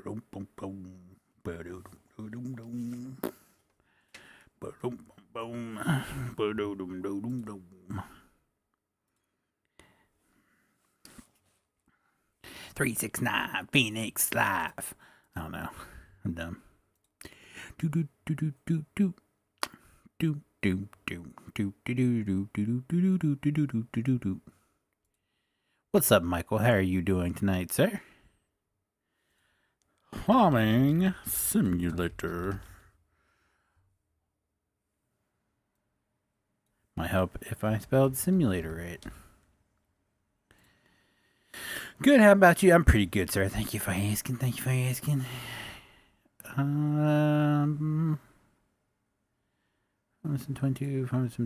$369 Feenix live. I don't know. I'm dumb. Do do do do do do do do do do do do do do do do do do do. What's up, Michael? How are you doing tonight, sir? Farming Simulator. Might help if I spelled simulator right. Good, how about you? I'm pretty good, sir. Thank you for asking. Thank you for asking.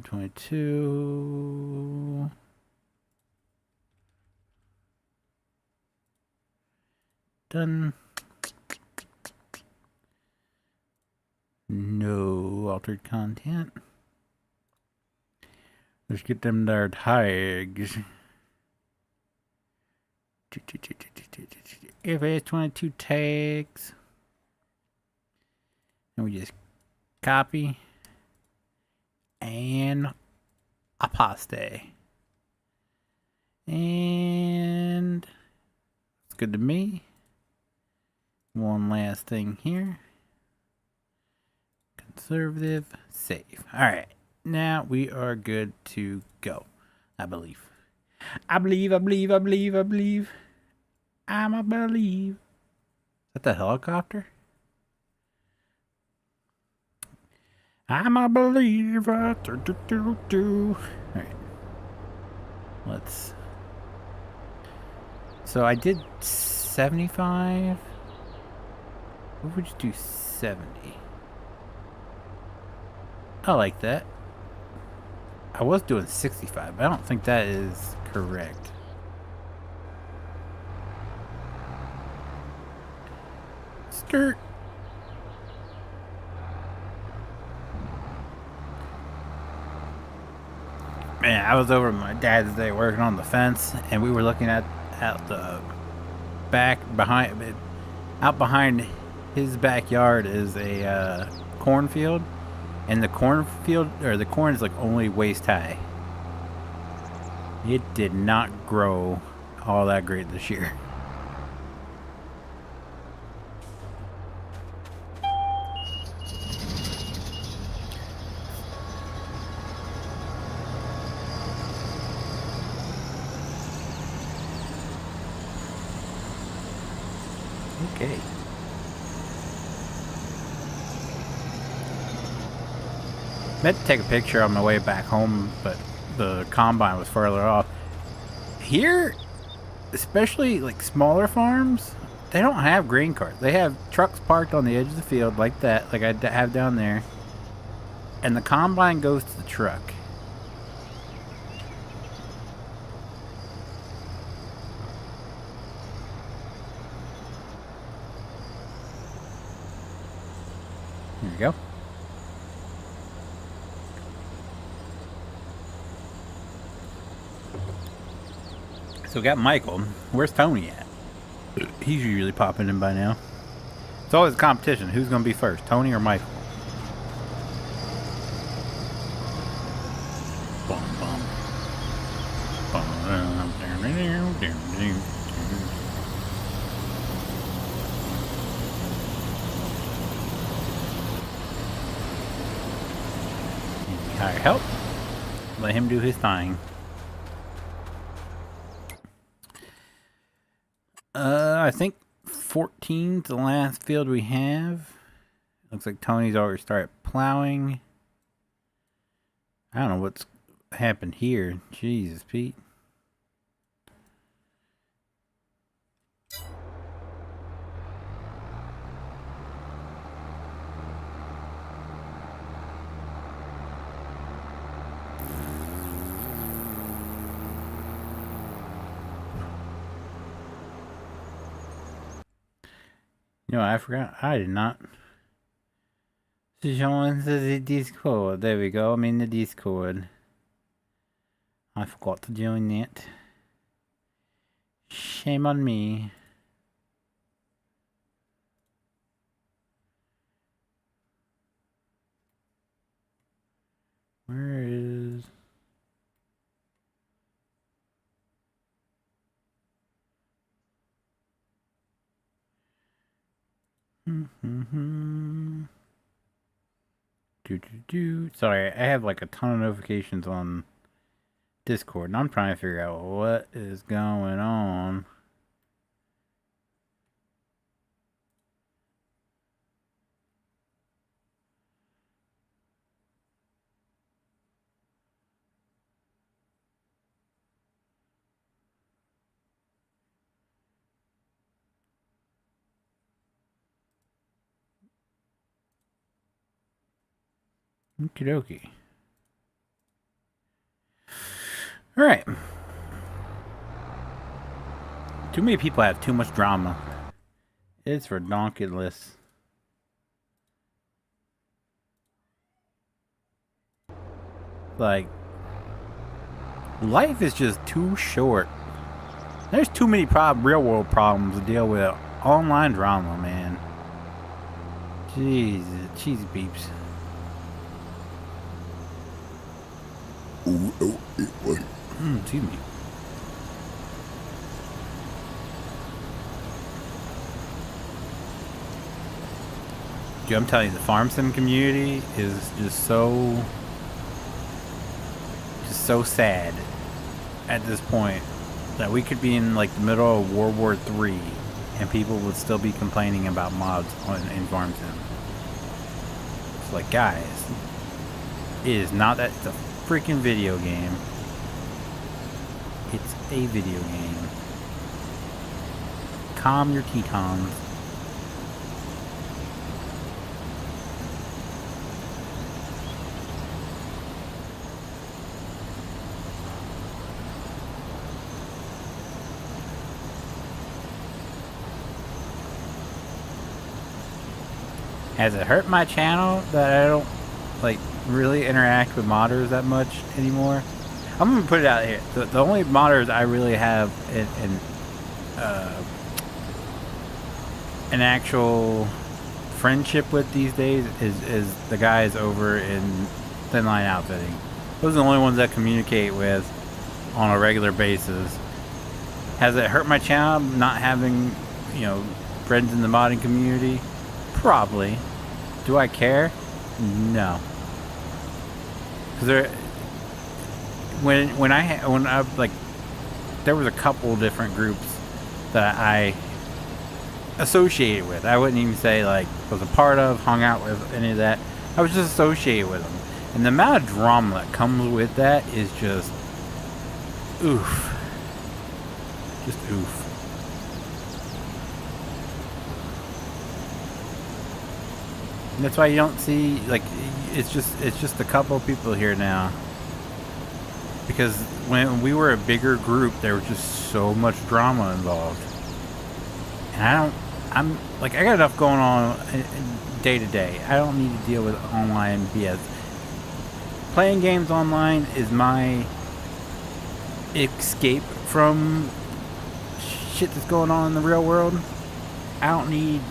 22. Done. No altered content. Let's get them there tags. If it's 22 tags, and we just copy and aposte, and it's good to me. One last thing here. Conservative, save. All right, now we are good to go. I believe. I'm a believe. Is that the helicopter? I'm a believer. Alright. Let's. So I did 75. What would you do 70? I like that. I was doing 65, but I don't think that is correct. Skirt. Man, I was over at my dad's today working on the fence, and we were looking at the back behind, out behind his backyard is a cornfield, and the cornfield, or the corn is like only waist high. It did not grow all that great this year. Okay. Meant to take a picture on my way back home, but the combine was further off. Here, especially like smaller farms, they don't have grain carts. They have trucks parked on the edge of the field like that, like I have down there. And the combine goes to the truck. Here we go. So we got Michael. Where's Tony at? He's usually popping in by now. It's always a competition. Who's going to be first, Tony or Michael? Bum, bum. Hire help. Let him do his thing. I think 14's the last field we have. Looks like Tony's already started plowing. I don't know what's happened here. Jesus, Pete. You know, I forgot. I did not. Join the Discord. There we go. I'm in the Discord. I forgot to join that. Shame on me. Sorry, I have like a ton of notifications on Discord, and I'm trying to figure out what is going on. Okie dokie. Alright. Too many people have too much drama. It's redonkulous. Like, life is just too short. There's too many real world problems to deal with online drama, man. Jesus, cheesy beeps. Excuse me. Dude, I'm telling you, the farm sim community is just so sad at this point that we could be in like the middle of World War III and people would still be complaining about mods in farm sim. It's like, guys, it is not that. It's a freaking video game. It's a video game. Calm your Tetons. Has it hurt my channel that I don't like really interact with modders that much anymore? I'm gonna put it out here. The only modders I really have an actual friendship with these days is the guys over in Thin Line Outfitting. Those are the only ones that I communicate with on a regular basis. Has it hurt my channel not having, you know, friends in the modding community? Probably. Do I care? No. Because when I like, there was a couple different groups that I associated with. I wouldn't even say like was a part of, hung out with, any of that. I was just associated with them, and the amount of drama that comes with that is just oof. Just oof. And that's why you don't see, like, it's just a couple of people here now. Because when we were a bigger group, there was just so much drama involved. And I got enough going on day to day. I don't need to deal with online BS. Playing games online is my escape from shit that's going on in the real world. I don't need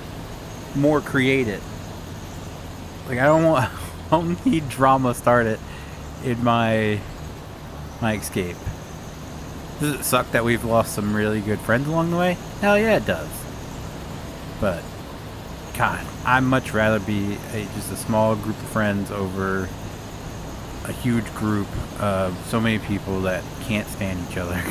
more creative. Like, I don't need drama started in my escape. Does it suck that we've lost some really good friends along the way? Hell yeah, it does. But, God, I'd much rather be just a small group of friends over a huge group of so many people that can't stand each other.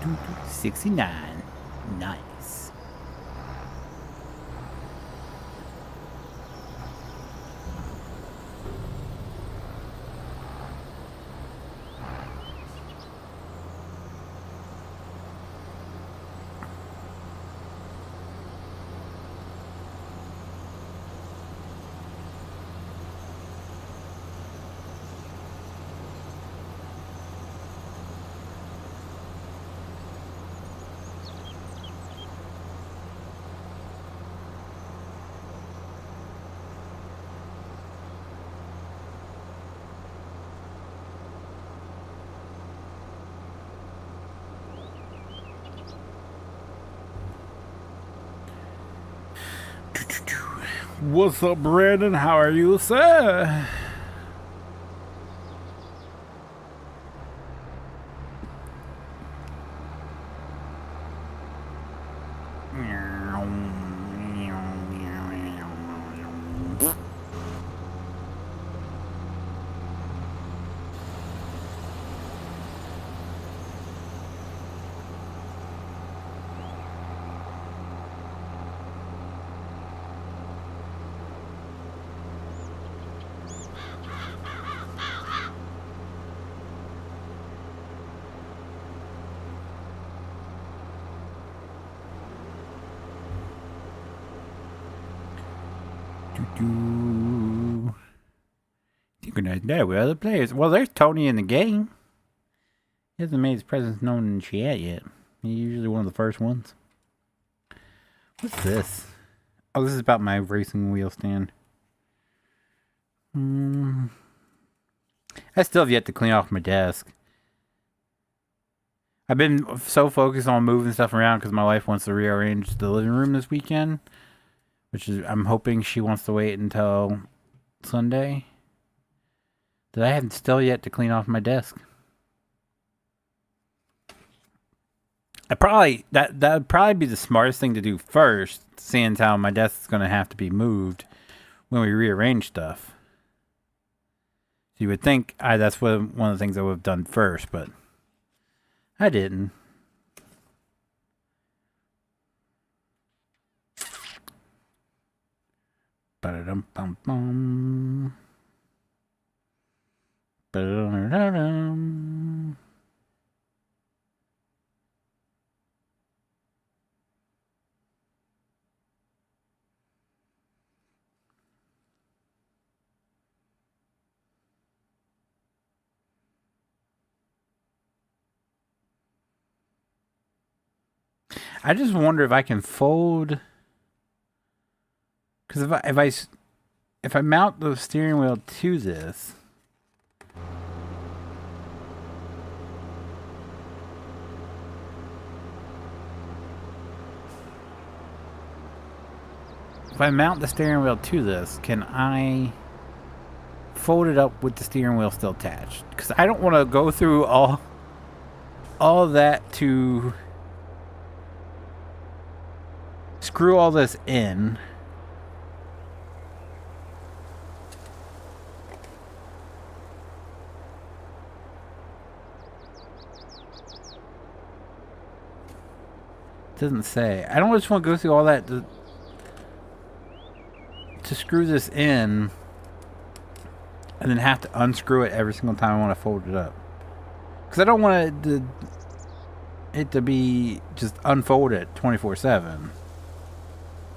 And 69. Nice. What's up, Brandon? How are you, sir? Synchronized that with other players. Well, there's Tony in the game. He hasn't made his presence known in chat yet. He's usually one of the first ones. What's this? Oh, this is about my racing wheel stand. I still have yet to clean off my desk. I've been so focused on moving stuff around because my wife wants to rearrange the living room this weekend. Which is, I'm hoping she wants to wait until Sunday. That I haven't still yet to clean off my desk. That would probably be the smartest thing to do first, seeing how my desk is going to have to be moved when we rearrange stuff. So you would think that's one of the things I would have done first, but I didn't. Ba-da-dum-bum-bum. Ba-da-dum-dum-dum. I just wonder if I can fold, because if I mount the steering wheel to this, can I fold it up with the steering wheel still attached? Because I don't want to go through all that to screw all this in. It doesn't say. I don't just want to go through all that to screw this in and then have to unscrew it every single time I want to fold it up. Because I don't want it to be just unfolded 24/7.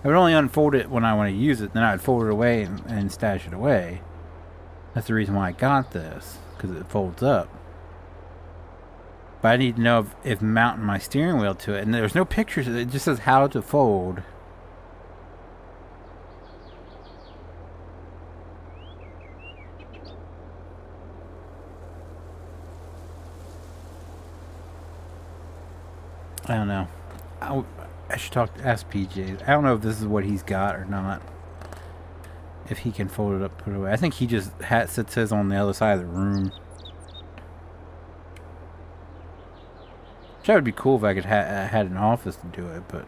I would only unfold it when I want to use it, then I'd fold it away and stash it away. That's the reason why I got this, because it folds up. But I need to know if mounting my steering wheel to it, and there's no pictures, it just says how to fold. I don't know. I should ask PJ. I don't know if this is what he's got or not. If he can fold it up, put it away. I think he just sits his on the other side of the room. Which would be cool if I could had an office to do it, but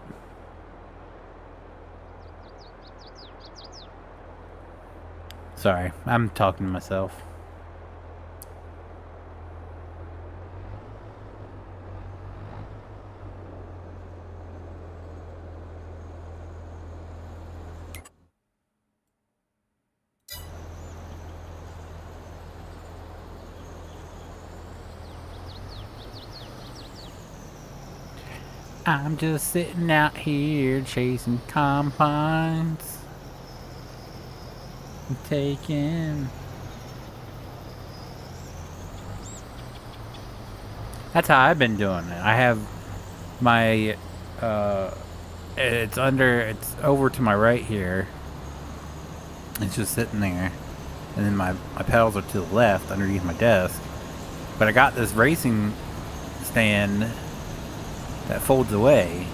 sorry, I'm talking to myself. I'm just sitting out here chasing combines. I'm taking. That's how I've been doing it. I have my it's over to my right here. It's just sitting there. And then my pedals are to the left underneath my desk. But I got this racing stand that folds away,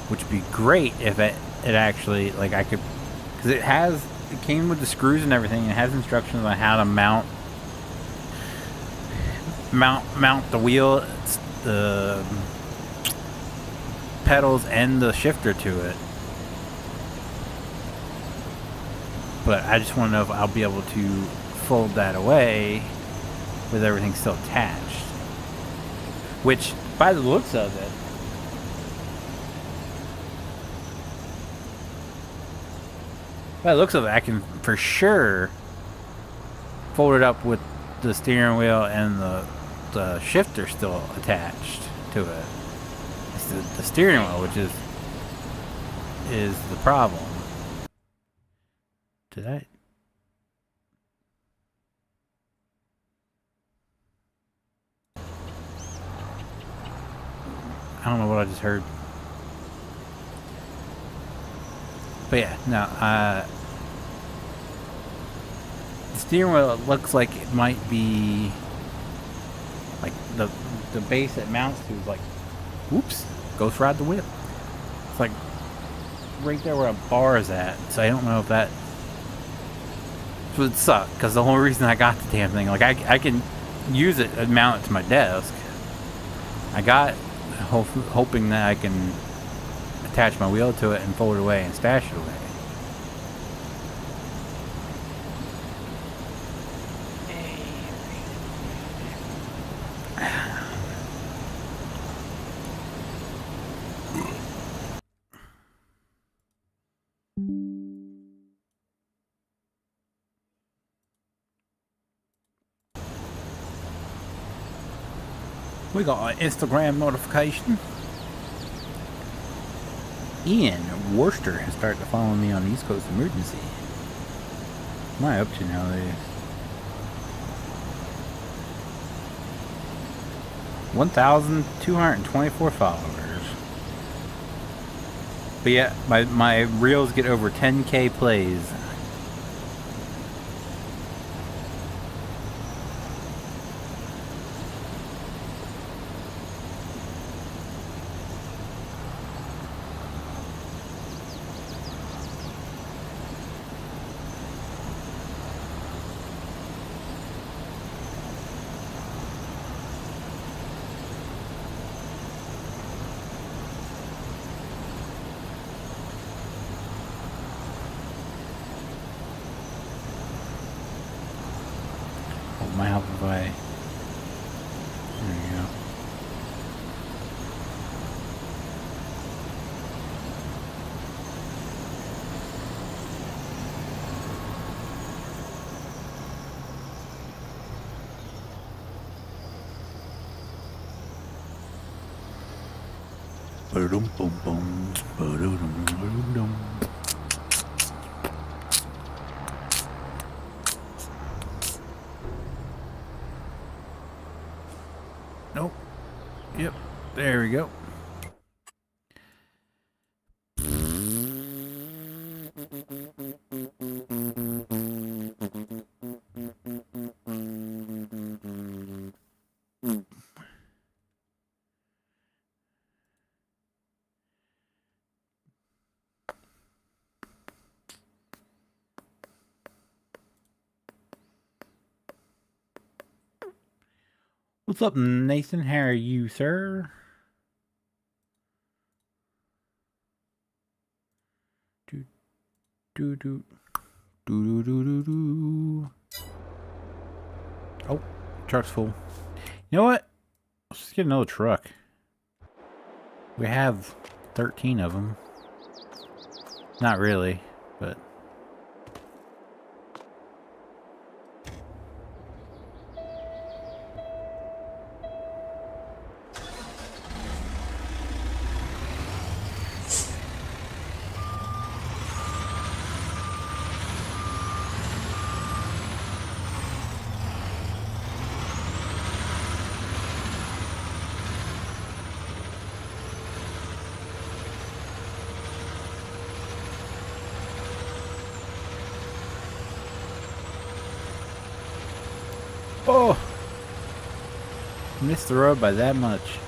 which would be great if it actually, like, I could, because it came with the screws and everything, and it has instructions on how to mount the wheel, the pedals, and the shifter to it. But I just want to know if I'll be able to fold that away with everything still attached. Which, by the looks of it, I can for sure fold it up with the steering wheel and the shifter still attached to it. It's the steering wheel, which is the problem. Did I? I don't know what I just heard. But yeah, no, the steering wheel, it looks like it might be like the base it mounts to is like, whoops, ghost ride the whip. It's like right there where a bar is at. So I don't know if that would suck, because the whole reason I got the damn thing, like I can use it and mount it to my desk. I got hoping that I can attach my wheel to it and fold it away and stash it away. We got an Instagram notification. Ian Worcester has started to follow me on East Coast Emergency. What am I up to nowadays? 1,224 followers. But yeah, my reels get over 10K plays. Might help if I... There we go. Ba-dum bum bum, ba-dum bum dum. Nope. Yep. There we go. What's up, Nathan? How are you, sir? Do do do do do do do. Oh, truck's full. You know what? Let's just get another truck. We have 13 of them. Not really, but. Oh! Missed the road by that much.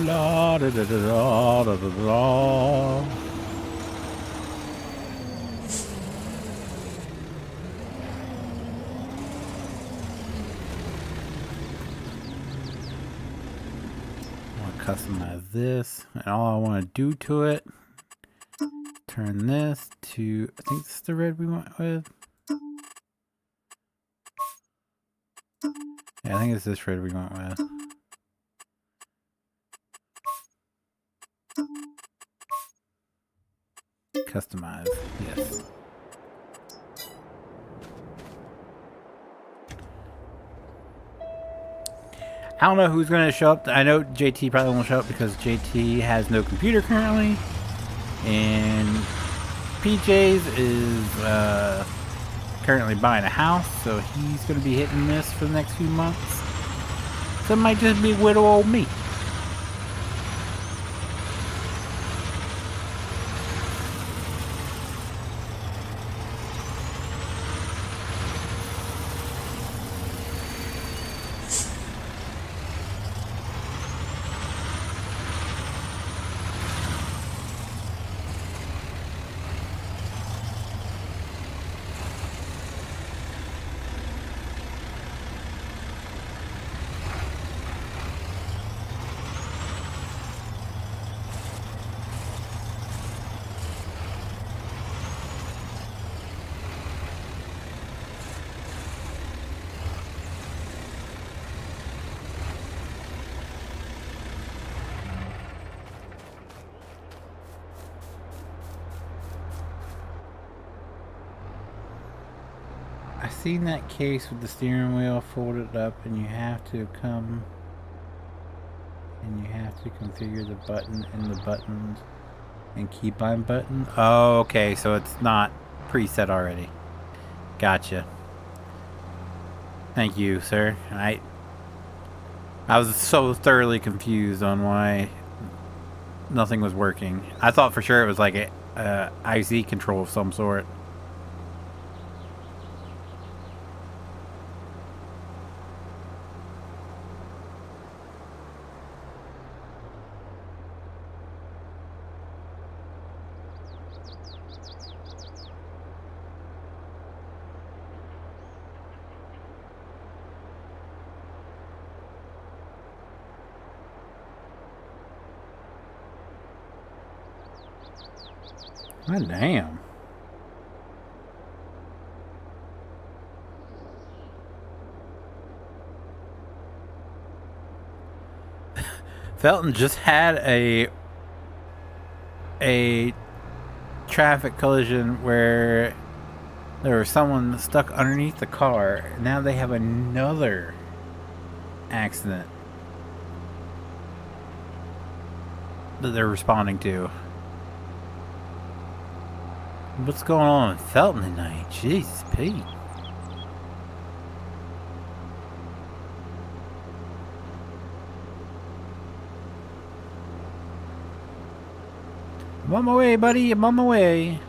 La da da da da da da da. Customize this, and all I want to do to it, turn this to, I think this is the red we went with. Yeah, I think it's this red we went with. Customize, yes. I don't know who's going to show up. I know JT probably won't show up because JT has no computer currently. And PJ's is currently buying a house, so he's going to be hitting this for the next few months. So it might just be widow old me. I seen that case with the steering wheel folded up, and you have to come and you have to configure the button and the buttons and keybind button. Oh, okay, so it's not preset already. Gotcha. Thank you, sir. I was so thoroughly confused on why nothing was working. I thought for sure it was like a IC control of some sort. God damn. Felton just had a traffic collision where there was someone stuck underneath the car. Now they have another accident that they're responding to. What's going on in Felton tonight? Jesus, Pete. I'm on my way, buddy. I'm on my way.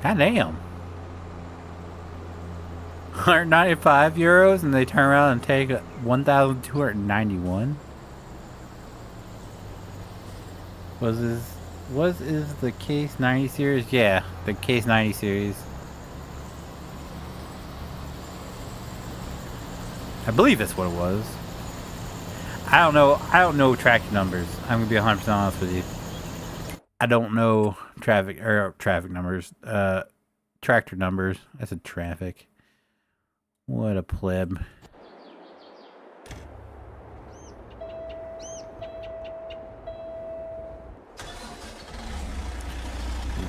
God damn. 195 euros, and they turn around and take 1,291. What is the Case 90 series? Yeah, the Case 90 series. I believe that's what it was. I don't know tracking numbers. I'm gonna be 100% honest with you. I don't know traffic numbers. Tractor numbers. I said traffic. What a pleb.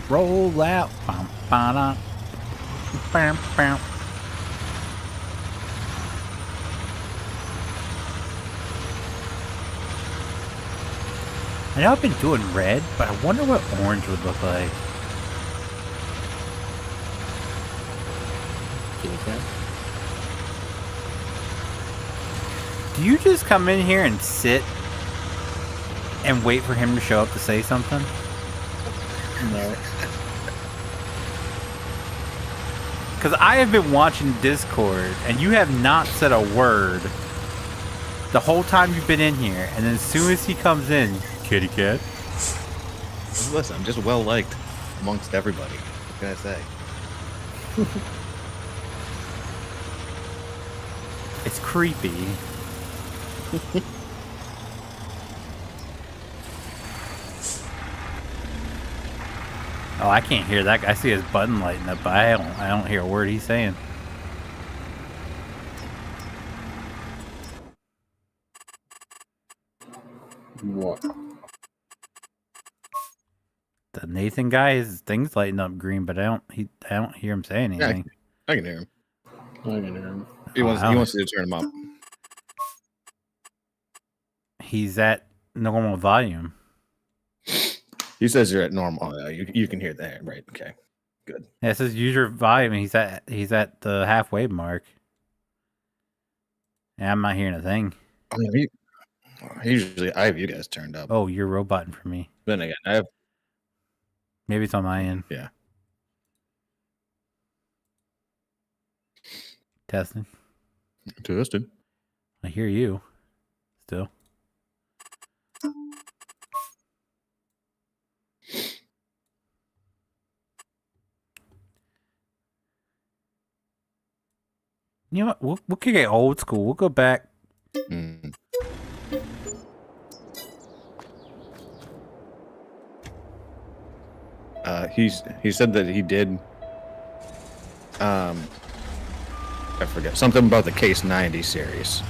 Roll out. Bum, ba-da. Bam, bam. I know I've been doing red, but I wonder what orange would look like. Do you just come in here and sit and wait for him to show up to say something? No. Because I have been watching Discord, and you have not said a word the whole time you've been in here. And then as soon as he comes in, kitty cat. Listen, I'm just well liked amongst everybody. What can I say? It's creepy. Oh, I can't hear that. I see his button lighting up, but I don't hear a word he's saying. What? The Nathan guy, his thing's lighting up green, but I don't hear him say anything. I can hear him. I can hear him. He wants you to turn him up. He's at normal volume. He says you're at normal. Oh, you can hear that, right? Okay, good. Yeah, it says user volume, and he's at the halfway mark. Yeah, I'm not hearing a thing. I mean, usually I have you guys turned up. Oh, you're roboting for me. Then again, I have. Maybe it's on my end. Yeah. Testing. Tested. I hear you. Still. You know what? We'll get old school. We'll go back. Mm. He said that he did. I forget something about the Case 90 series.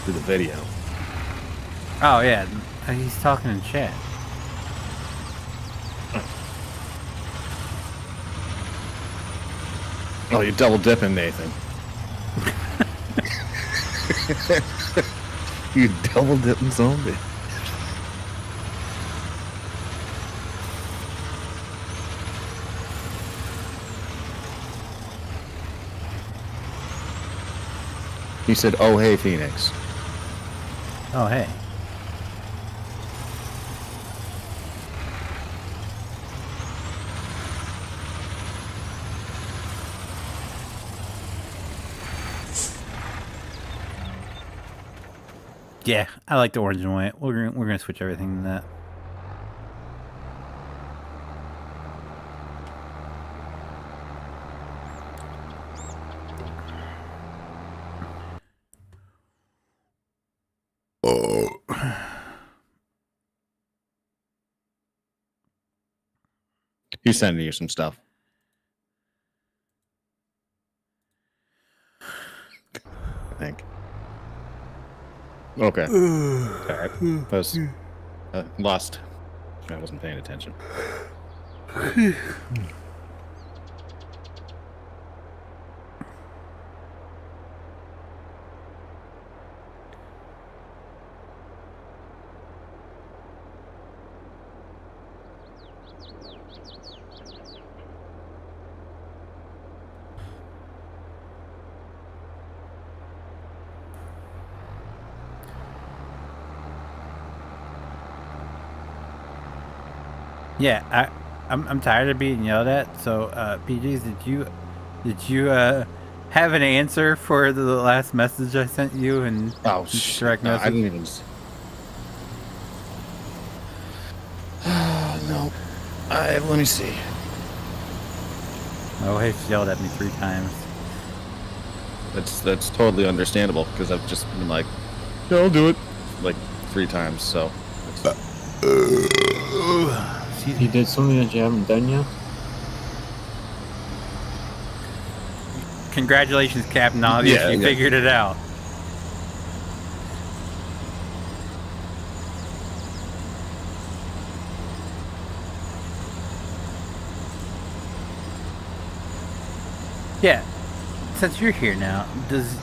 Through the video. Oh yeah, he's talking in chat. Oh, you're double dipping, Nathan. You double dipping zombie. He said, "Oh hey, Feenix." Oh hey. Yeah, I like the orange and white. We're gonna switch everything to that. Oh. He's sending you some stuff. I think. Okay. All right. Was lost. I wasn't paying attention. Yeah, I'm tired of being yelled at. So, PGs, did you have an answer for the last message I sent you? And direct no, message? I didn't even. No. Let me see. Oh, hey, she yelled at me 3 times. That's totally understandable because I've just been like, yeah, I'll do it, like 3 times. So. He did something that you haven't done yet? Congratulations, Captain Obvious. You figured it out. Yeah. Since you're here now, does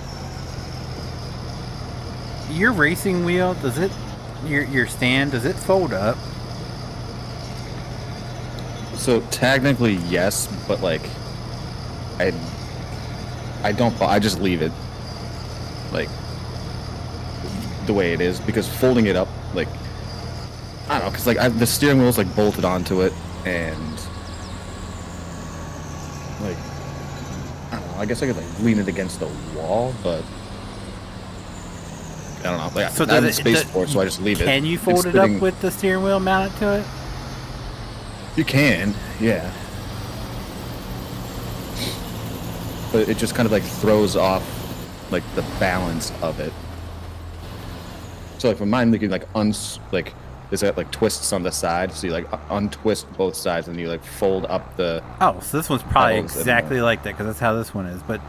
your racing wheel, does it, your stand, does it fold up? So technically yes, but like I don't. I just leave it like the way it is because folding it up, like I don't know, because like the steering wheel's like bolted onto it, and like know. I guess I could like lean it against the wall, but I don't know. Like, So I have the does space for it, so I just leave it. Can you fold It's it up sitting- with the steering wheel mounted to it? You can, yeah. But it just kind of like throws off like the balance of it. So like for mine, you can like like there's like twists on the side, so you like untwist both sides and you like fold up the. Oh, so this one's probably Pedals and, exactly like that because that's how this one is. But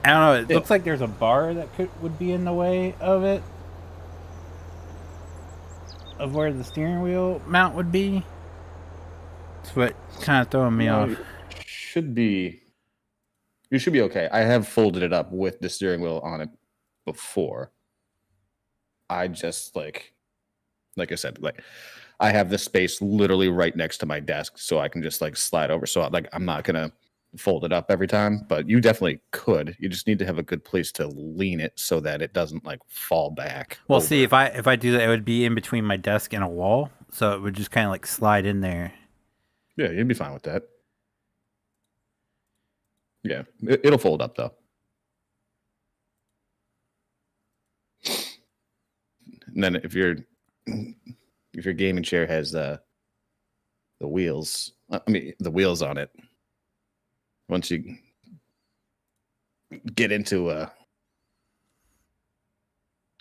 I don't know. It Yeah. looks like there's a bar that would be in the way of it, of where the steering wheel mount would be. That's what kind of throwing me off. Should be. You should be okay. I have folded it up with the steering wheel on it before. I just like I said, like I have the space literally right next to my desk, so I can just like slide over. So like I'm not gonna fold it up every time, but you definitely could. You just need to have a good place to lean it so that it doesn't like fall back. Well, over. see, if I do that, it would be in between my desk and a wall, so it would just kind of like slide in there. Yeah, you'd be fine with that. Yeah, it'll fold up though. And then if your gaming chair has the wheels, the wheels on it. Once you get into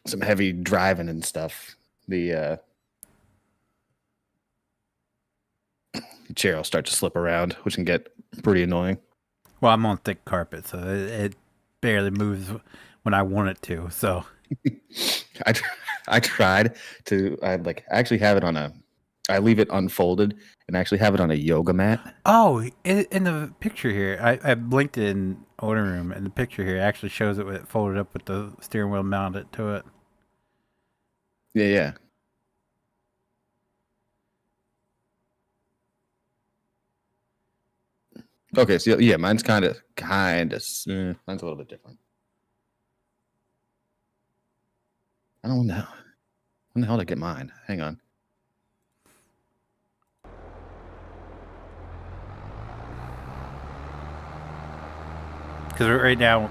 some heavy driving and stuff, the chair will start to slip around, which can get pretty annoying. Well, I'm on thick carpet, so it barely moves when I want it to. So I tried to. I actually have it on a. I leave it unfolded and actually have it on a yoga mat. oh, in the picture here, I blinked it in order room, and the picture here actually shows it with it folded up with the steering wheel mounted to it. Yeah, yeah. Okay, so yeah, mine's kind of, mine's a little bit different. I don't know. When the hell did I get mine? Hang on. Because right now,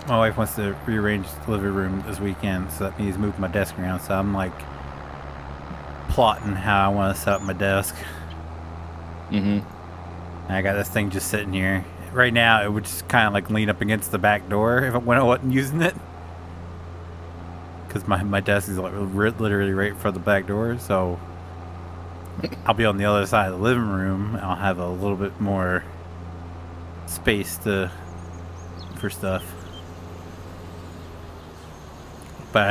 my wife wants to rearrange the living room this weekend, so that means move my desk around. So I'm like plotting how I want to set up my desk. Mm-hmm. And I got this thing just sitting here. Right now, it would just kind of like lean up against the back door when I wasn't using it. Because my desk is like literally right in front of the back door. So I'll be on the other side of the living room. I'll have a little bit more space for stuff. But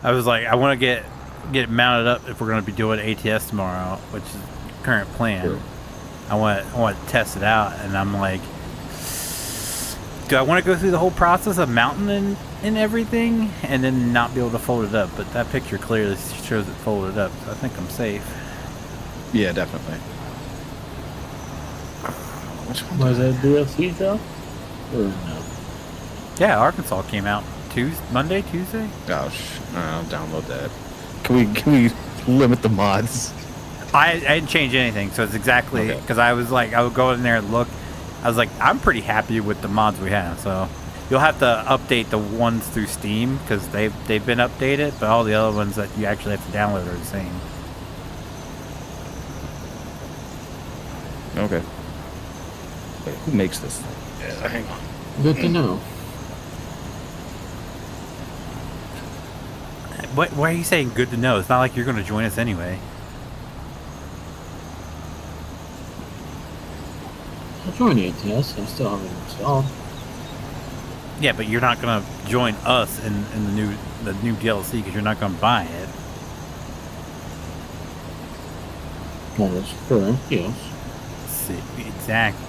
I was like, I want to get it mounted up if we're going to be doing ATS tomorrow, which is the current plan. Sure. I want to test it out, and I'm like, do I want to go through the whole process of mounting and everything, and then not be able to fold it up? But that picture clearly shows it folded up, so I think I'm safe. Yeah, definitely. Which one? Was that DLC drop? Or no? Yeah, Arkansas came out Monday, Tuesday. Gosh, I'll download that. Can we limit the mods? I didn't change anything, so it's exactly because I was like, I would go in there and look. I was like, I'm pretty happy with the mods we have. So you'll have to update the ones through Steam because they've been updated, but all the other ones that you actually have to download are the same. Okay. Wait, who makes this thing? Yeah, hang on. Good to know. Why are you saying good to know? It's not like you're going to join us anyway. I'll join ATS. I still haven't installed. Yeah, but you're not going to join us in the new DLC because you're not going to buy it. That is correct, yes. See, exactly.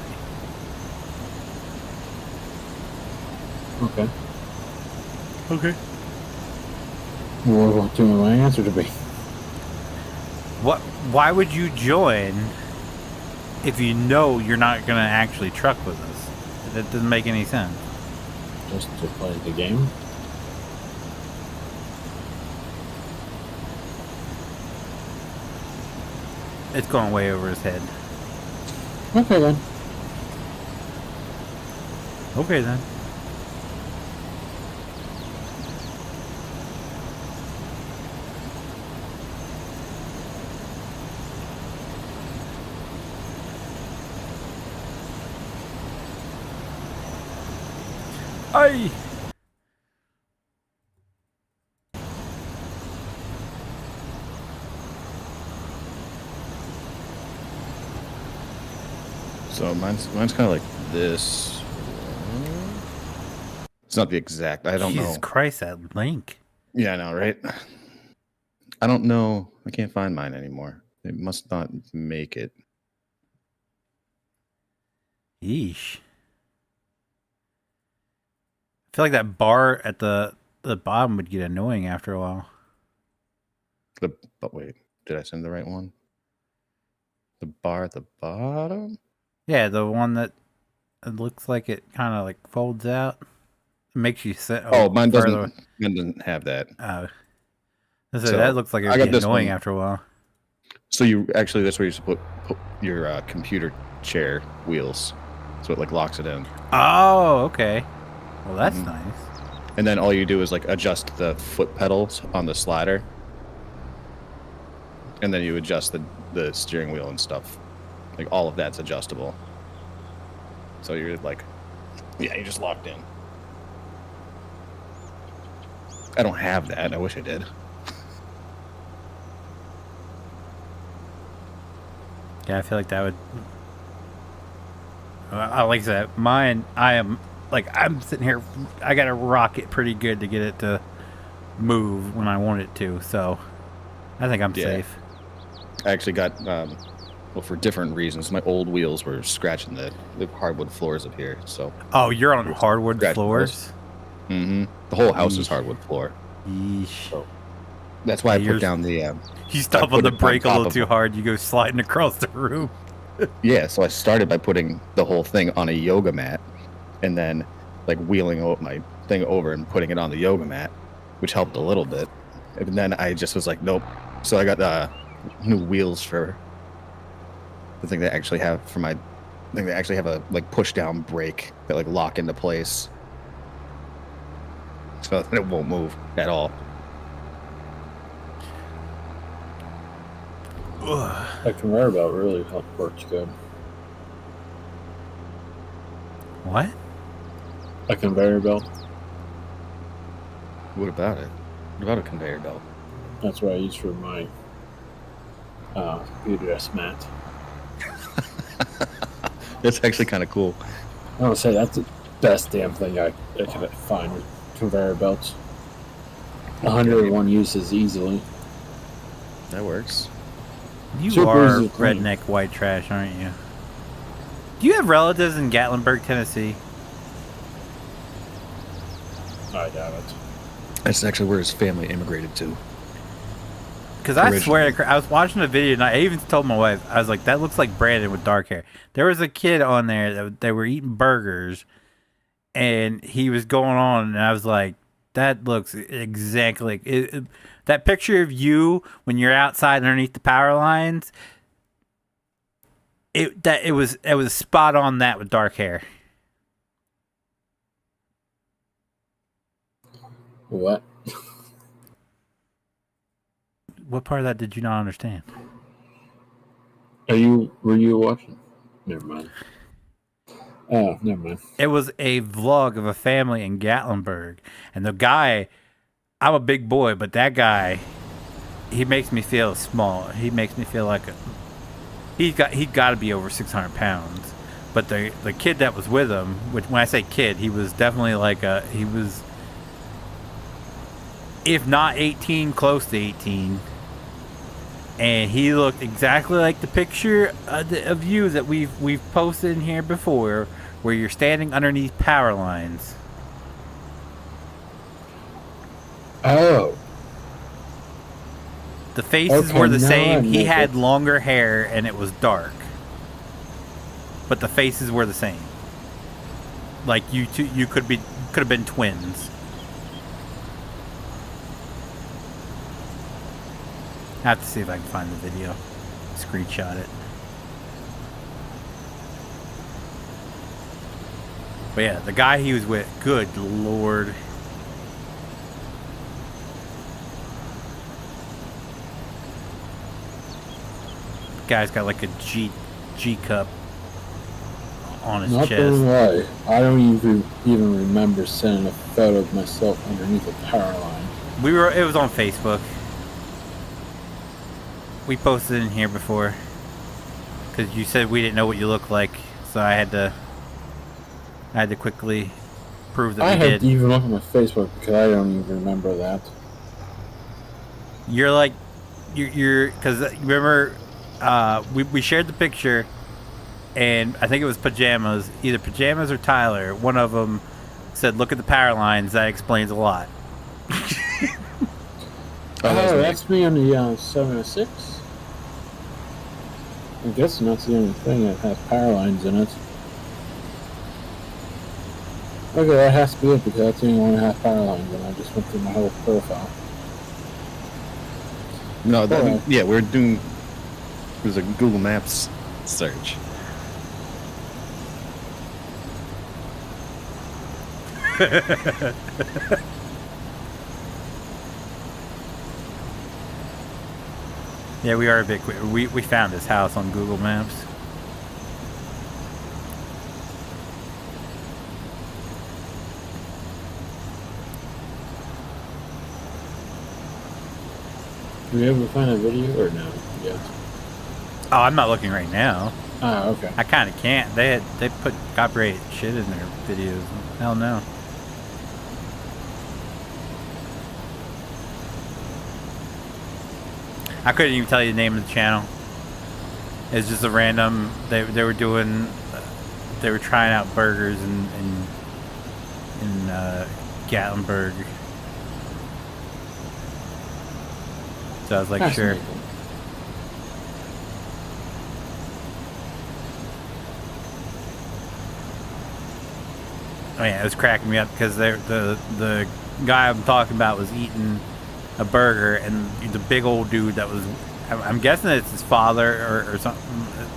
Okay. Okay. What do you want my answer to be? Why would you join if you know you're not going to actually truck with us? That doesn't make any sense. Just to play the game? It's going way over his head. Okay then. Okay then. Aye. So mine's kind of like this. It's not the exact. I don't Jesus know. Christ, that link. Yeah, I know, right? I don't know. I can't find mine anymore. They must not make it. Yeesh. I feel like that bar at the bottom would get annoying after a while. But wait, did I send the right one? The bar at the bottom? Yeah, the one that it looks like it kind of like folds out. It makes you sit. Oh, mine further. doesn't. Mine doesn't have that. So that looks like it would get annoying after a while. So you actually, that's where you put your computer chair wheels. So it like locks it in. Oh, okay. Well, that's nice. And then all you do is like adjust the foot pedals on the slider. And then you adjust the steering wheel and stuff. Like all of that's adjustable. So you're like, yeah, you're just locked in. I don't have that. I wish I did. Yeah, I feel like that would. I like that. Mine, I'm sitting here. I got to rock it pretty good to get it to move when I want it to. So I think I'm safe. I actually got, well, for different reasons. My old wheels were scratching the hardwood floors up here. So. Oh, you're on hardwood floors? Mm-hmm. The whole house is hardwood floor. Yeesh. So that's why I put down the. You stop on the brake a little too hard, you go sliding across the room. Yeah, so I started by putting the whole thing on a yoga mat, and then like wheeling my thing over and putting it on the yoga mat, which helped a little bit. And then I just was like, nope. So I got new wheels for the thing that actually have for my thing that actually have a like push down brake that like lock into place, so that it won't move at all. That conveyor belt really works good. What? A conveyor belt? What about it? What about a conveyor belt? That's what I use for my computer desk mat. That's actually kind of cool. I would say that's the best damn thing I can find with conveyor belts. 101 uses easily. That works. You Super are easy to clean. redneck white trash, aren't you? Do you have relatives in Gatlinburg, Tennessee? I doubt it. That's actually where his family immigrated to. Because I swear, I was watching a video and I even told my wife, I was like, that looks like Brandon with dark hair. There was a kid on there that they were eating burgers and he was going on, and I was like, that looks exactly like that picture of you when you're outside underneath the power lines. It was spot on that with dark hair. What? What part of that did you not understand? Were you watching? Never mind. Oh, never mind. It was a vlog of a family in Gatlinburg, and the guy, I'm a big boy, but that guy, he makes me feel small. He makes me feel like he got to be over 600 pounds. But the kid that was with him, which when I say kid, he was definitely he was, if not 18, close to 18. And he looked exactly like the picture of you that we've posted in here before, where you're standing underneath power lines. Oh. The faces Okay, were the now same. I He know had it. longer hair and it was dark. But the faces were the same. Like you could have been twins. I have to see if I can find the video. Screenshot it. But yeah, the guy he was with, good lord. The guy's got like a G cup on his Not chest. gonna lie, I don't even remember sending a photo of myself underneath a power line. It was on Facebook. We posted it in here before. Because you said we didn't know what you looked like, so I had to quickly prove that I we had did. to even look at my Facebook because I don't even remember that. You're like, because remember, we shared the picture, and I think it was Pajamas, either Pajamas or Tyler. One of them said, "Look at the power lines. That explains a lot." That's me on the 706. I guess that's the only thing that has power lines in it. Okay, that has to be it because that's the only one that has power lines, and I just went through my whole profile. No, yeah, we're doing. It was a Google Maps search. Yeah, we are a bit quick. We found this house on Google Maps. Did we ever find a video or no? Yeah. Oh, I'm not looking right now. Ah, okay. I kind of can't. They put copyrighted shit in their videos. Hell no. I couldn't even tell you the name of the channel. It's just a random. They were doing. They were trying out burgers in Gatlinburg. So I was like, sure. Oh yeah, it was cracking me up because the guy I'm talking about was eating a burger, and the big old dude that was, I'm guessing it's his father or something,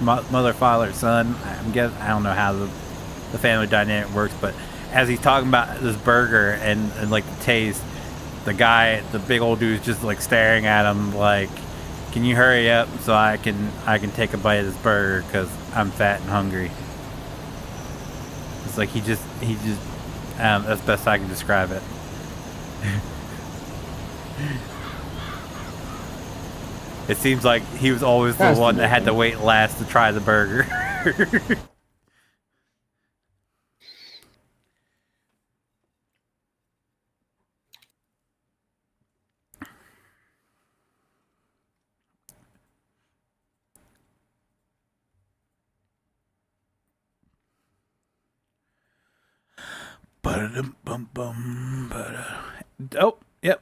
mother, father, son. I don't know how the family dynamic works, but as he's talking about this burger and like the taste, the big old dude's just like staring at him like, can you hurry up so I can take a bite of this burger because I'm fat and hungry. It's like he just that's the best I can describe it. It seems like he was always the one that had to wait last to try the burger. Oh, yep.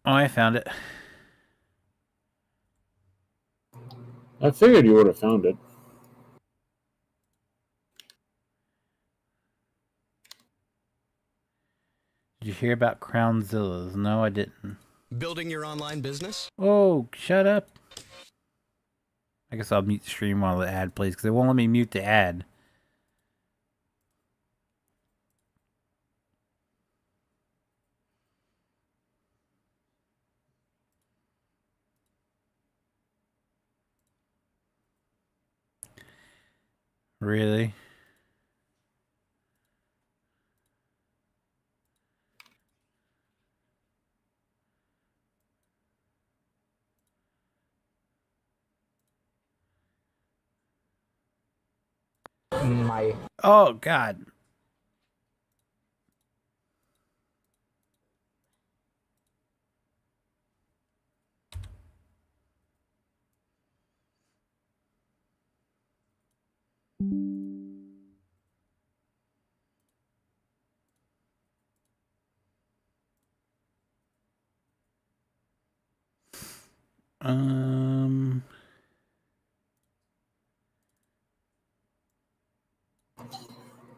Oh, I found it. I figured you would have found it. Did you hear about Crownzillas? No, I didn't. Building your online business? Oh, shut up. I guess I'll mute the stream while the ad plays because it won't let me mute the ad. Really? Oh, God.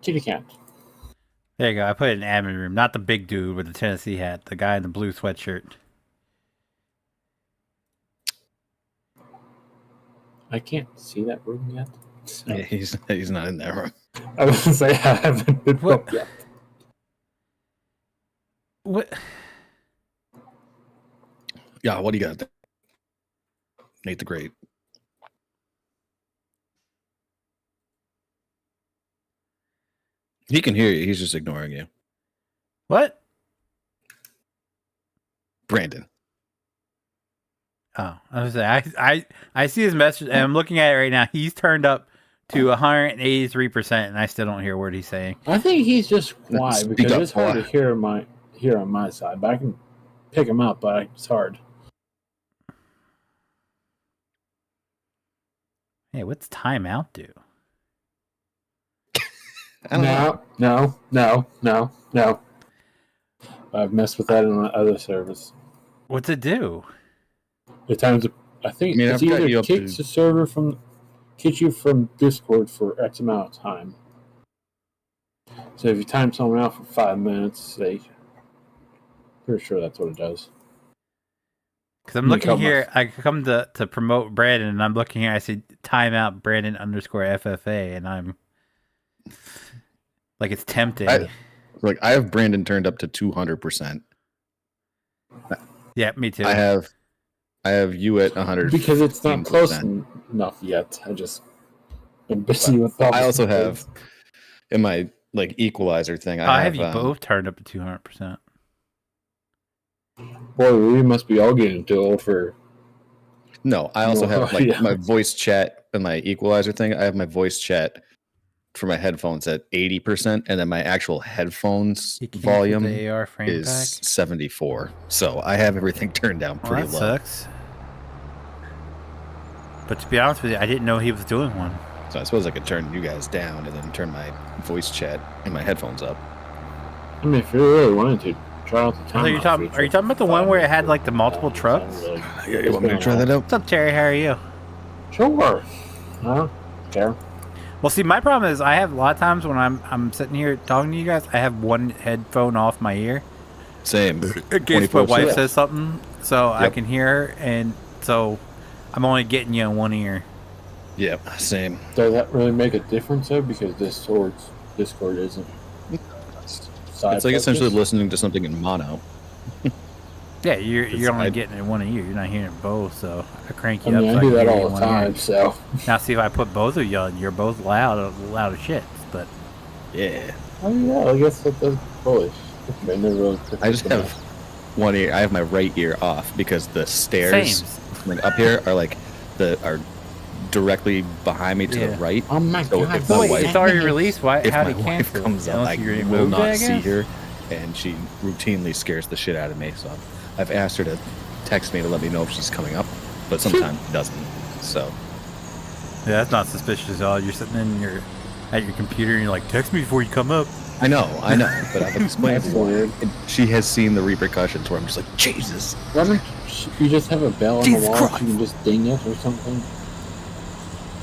Kitty cat. There you go. I put it in the admin room. Not the big dude with the Tennessee hat. The guy in the blue sweatshirt. I can't see that room yet. So. Yeah, he's not in that room. I was gonna say I haven't been What? booked yet. What? Yeah, what do you got there? Nate the Great. He can hear you. He's just ignoring you. What? Brandon. Oh, I was I see his message and I'm looking at it right now. He's turned up to 183%, and I still don't hear a word he's saying. I think he's just quiet Speak because up, it's hard boy. to hear on my side. But I can pick him up, but it's hard. Hey, what's timeout do? I don't know. No. I've messed with that in other service. What's it do? At times, I think I mean, it's I've got you either up to- kicks the server kicks you from Discord for X amount of time. So if you time someone out for 5 minutes, pretty sure that's what it does. Because I'm looking here, I come to promote Brandon, and I'm looking here, I see timeout Brandon _FFA, and I'm like, it's tempting. I have Brandon turned up to 200%. Yeah, me too. I have you at 100 because it's not close enough yet. I'm busy with all I also things. have in my equalizer thing. I have you both turned up to 200%. Boy, we must be all getting too old for. No, I also have Yeah. my voice chat and my equalizer thing. I have my voice chat for my headphones at 80%, and then my actual headphones You canceled volume the AR frame is pack? 74. So I have everything turned down Well, pretty that low. sucks. But to be honest with you, I didn't know he was doing one. So I suppose I could turn you guys down and then turn my voice chat and my headphones up. I mean, if you really wanted to try out the time. Are you talking about the one where it had like the multiple trucks? Yeah, you want me to try that out? What's up, Terry? How are you? Sure. Huh? Care. Well, see, my problem is I have a lot of times when I'm sitting here talking to you guys, I have one headphone off my ear. Same. In case my 24/7. wife says something, so I Yep. can hear her, and so I'm only getting you in one ear. Yep, same. Does that really make a difference though? Because Discord isn't. It's like essentially listening to something in mono. Yeah, you're only I- getting it in one ear. You're not hearing it both, so I crank I you mean, up. I so do can that hear you all in the one ear. time. So Now, see if I put both of you on, you're both loud as shit. But Yeah. oh yeah, I guess that does bullish. Okay, never really. I just have one ear. I have my right ear off because the stairs same. up here are directly behind me to the Yeah. right. Oh my So god! if my Wait, wife- it's already released. Why? If How my do you wife cancel? comes up, Unless I you will removed it, I not see guess? her, and she routinely scares the shit out of me. So I've asked her to text me to let me know if she's coming up, but sometimes she doesn't. So Yeah, that's not suspicious at all. You're sitting at your computer and you're like, text me before you come up. I know, but I've explained That's why. weird. And she has seen the repercussions where I'm just like, Jesus. Why don't you just have a bell on Jesus the wall Christ. so you can just ding it or something?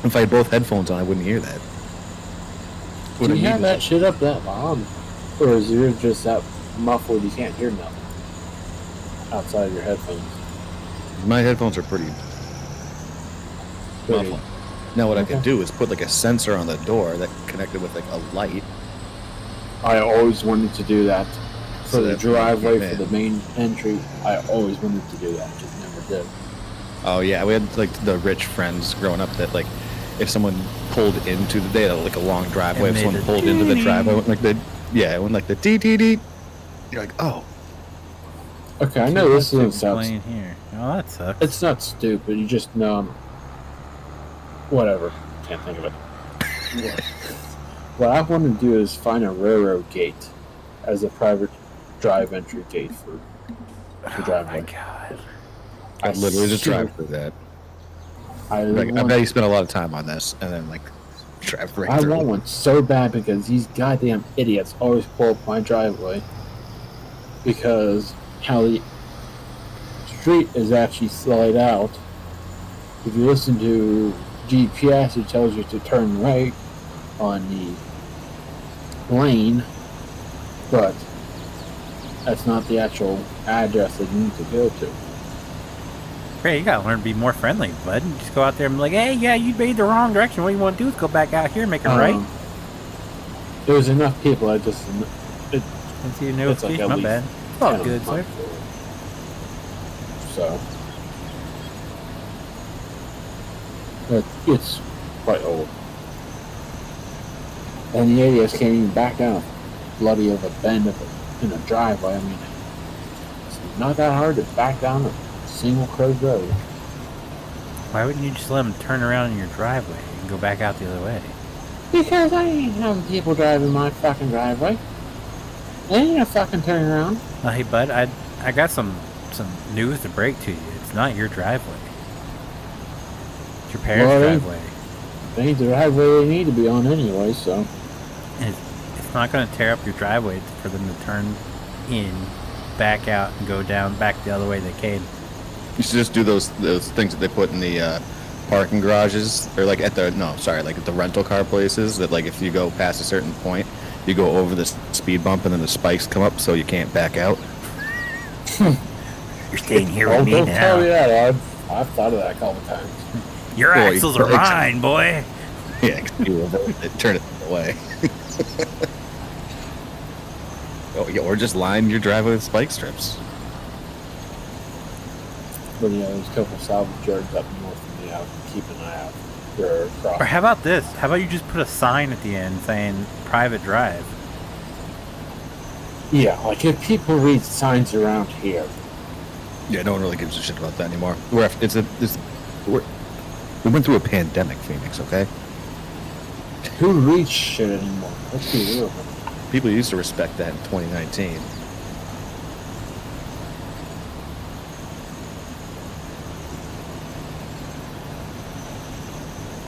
If I had both headphones on, I wouldn't hear that. Do you have that shit up that loud? Or is yours just that muffled you can't hear nothing outside of your headphones? My headphones are pretty Pretty- muffled. Now what I could Okay. do is put a sensor on the door that connected with a light. I always wanted to do that. So For the that's driveway, man. for the main entry, I always wanted to do that, just never did. Oh yeah, we had the rich friends growing up that if someone pulled into they had a long driveway. And If made someone the pulled into the dee-dee. driveway, it went the dee dee dee. You're like, oh, Okay, I know this What's isn't playing here. Oh, that sucks. It's not stupid, you just know. Whatever. Can't think of it. What I want to do is find a railroad gate as a private drive entry gate for the oh my driveway. god. I literally just drive through that. I I bet you spent a lot of time on this, and then drive right I through. want one so bad because these goddamn idiots always pull up my driveway because how the street is actually laid out. If you listen to GPS, it tells you to turn right on the lane, but that's not the actual address that you need to go to. Great, you gotta learn to be more friendly, bud. You just go out there and be like, hey, yeah, you made the wrong direction. What you want to do is go back out here and make it right. There's enough people. It, Let's see your no it's like speech. at My least bad. Oh, 10 a good, sir. month. So it's quite old. And the idiots can't even back down bloody of a bend of in a driveway. I mean, it's not that hard to back down a single crowed road. Why wouldn't you just let them turn around in your driveway and go back out the other way? Because I ain't having people driving my fucking driveway. They ain't a fucking turn around. Hey, bud, I got some news to break to you. It's not your driveway. It's your parents' driveway. They ain't the driveway they need to be on anyway, so. It's not going to tear up your driveway for them to turn in, back out, and go down back the other way they came. You should just do those things that they put in the parking garages, or like at the like at the rental car places. That like if you go past a certain point, you go over the speed bump, and then the spikes come up, so you can't back out. You're staying here with me Don't now. tell me that. I've thought of that a couple times. Your axles are mine, boy. Yeah, you reverse it, turn it away. Oh, yeah, or just line your driveway with spike strips. But yeah, there's a couple salvage yards up north of me. I'll keep an eye out for crossing. Or how about this? How about you just put a sign at the end saying private drive? Yeah, like if people read signs around here. Yeah, no one really gives a shit about that anymore. We went through a pandemic, Phoenix. Okay, Who reads shit anymore? Let's be real. people used to respect that in 2019.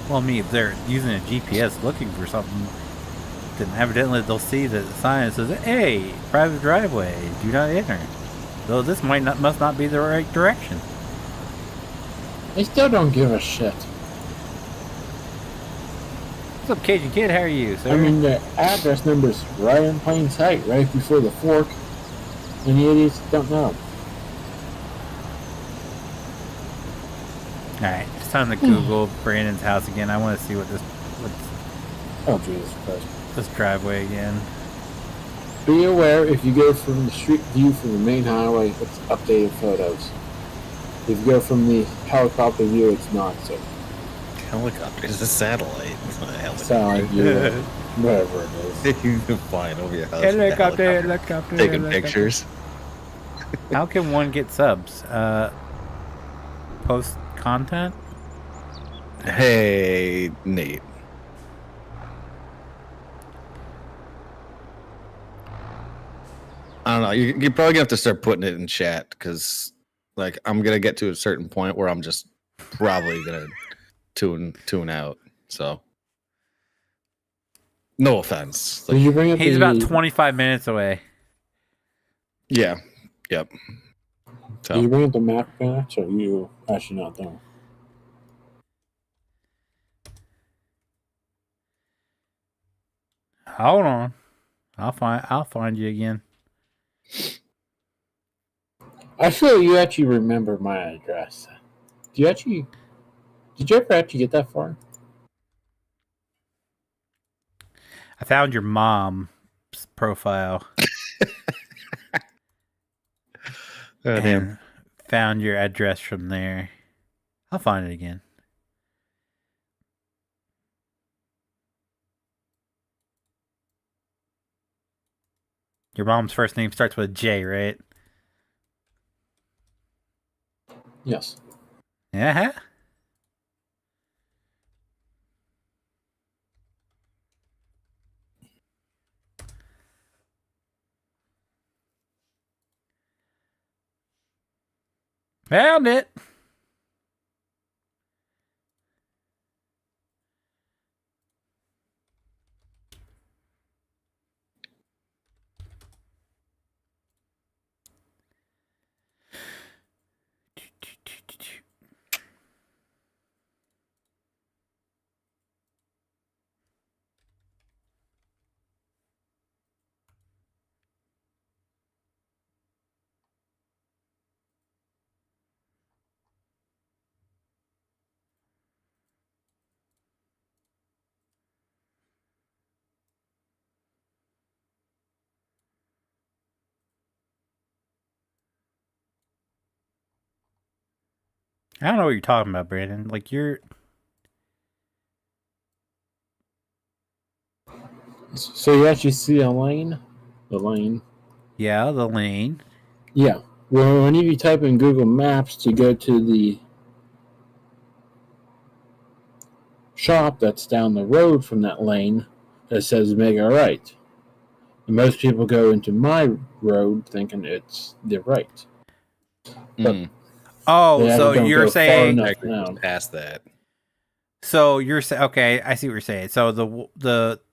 Well, I mean, if they're using a GPS looking for something, then evidently they'll see the sign that says, "Hey, private driveway, do not enter." Though this must not be the right direction. They still don't give a shit. What's up, Cajun Kid? How are you, sir? I mean, the address number's right in plain sight, right before the fork, and the idiots don't know. Alright, it's time to Google Brandon's house again. I want to see what's Oh, Jesus Christ. this driveway again. Be aware, if you go from the street view from the main highway, it's updated photos. If you go from the helicopter view, it's not. So Helicopter is a satellite. It's not a helicopter. satellite view, whatever it is. You can flying over your house. Helicopter. Taking pictures. How can one get subs? Post content? Hey, Nate. I don't know. You're probably gonna have to start putting it in chat because, like, I'm gonna get to a certain point where I'm just probably gonna tune out. So, no offense. Did Like, you bring up He's the, about 25 minutes away. yeah, yep. Did you So, bring up the map patch, or you actually not done? Hold on. I'll find you again. I feel you actually remember my address. Did you ever actually get that far? I found your mom's profile. damn. And found your address from there. I'll find it again. Your mom's first name starts with a J, right? Yes. Yeah. Found it. I don't know what you're talking about, Brandon. Like you're. So you actually see a lane? The lane. Yeah, the lane. Yeah. Well, whenever you type in Google Maps to go to the shop that's down the road from that lane, that says make a right. And most people go into my road thinking it's the right. But Oh, so don't you're go far saying. enough Actually, down. past that. So you're saying. Okay, I see what you're saying. So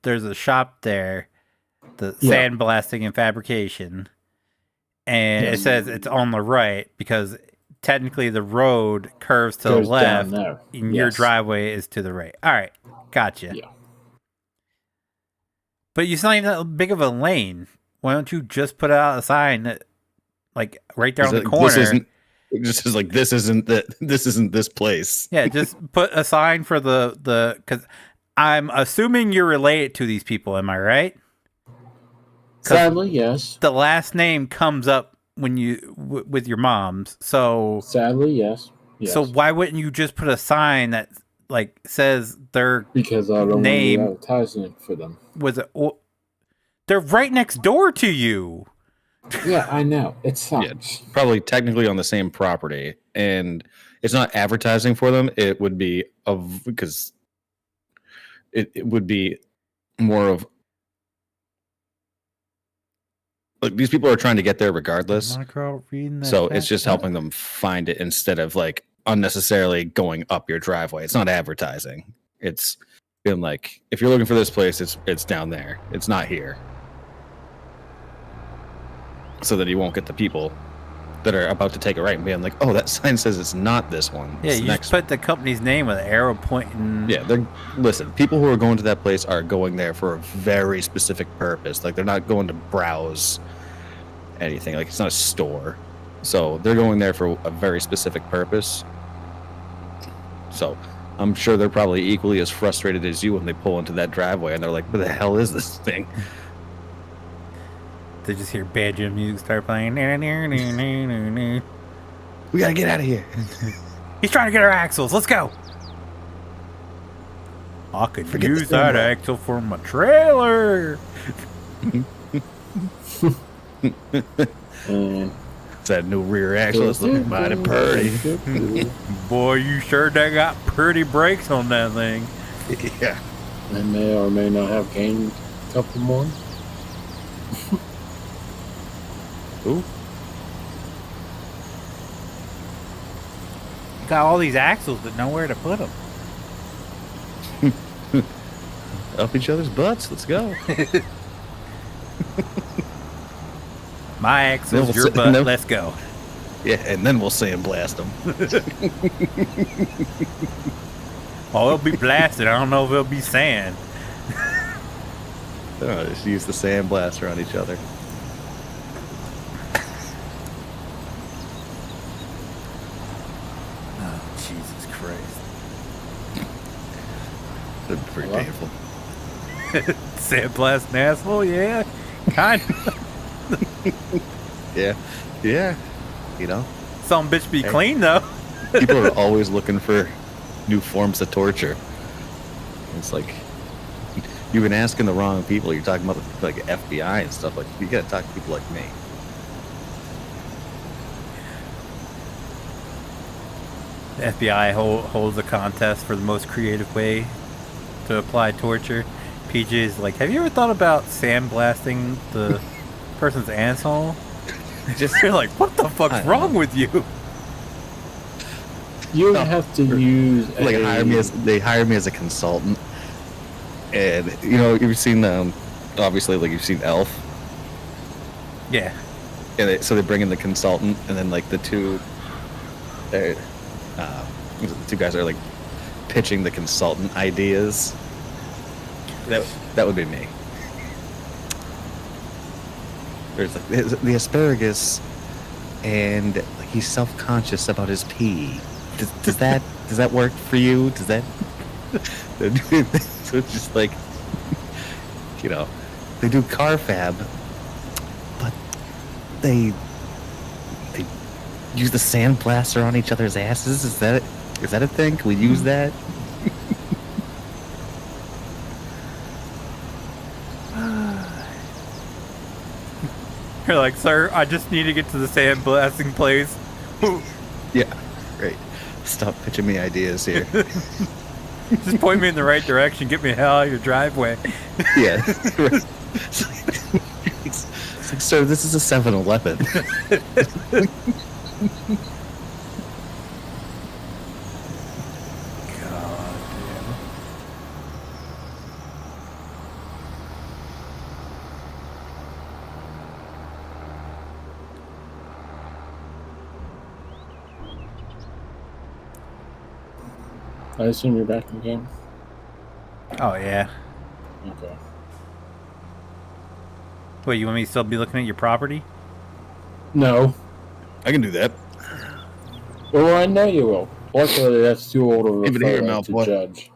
there's a shop there, the Yeah. sandblasting and fabrication, and it Yes. says it's on the right because technically the road curves to Goes the left, down there. and your Yes. driveway is to the right. All right, gotcha. Yeah. But it's not even that big of a lane. Why don't you just put out a sign that, like, right there on the corner? This isn't this place. Yeah, just put a sign for the because I'm assuming you're related to these people. Am I right? Sadly, yes. The last name comes up when you with your mom's. So Sadly, yes. so why wouldn't you just put a sign that like says their Because I don't name want to be advertising for them. was it? They're right next door to you. Yeah, I know. It sucks. Yeah, probably technically on the same property, and it's not advertising for them. It would be because it would be more of like these people are trying to get there regardless. So it's just helping them find it instead of like unnecessarily going up your driveway. It's not advertising. It's being like, if you're looking for this place, it's down there. It's not here. So that you won't get the people that are about to take a right and being like, oh, that sign says it's not this one. Yeah, It's you the just put the company's name with an arrow pointing. Yeah, listen, people who are going to that place are going there for a very specific purpose. Like, they're not going to browse anything. Like, it's not a store. So they're going there for a very specific purpose. So I'm sure they're probably equally as frustrated as you when they pull into that driveway and they're like, what the hell is this thing? They just hear banjo music start playing. We gotta get out of here. He's trying to get our axles. Let's go. I could Forget use the that steamboat. axle for my trailer. It's that new rear axle. It's looking mighty pretty. Boy, you sure they got pretty brakes on that thing. Yeah. I may or may not have gained a couple more. Ooh. Got all these axles, but nowhere to put them. Up each other's butts. Let's go. My Then axles, we'll your sit- butt. then- Let's go. Yeah, and then we'll sandblast them. Oh, it'll be blasted. I don't know if it'll be sand. Just use the sandblaster on each other. Oh, Jesus Christ. That'd be pretty What? painful. Sandblast an asshole? Yeah. Kind of. Yeah. Yeah. You know, Some bitch be Hey. clean, though. people are always looking for new forms of torture. It's like, you've been asking the wrong people. You're talking about like FBI and stuff. Like, you gotta talk to people like me. The FBI holds a contest for the most creative way to apply torture. PJ is like, have you ever thought about sandblasting the person's asshole? Just You're like, what the fuck's I don't wrong know. with you? You would No. have to use like a, they hired me as a consultant, and you know, you've seen obviously, like, you've seen Elf. Yeah. And so they bring in the consultant, and then like the two guys are like pitching the consultant ideas. That would be me. There's like the asparagus, and like, he's self-conscious about his pee. Does that work for you? Does that? So it's just like, you know, they do car fab, but they use the sandblaster on each other's asses? Is that a thing? Can we use that? You're like, sir, I just need to get to the sandblasting place. Yeah, right. Stop pitching me ideas here. Just point me in the right direction. Get me the hell out of your driveway. Yeah. Right. It's like, sir, this is a 7-Eleven. God damn. I assume you're back in the game. Oh, yeah. Okay. Wait, you want me to still be looking at your property? No. I can do that. Well, I know you will. Luckily, that's too old of a Leave it here, photo to Malfoy. judge.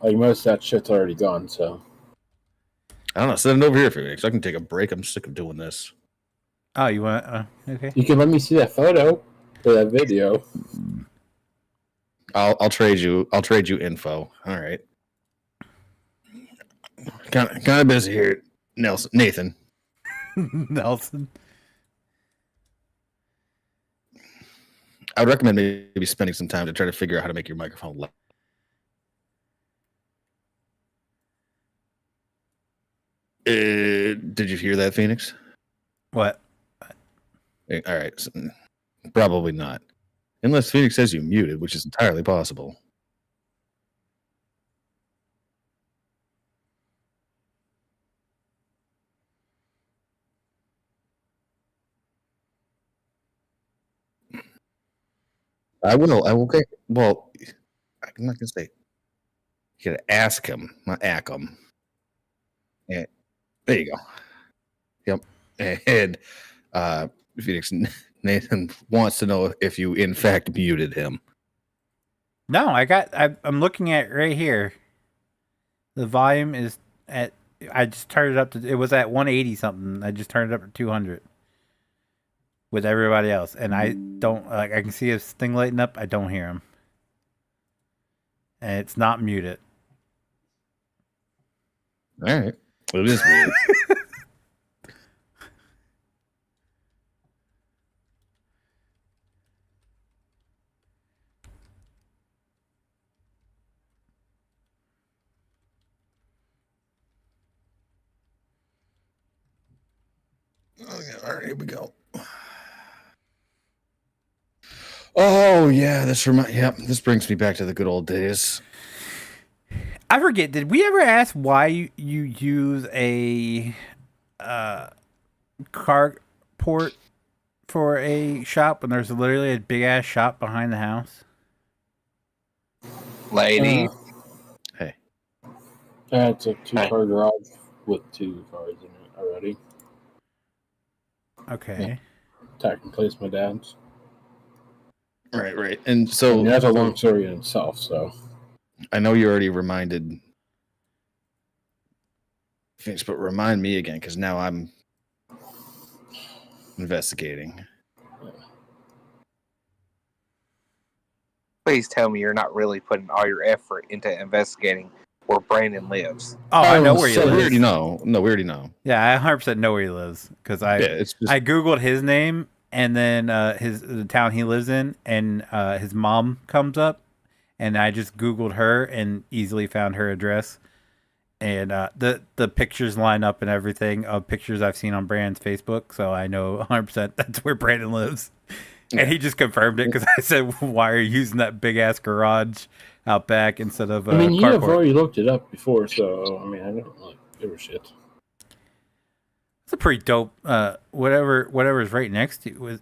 Like, most of that shit's already gone, so. I don't know. Send it over here, Feenix. I can take a break. I'm sick of doing this. Oh, you want... okay. You can let me see that photo or that video. I'll trade you. I'll trade you info. All right. Kind of busy here, Nathan. Nelson. I would recommend maybe spending some time to try to figure out how to make your microphone loud. Did you hear that, Feenix? What? All right. So, probably not. Unless Feenix says you muted, which is entirely possible. I will. Okay. Well, I'm not gonna say. You gotta ask him, not ack him. Yeah. There you go. Yep. And Phoenix Nathan wants to know if you in fact muted him. No, I'm looking at right here. The volume is at... I just turned it up to... It was at 180 something. I just turned it up to 200. With everybody else. And I don't... Like, I can see his thing lighting up. I don't hear him. And it's not muted. All right. Well, it is weird. Okay, all right, here we go. Oh yeah, this brings me back to the good old days. I forget, did we ever ask why you use a carport for a shop when there's literally a big ass shop behind the house? Lady. Hey. It's a 2-car garage with 2 cars in it already. Okay. Technically, it's my dad's. Right. And so I mean, that's a long story in itself, so. I know you already reminded Phoenix, but remind me again, because now I'm investigating. Please tell me you're not really putting all your effort into investigating where Brandon lives. Oh, I know where he So we lives. already know. No, we already know. Yeah, I 100% know where he lives because It's just, I googled his name and then the town he lives in, and his mom comes up, and I just googled her and easily found her address, and the pictures line up and everything of pictures I've seen on Brandon's Facebook, so I know 100% that's where Brandon lives. And he just confirmed it because I said, "Why are you using that big ass garage out back instead of?" I mean, you have carport?" already looked it up before, so I mean, I don't really give a shit. It's a pretty dope. Whatever's right next to you. Is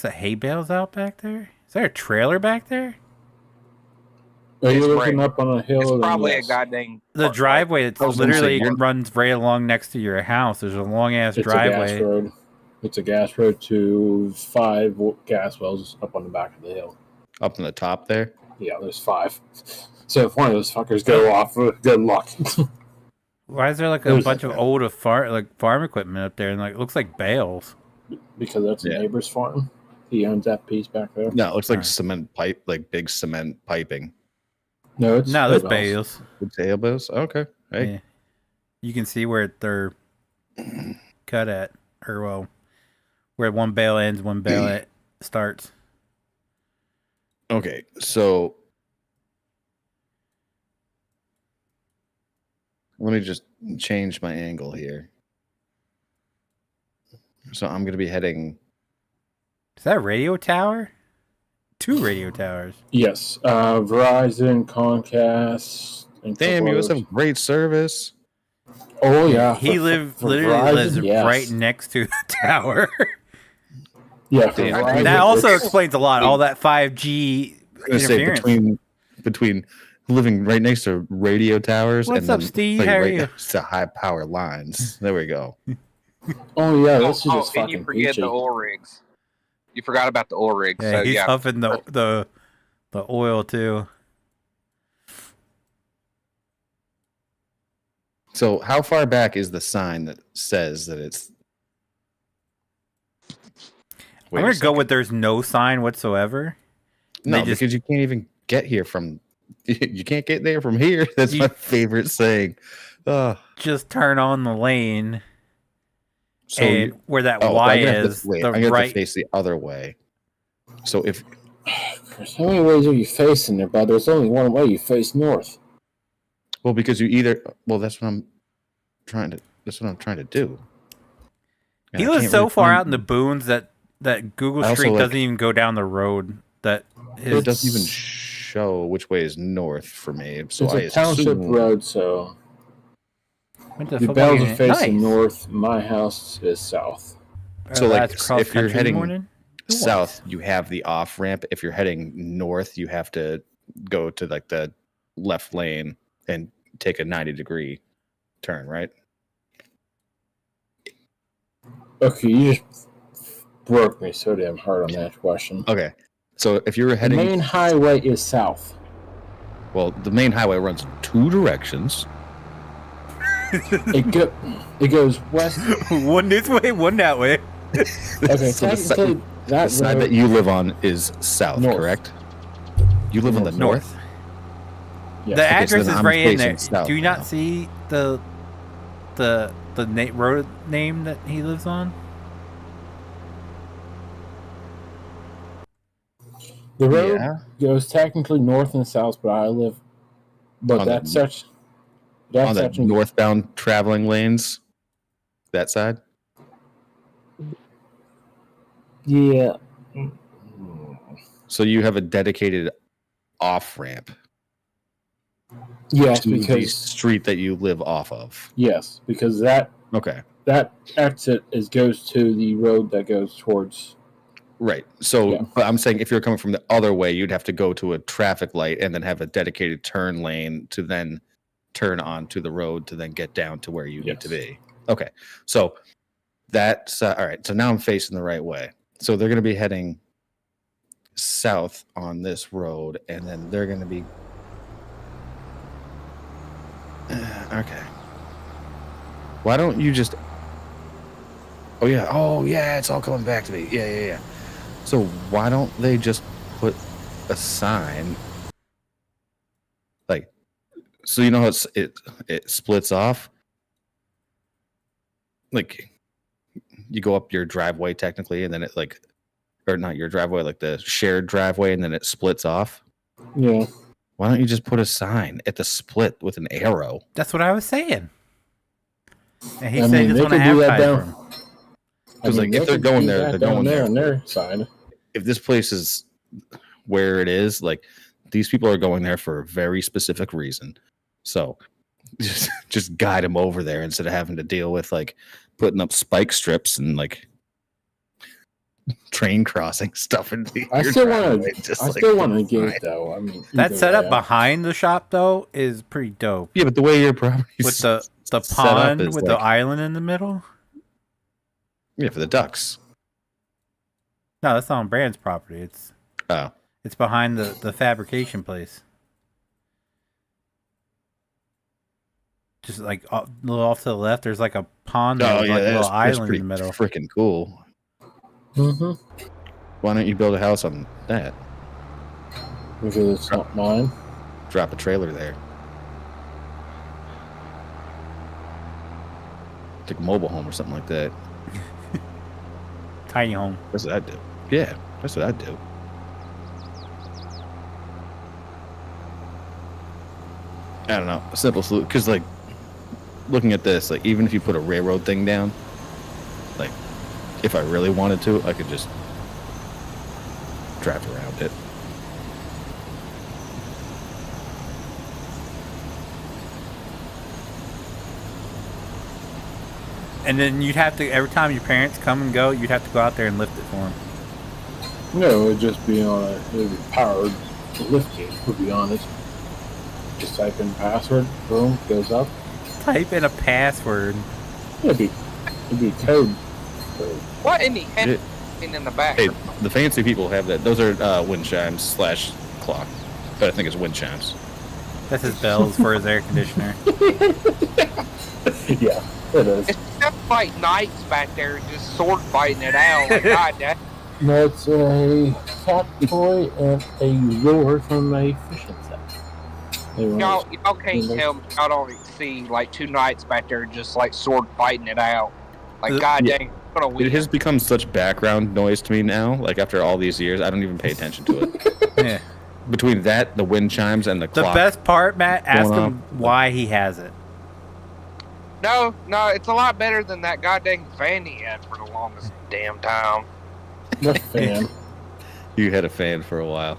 that hay bales out back there? Is there a trailer back there? Are you It's looking right. up on a hill? It's then probably yes. a goddamn The driveway that's I was gonna say, literally you're- runs right along next to your house. There's a long ass It's a gas driveway. road. It's a gas road to 5 gas wells up on the back of the hill. up on the top there. Yeah, there's 5. So if one of those fuckers go off, good luck. Why is there like a There's bunch like of a- old farm equipment up there and like it looks like bales? Because that's a Yeah. neighbor's farm. He owns that piece back there. No, it looks like Alright. cement pipe, like big cement piping. No, it's No, there's hay bales. Potato bales? Okay. Hey. Yeah. You can see where they're cut at, or well, where one bale ends, one bale starts. Okay, so let me just change my angle here. So I'm going to be heading. Is that a radio tower? 2 radio towers. Yes. Verizon, Comcast. And Damn, you couple guys have great service. Oh yeah. He literally lives right next to the tower. Yeah. For Damn. Verizon, That also it's- explains a lot. All that 5G I was going to say interference. between living right next to radio towers What's and up, then Steve? living How are right you? next to high power lines. There we go. Oh yeah, this is Oh, just and fucking you forget peachy. the oil rigs. You forgot about the oil rigs. Yeah, So he's yeah, huffing the oil too. So how far back is the sign that says that it's? I'm gonna go with there's no sign whatsoever. No, they just- because you can't even get here from. You can't get there from here. That's You- my favorite saying. Just turn on the lane, So and where that I'm Y gonna have is, to, wait, the I'm gonna have right. to face the other way. So if Chris, how many ways are you facing there, bud? There's only one way. You face north. because you either that's what I'm trying to do. And He I lives can't so really far find- out in the boons that Google I also Street like- doesn't even go down the road. That It doesn't even show which way is north for me. So It's I a township assume, road, so What the the fuck bells are are you- facing Nice. north. My house is south. So, like, that's cross if you're country heading morning? south, you have the off ramp. If you're heading north, you have to go to like the left lane and take a 90-degree turn, right? Okay, you just broke me so damn hard on that question. Okay. So if you were The heading, main highway is south. well, the main highway runs in 2 directions. It goes west. One this way, one that way. Okay, So the technically The that side that road, you live on is south, North. correct? You live on the north. yes. The Okay, so address then is I'm right in facing there. south Do you now. not see the road name that he lives on? The road Yeah. goes technically north and south, but I live. But On that's the- such. That's On the such. northbound traveling lanes, that side. Yeah. So you have a dedicated off ramp Yes, to the because street that you live off of. yes, because that Okay. exit goes to the road that goes towards. Right. So, Yeah. but I'm saying if you're coming from the other way, you'd have to go to a traffic light and then have a dedicated turn lane to then turn onto the road to then get down to where you need to Yes. be. Okay. So that's all right. So now I'm facing the right way. So they're going to be heading south on this road, and then they're going to be. Okay. Why don't you just. Oh, yeah. Oh, yeah. It's all coming back to me. Yeah. So why don't they just put a sign? Like, so you know how it splits off? Like, you go up your driveway technically, and then it like, or not your driveway, like the shared driveway, and then it splits off. Yeah. Why don't you just put a sign at the split with an arrow? That's what I was saying. And he I said he mean, just they want to could do that advertise for down. him. Because like they if they're could going do there, that they're down going there. on their side. If this place is where it is, like these people are going there for a very specific reason. So just guide them over there instead of having to deal with like putting up spike strips and like train crossing stuff into I your still driveway, want to. just, I like, still want to fine. get it though. I mean, That either setup way, behind the shop though is pretty dope. Yeah, but the way your property With the set up pond is with like- the island in the middle. yeah, for the ducks. No, that's not on Brand's property. Oh, It's behind the fabrication place. just like a little off to the left, there's like a pond. Oh With, yeah, like a little that's island pretty in the middle. freaking cool. Mm-hmm. Why don't you build a house on that? Because it's not mine. Drop a trailer there. Take a mobile home or something like that. Tiny home. That's what I'd do. Yeah, that's what I'd do. I don't know. A simple solution. Because, like, looking at this, like, even if you put a railroad thing down, like, if I really wanted to, I could just drive around it. And then you'd have to, every time your parents come and go, you'd have to go out there and lift it for them. No, it would just be on a it would be powered lift gate, to be honest. Just type in password, boom, goes up. Type in a password. It'd be code. What in the heck in the back? Hey, the fancy people have that. Those are wind chimes / clock. But I think it's wind chimes. That's his bells for his air conditioner. Yeah, it is. It's just like knights back there just sword fighting it out. Like, God, that, No, it's a cat toy and a lure from a fishing set. y'all can't tell me y'all don't see like two knights back there just like sword fighting it out. Like, God Yeah. dang, what a It weird. has become such background noise to me now. Like, after all these years, I don't even pay attention to it. Yeah. Between that, the wind chimes, and the The clock. best part, Matt, ask going him why he has it. No, it's a lot better than that goddamn fan he had for the longest damn time. What fan? You had a fan for a while.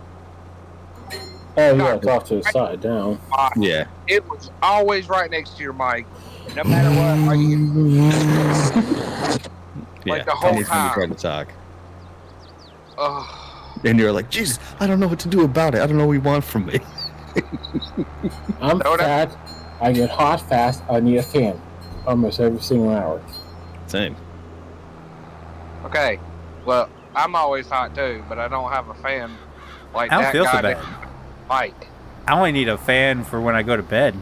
Oh yeah, it's off to the side down. Yeah. It was always right next to your mic, no matter what. Like the whole Anytime you try time. to talk. Ugh. And you're like, Jesus, I don't know what to do about it. I don't know what you want from me. I'm No, that- fat. I get hot fast. I need a fan almost every single hour. Same. Okay, well, I'm always hot too, but I don't have a fan like I don't that feel so guy bad. that Mike. I only need a fan for when I go to bed.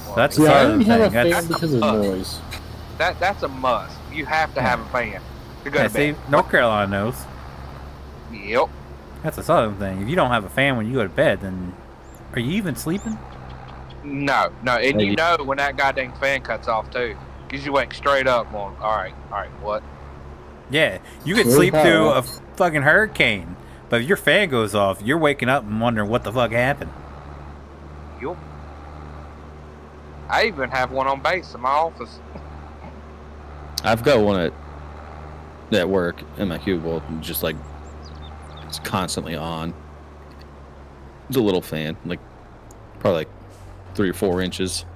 Well, That's See, the I other only have a thing. fan That's, because of noise. that's a must. You have to have a fan to go yeah, to see, bed. North Carolina knows. Yep. That's the southern thing. If you don't have a fan when you go to bed, then are you even sleeping? No, and Hey, you know when that goddamn fan cuts off too, because you went straight up on. All right, what? Yeah, you could True sleep through power. a fucking hurricane, but if your fan goes off, you're waking up and wondering what the fuck happened. Yep. I even have one on base in my office. I've got one at work in my cubicle, just like it's constantly on. It's a little fan, like probably like 3 or 4 inches.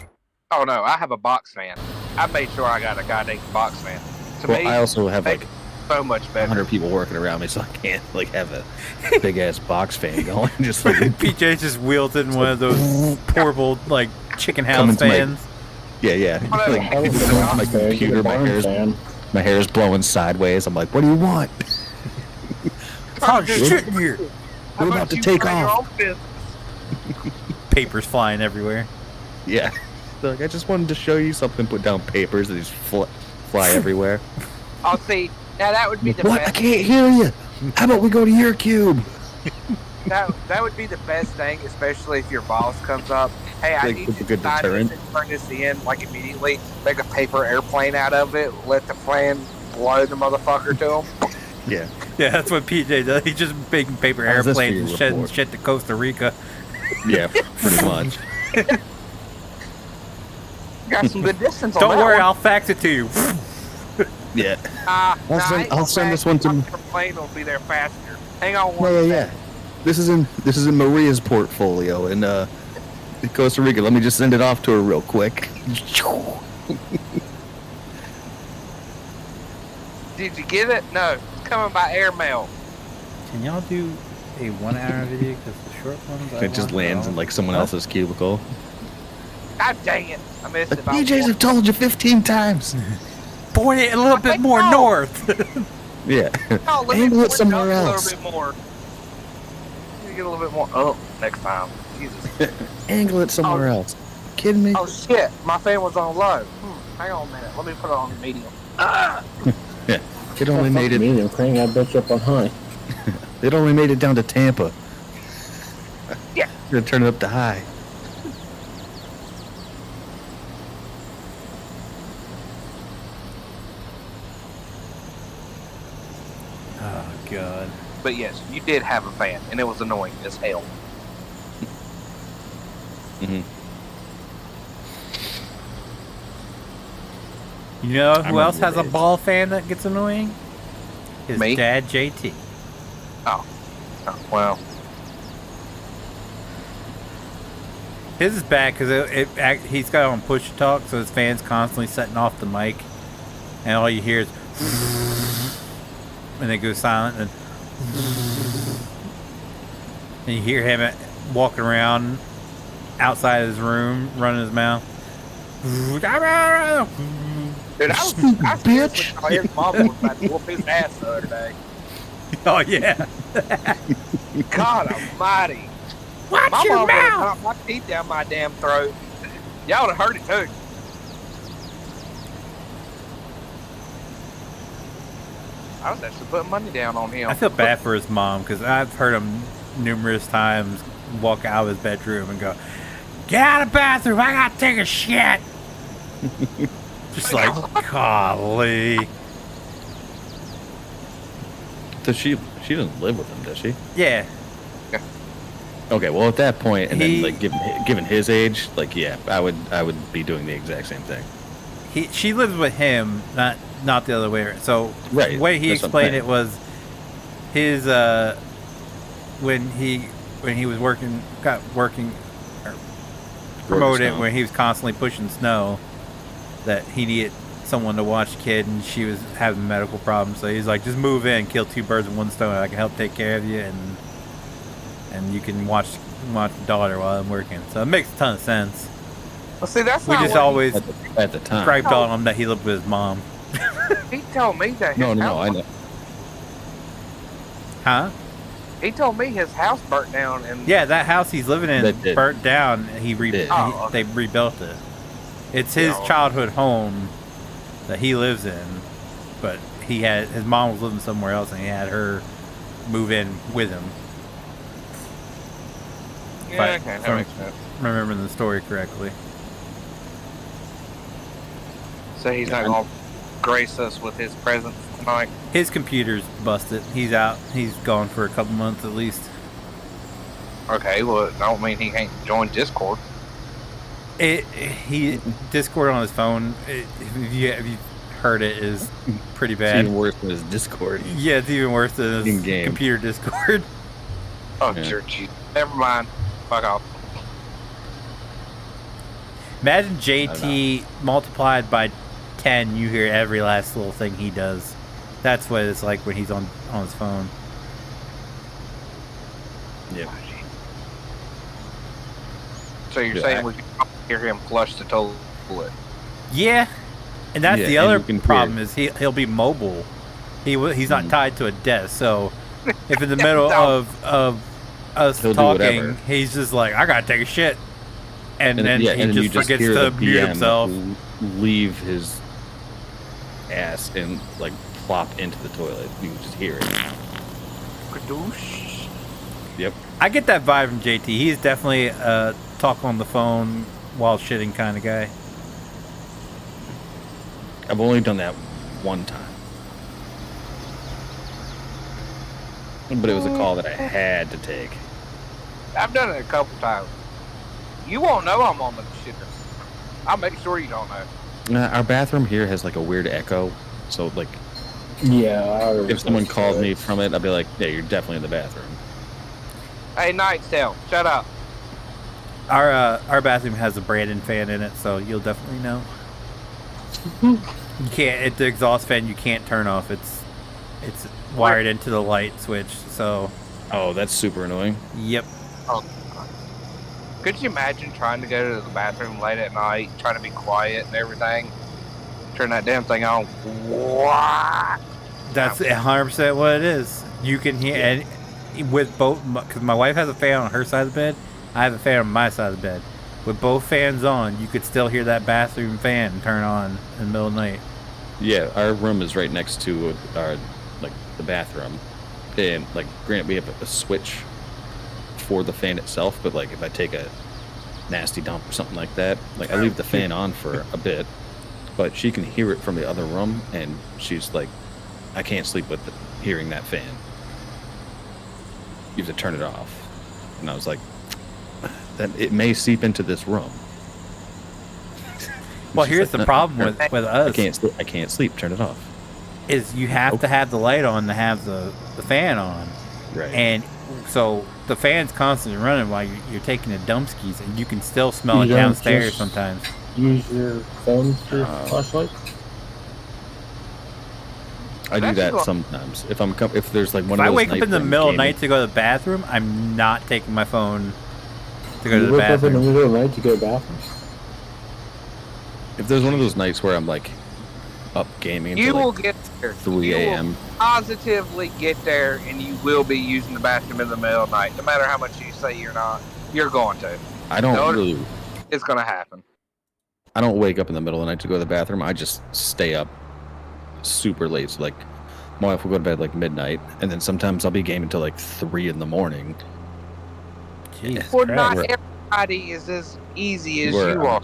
Oh no, I have a box fan. I made sure I got a goddamn box fan. To Well, me, I also have makes like so much better. 100 people working around me, so I can't like have a big ass box fan going. Just like PJ just wielding one of those portable like chicken Coming house to my- fans. yeah. Whatever. Like, I was my computer, my hair is blowing sideways. I'm like, what do you want? It's hot as shit in here. How We're about about to you take run your off. own business? Papers flying everywhere. Yeah. So, like, I just wanted to show you something. Put down papers that just fly everywhere. Oh, see, now that would be the What? I best. can't hear you. How about we go to your cube? That would be the best thing, especially if your boss comes up. Hey, I Like, need with you a to good sign deterrent. this and turn this in, like, immediately. Make a paper airplane out of it. Let the fan blow the motherfucker to him. Yeah. Yeah, that's what PJ does. He just making paper How's this for airplanes your and shedding report? shit to Costa Rica. Yeah, pretty much. Got some good distance on Don't that worry, one. I'll fax it to you. Yeah. I'll send this one to- The plane will be there faster. Hang on one Yeah. second. This is in Maria's portfolio in Costa Rica. Let me just send it off to her real quick. Did you get it? No. It's coming by airmail. Can y'all do a 1 hour video? Because the short ones I It just watch lands are in like someone Huh? else's cubicle. God dang it. I missed Like, it. by PJs one. have told you 15 times. Point it a little bit more No. north. Yeah. No, let me Angle it push somewhere up else. A little bit more. Let me get a little bit more up next time. Jesus. Angle it somewhere else. kidding me? Oh shit, my fan was on low. Hang on a minute, let me put it on medium. Yeah, it only made it. Medium, crank that bitch up on high. It only made it down to Tampa. Yeah. You're gonna turn it up to high. Oh god. But yes, you did have a fan, and it was annoying as hell. Mm-hmm. You know who else has a days. ball fan that gets annoying? His Me? dad, JT. Oh, well. His is bad because he's got it on push to talk, so his fan's constantly setting off the mic, and all you hear is, and it goes silent, and you hear him walking around outside his room, running his mouth. Dude, I bitch. thought his mom was about to whoop his ass the other day. Oh yeah. God almighty. Watch My your mom would have mouth. knocked my teeth down my damn throat. Y'all would have heard it too. I was actually putting money down on him. I feel bad for his mom because I've heard him numerous times walk out of his bedroom and go, "Get out of the bathroom! I gotta take a shit." Just like, golly. Does she doesn't live with him, does she? Yeah. Okay, well at that point, and He- then like given his age, like yeah, I would be doing the exact same thing. She lives with him, not the other way around. So Right, the way he that's what I'm explained saying. it was his when he was working or promoted snow. when he was constantly pushing snow, that he needed someone to watch the kid, and she was having medical problems. So he's like, just move in, kill two birds with one stone. I can help take care of you, and you can watch the daughter while I'm working. So it makes a ton of sense. Well, see, that's We not just what always At the time. griped on him that he lived with his mom. he told me that. No, his no, house- I know. Huh? He told me his house burnt down, and Yeah, that house he's living in That did. burnt down. Did. Oh, They rebuilt it. It's his Yeah. childhood home that he lives in, but his mom was living somewhere else, and he had her move in with him. yeah, But okay, that from- makes sense. Remembering the story correctly. So he's not gonna grace us with his presence tonight. His computer's busted. He's out. He's gone for a couple months at least. Okay, well, I don't mean he can't join Discord. He Discord on his phone. If you heard it, is pretty It's bad. even worse than his Discord. Yeah, it's even worse than his In-game. computer Discord. Oh, Yeah. sure, gee. Never mind. Fuck off. Imagine JT multiplied by 10. You hear every last little thing he does. That's what it's like when he's on his phone. Yep. So you're Yeah, saying we can hear him flush the toilet? Yeah, and that's Yeah, the and other you can problem is he'll be mobile. He's not Mhm. tied to a desk. So if in the middle No. of us He'll do talking, whatever. he's just like, I gotta take a shit, and then yeah, he and then just you forgets hear to the mute PM himself. leave his ass and like plop into the toilet. You can just hear it. Kadoosh. Yep. I get that vibe from JT. He's definitely a talk on the phone while shitting kind of guy. I've only done that one time. But it was a call that I had to take. I've done it a couple times. You won't know I'm on the shitter. I'll make sure you don't know. Our bathroom here has like a weird echo. So like Yeah. if someone called me from it, I'd be like, yeah, you're definitely in the bathroom. Hey, Nightstail, shut up. Our bathroom has a Brandon fan in it, so you'll definitely know. You can't. The exhaust fan you can't turn off. It's wired into the light switch. So Oh, that's super annoying. yep. Could you imagine trying to go to the bathroom late at night, trying to be quiet and everything? Turn that damn thing on. What? That's 100% what it is. You can hear, and with both, because my wife has a fan on her side of the bed, I have a fan on my side of the bed. with both fans on, you could still hear that bathroom fan turn on in the middle of the night. Yeah, our room is right next to our the bathroom, and granted we have a switch for the fan itself, but if I take a nasty dump or something like that, I leave the fan on for a bit, but she can hear it from the other room, and she's like, I can't sleep with hearing that fan. You have to turn it off. And I was like, that it may seep into this room. Well, here's the problem with us. I can't sleep. Turn it off. Is you have to have the light on to have the fan on. Right. And so the fan's constantly running while you're taking the dumpskis, and you can still smell it downstairs sometimes. Use your phone for flashlight. I do that sometimes. If there's one of those. If I wake up in the middle of the night to go to the bathroom, I'm not taking my phone to go to the bathroom. You wake up in the middle of the night to go to the bathroom? If there's one of those nights where I'm up gaming You until will get there. 3 a.m. You will positively get there, and you will be using the bathroom in the middle of the night. No matter how much you say you're not, you're going to. I don't really. It's going to happen. I don't wake up in the middle of the night to go to the bathroom. I just stay up super late. So my wife will go to bed midnight, and then sometimes I'll be gaming till 3 in the morning. Jesus Well, Christ. not everybody is as easy as Where you are.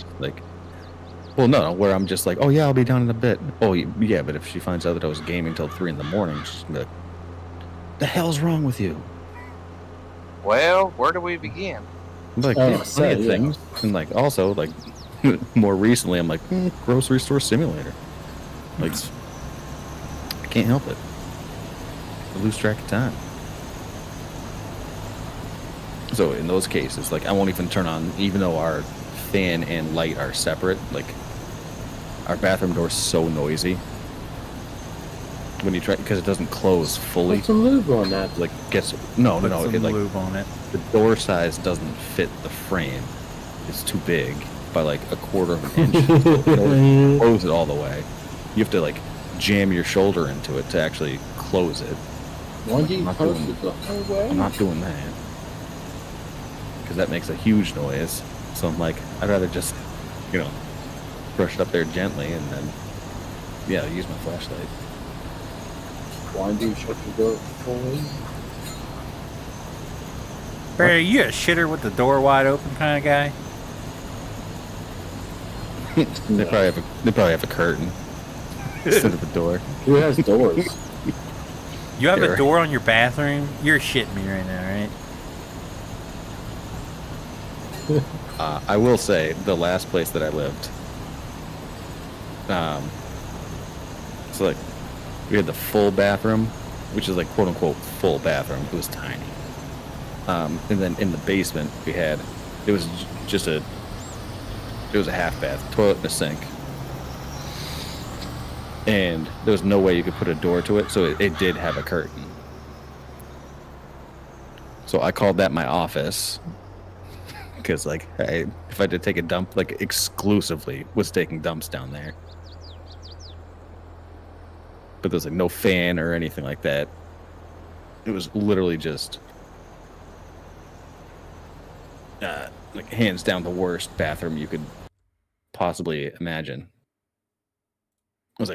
Well, no, where I'm just oh yeah, I'll be down in a bit. Oh yeah, but if she finds out that I was gaming till 3 in the morning, she's gonna be like, the hell's wrong with you? Well, where do we begin? I'm plenty of things, and also more recently, I'm grocery store simulator. I can't help it. I lose track of time. So in those cases, I won't even turn on, even though our fan and light are separate. Our bathroom door is so noisy when you try, because it doesn't close fully. Put some lube on that. Put some lube on it. The door size doesn't fit the frame. It's too big by a quarter of an inch. It close it all the way. You have to jam your shoulder into it to actually close it. Why do you post it the whole way? I'm not doing that because that makes a huge noise. So I'm I'd rather just, brush it up there gently and then, use my flashlight. Why do you shut the door fully? Barry, are you a shitter with the door wide open kind of guy? They probably have a curtain instead of a door. Who has doors? You have a door on your bathroom? You're shitting me right now, right? I will say, the last place that I lived, so we had the full bathroom, which is quote unquote full bathroom. It was tiny. And then in the basement it was a half bath, toilet and a sink. And there was no way you could put a door to it, so it did have a curtain. So I called that my office. Because, if I had to take a dump, exclusively was taking dumps down there. But there's, no fan or anything like that. It was literally just, hands down the worst bathroom you could possibly imagine. It was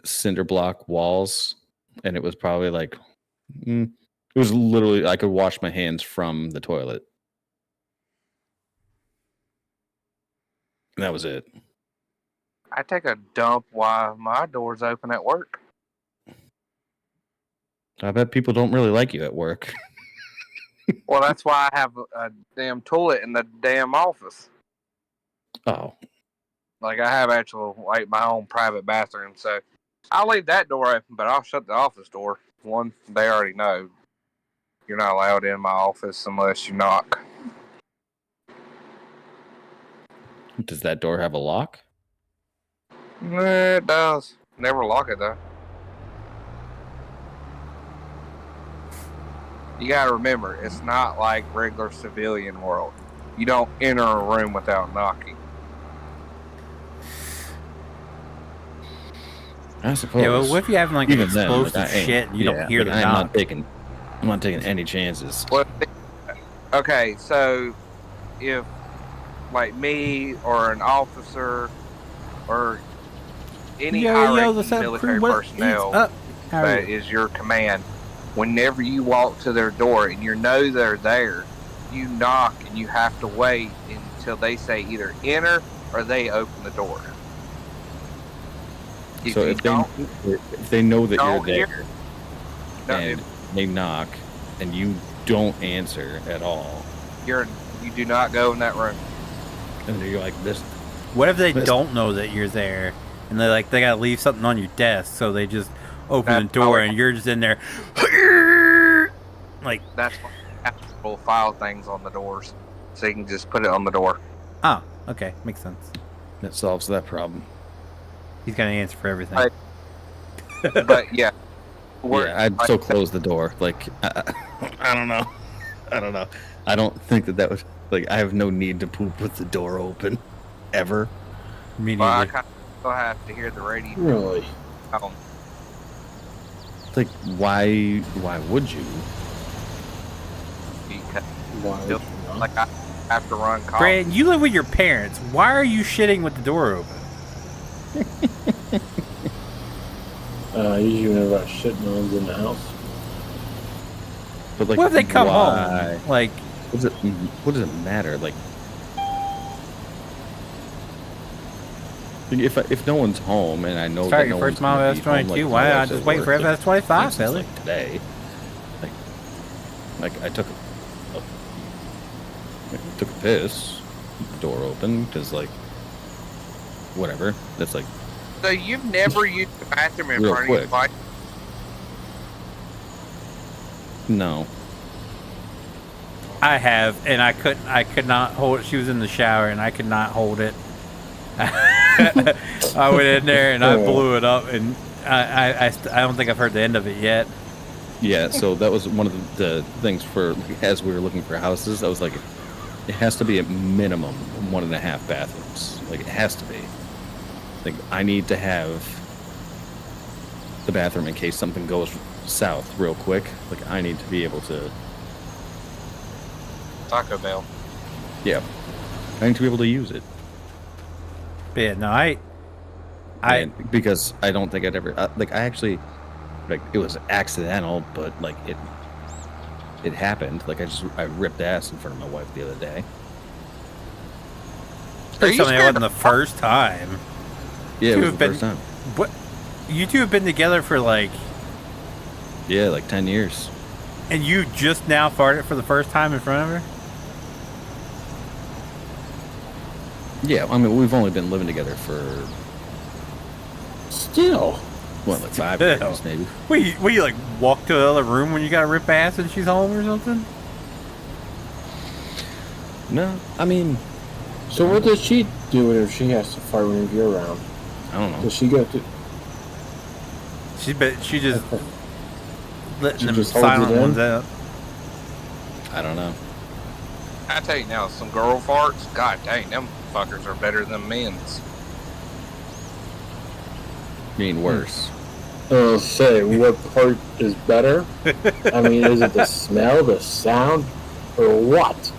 cinder block walls, and it was probably it was literally, I could wash my hands from the toilet. And that was it. I take a dump while my door's open at work. I bet people don't really like you at work. Well, that's why I have a damn toilet in the damn office. Oh. I have my own private bathroom, so I'll leave that door open, but I'll shut the office door. One, they already know. You're not allowed in my office unless you knock. Does that door have a lock? It does. Never lock it, though. You gotta remember, it's not like regular civilian world. You don't enter a room without knocking. I suppose. Yeah, well, what if you have Even explosive then, shit and you don't hear the I'm knock? not taking any chances. Well, Okay, so if like me or an officer or any high-ranking military personnel that is your command, whenever you walk to their door and you know they're there, you knock and you have to wait until they say either enter or they open the door. So if they know that you're there and they knock and you don't answer at all, you do not go in that room. And you're like this. What if they don't know that you're there and they gotta leave something on your desk, so they just open the door and you're just in there? Like that's why you have to roll file things on the doors, so you can just put it on the door. Oh, okay, makes sense. That solves that problem. He's got an answer for everything. But yeah, I'd still close the door. Like I don't know. I don't think that would, like, I have no need to poop with the door open, ever. Me neither. Well, I kind of still have to hear the radio. Really? Like, why would you? Because Why would you not? like I have to run calls. Brandon, you live with your parents. Why are you shitting with the door open? Usually whenever I shit, no one's in the house. But like, What if they come why? home? Like, What does it matter? Like, if no one's home and I know start that your no first one's mile gonna of be home, S22. like, Why my not wife's just at wait work, for like, FS25, instance, Billy? like today, like I took a piss, door open, because like whatever. That's like So you've never used the bathroom in Real front of your quick. wife? no. I have, and I could not hold it. She was in the shower, and I could not hold it. I went in there and I blew it up, and I don't think I've heard the end of it yet. Yeah, so that was one of the things for, as we were looking for houses. I was like, it has to be at minimum 1.5 bathrooms. Like, it has to be. Like, I need to have the bathroom in case something goes south real quick. Like, I need to be able to, Taco Bell. yeah, I need to be able to use it. But yeah, no, And because I don't think I'd ever, like, I actually, like, it was accidental, but like it happened. Like, I ripped ass in front of my wife the other day. please tell me it wasn't the first time. Yeah, it You was have the been- first time. What? You two have been together for like, Yeah, like 10 years. and you just now farted for the first time in front of her? Yeah, I mean, we've only been living together for, Still. what, like 5 Still. years, maybe. Will you like walk to the other room when you got to rip ass and she's home or something? No, I mean, So what does she do if she has to fart whenever you're around? I don't know. Does she go to? She just letting She them just holds it silent in? ones out. I don't know. I tell you now, some girl farts, god dang, them fuckers are better than men's. I mean, worse. Say what part is better? I mean, is it the smell, the sound, or what?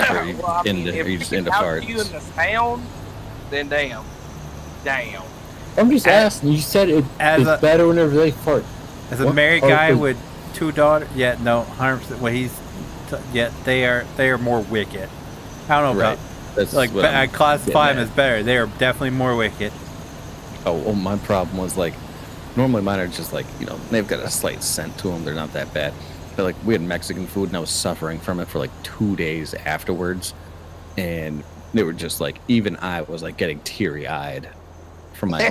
Or you Well, I mean, into, if you just we into can farts. out you in the sound, then damn. I'm just asking. You said it's a- better whenever they fart. As a What married part guy is- with 2 daughters, yeah, no, 100%. Well, they are more wicked. I don't know Right. about That's like, what but I'm I classify them getting as better. They are definitely more wicked. Oh, my problem was, like, normally mine are just like, you know, they've got a slight scent to them. They're not that bad. But like, we had Mexican food and I was suffering from it for like 2 days afterwards. And they were just like, even I was like getting teary eyed from my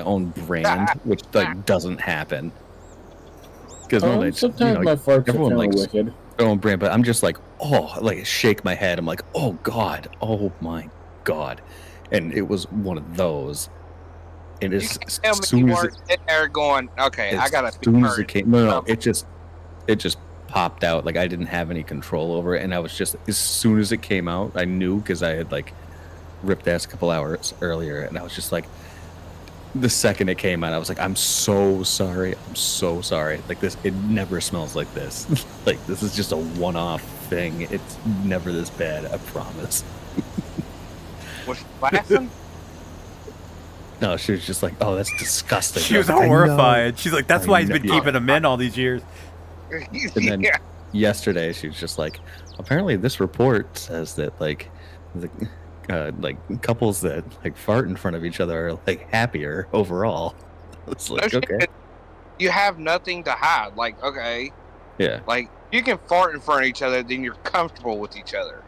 own brand, which like doesn't happen. Because normally, it's, sometimes my farts are everyone kind likes of wicked. their own brand, but I'm just like, oh, like shake my head. I'm like, oh God, oh my God. And it was one of those. And You as can't tell me soon you as weren't sitting there going, okay, I gotta as be soon as hurt. it came, no, it just popped out. Like, I didn't have any control over it, and I was just, as soon as it came out, I knew, because I had like ripped ass a couple hours earlier, and I was just like, the second it came out, I was like, I'm so sorry. I'm so sorry. Like this, it never smells like this. Like this is just a one-off thing. It's never this bad. I promise. Was she laughing? No, she was just like, oh, that's disgusting. She was I was like, horrified. She's like, that's I why he's know. been keeping them in all these years. And then Yeah. yesterday, she was just like, apparently this report says that like couples that like fart in front of each other are like happier overall. It's No like, shit. okay, You have nothing to hide. Like, okay, yeah. like you can fart in front of each other, then you're comfortable with each other.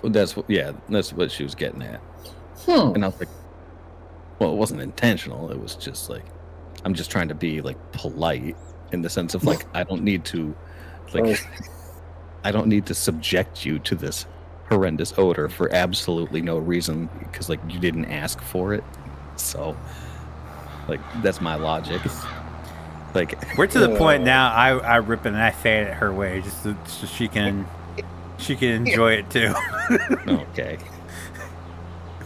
Well, that's what she was getting at. Hmm. And I was like, well, it wasn't intentional. It was just like, I'm just trying to be like polite in the sense of like, I don't need to subject you to this horrendous odor for absolutely no reason because like you didn't ask for it. So like, that's my logic. Like, We're to the point now. I rip it and I fan it her way just so she can enjoy it too. okay.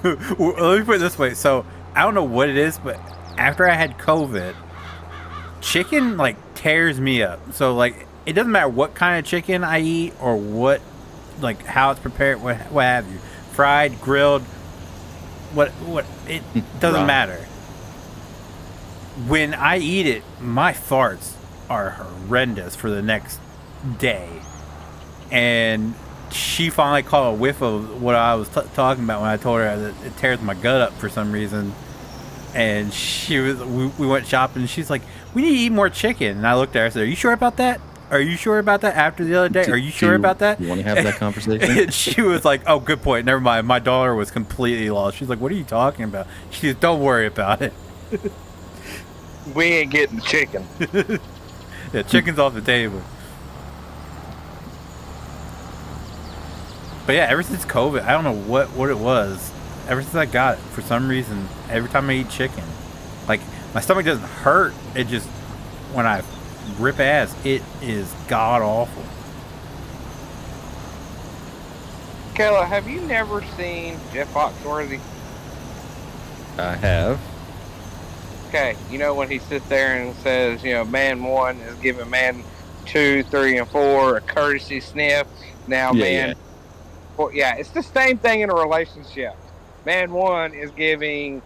Well, let me put it this way. So I don't know what it is, but after I had COVID, chicken like tears me up. So like it doesn't matter what kind of chicken I eat or what, like how it's prepared, what have you, fried, grilled, what it doesn't Raw. matter. When I eat it, my farts are horrendous for the next day. And she finally caught a whiff of what I was talking about when I told her that it tears my gut up for some reason. And we went shopping and she's like, we need to eat more chicken. And I looked at her and said, are you sure about that? Are you sure about that after the other day? Are you sure about that? You want to have that conversation? And she was like, oh, good point. Never mind. My daughter was completely lost. She's like, what are you talking about? She said, don't worry about it. We ain't getting the chicken. Yeah, chicken's off the table. But yeah, ever since COVID, I don't know what it was. Ever since I got it, for some reason, every time I eat chicken, like my stomach doesn't hurt. It just, when I rip ass, it is god awful. Kayla, have you never seen Jeff Foxworthy? I have. Okay, you know when he sits there and says, you know, man 1 is giving man 2, 3, and 4 a courtesy sniff. Now man, well, yeah, it's the same thing in a relationship. Man 1 is giving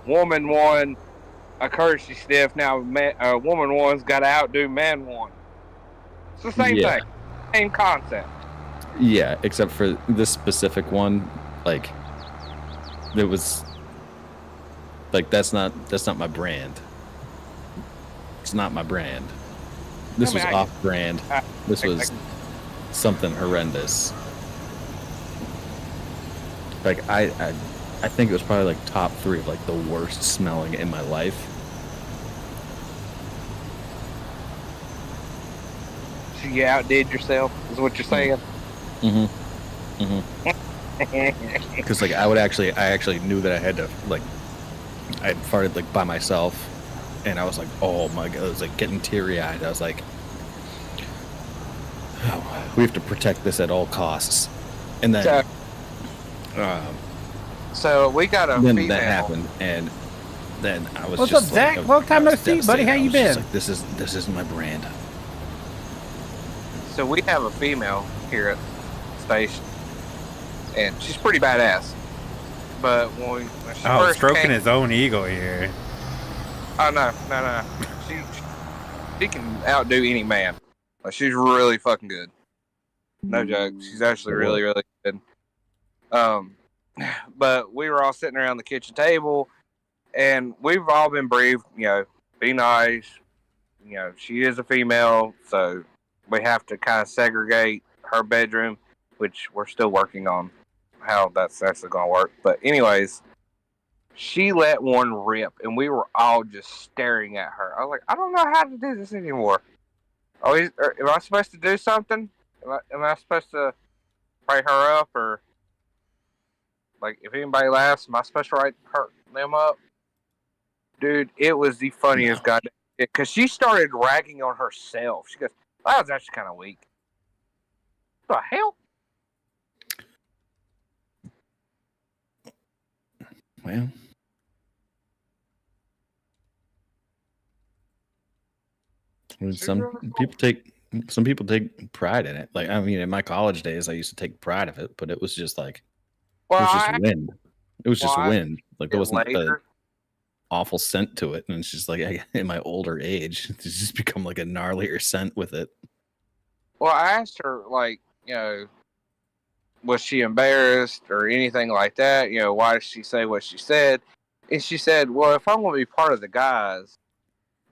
woman 1 a courtesy sniff. Now woman 1's got to outdo man 1. It's the same thing, same concept. Yeah, except for this specific one, like there was. Like that's not my brand. It's not my brand. This was off brand. This was something horrendous. Like I think it was probably like top 3 of like the worst smelling in my life. So you outdid yourself, is what you're saying? Because like I actually knew that I had to like. I farted like by myself, and I was like, "Oh my god!" I was like getting teary-eyed. I was like, oh, "We have to protect this at all costs." And then, so we got a then female. that happened, and then I was What's just up, Zach? like, Long time I no was see, buddy. devastated. How I you was just been? like, this isn't my brand. So we have a female here at the station, and she's pretty badass. But when she first stroking came, his own ego here. Oh no. She can outdo any man. Like she's really fucking good. No joke. She's actually really, really good. But we were all sitting around the kitchen table, and we've all been briefed. You know, be nice. You know, she is a female, so we have to kind of segregate her bedroom, which we're still working on how that's actually going to work. But anyways, she let one rip, and we were all just staring at her. I was like, I don't know how to do this anymore. Am I supposed to do something? Am I supposed to pray her up, or like if anybody laughs, am I supposed to write them up? Dude, it was the funniest goddamn shit, because she started ragging on herself. She goes, that was actually kind of weak. What the hell? Well, I mean, She's some really cool. people take pride in it. Like, I mean, in my college days, I used to take pride of it, but it was just like, Well, it was just I wind. It was just well, I wind. Like, there it wasn't an later. awful scent to it. And it's just like, in my older age, it's just become like a gnarlier scent with it. Well, I asked her, like, was she embarrassed or anything like that? Why did she say what she said? And she said, well, if I'm going to be part of the guys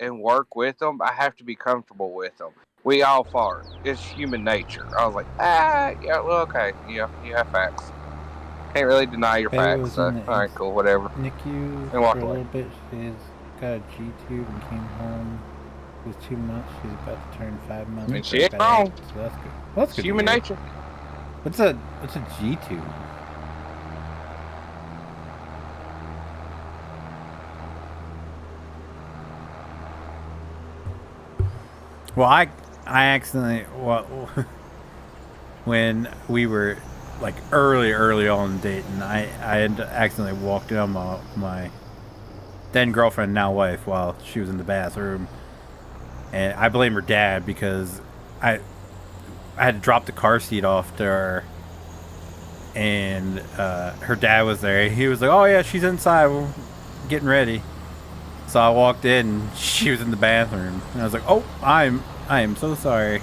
and work with them, I have to be comfortable with them. We all fart. It's human nature. I was like, yeah, well, okay. Yeah, you have facts. Can't really deny your Baby facts. was So, in the alright, cool, whatever. NICU And for walk a away. little bit. She's got a G tube and came home. It was 2 months. She's about to turn 5 months. And she Right ain't back. wrong. So that's good. Well, that's It's good. human to hear. nature. What's a G tube? Well, I accidentally when we were like early on dating, I had accidentally walked in on my then girlfriend, now wife, while she was in the bathroom, and I blame her dad because I had to drop the car seat off to her, and her dad was there. He was like, "Oh yeah, she's inside, we're getting ready." So I walked in, and she was in the bathroom, and I was like, "Oh, I am so sorry."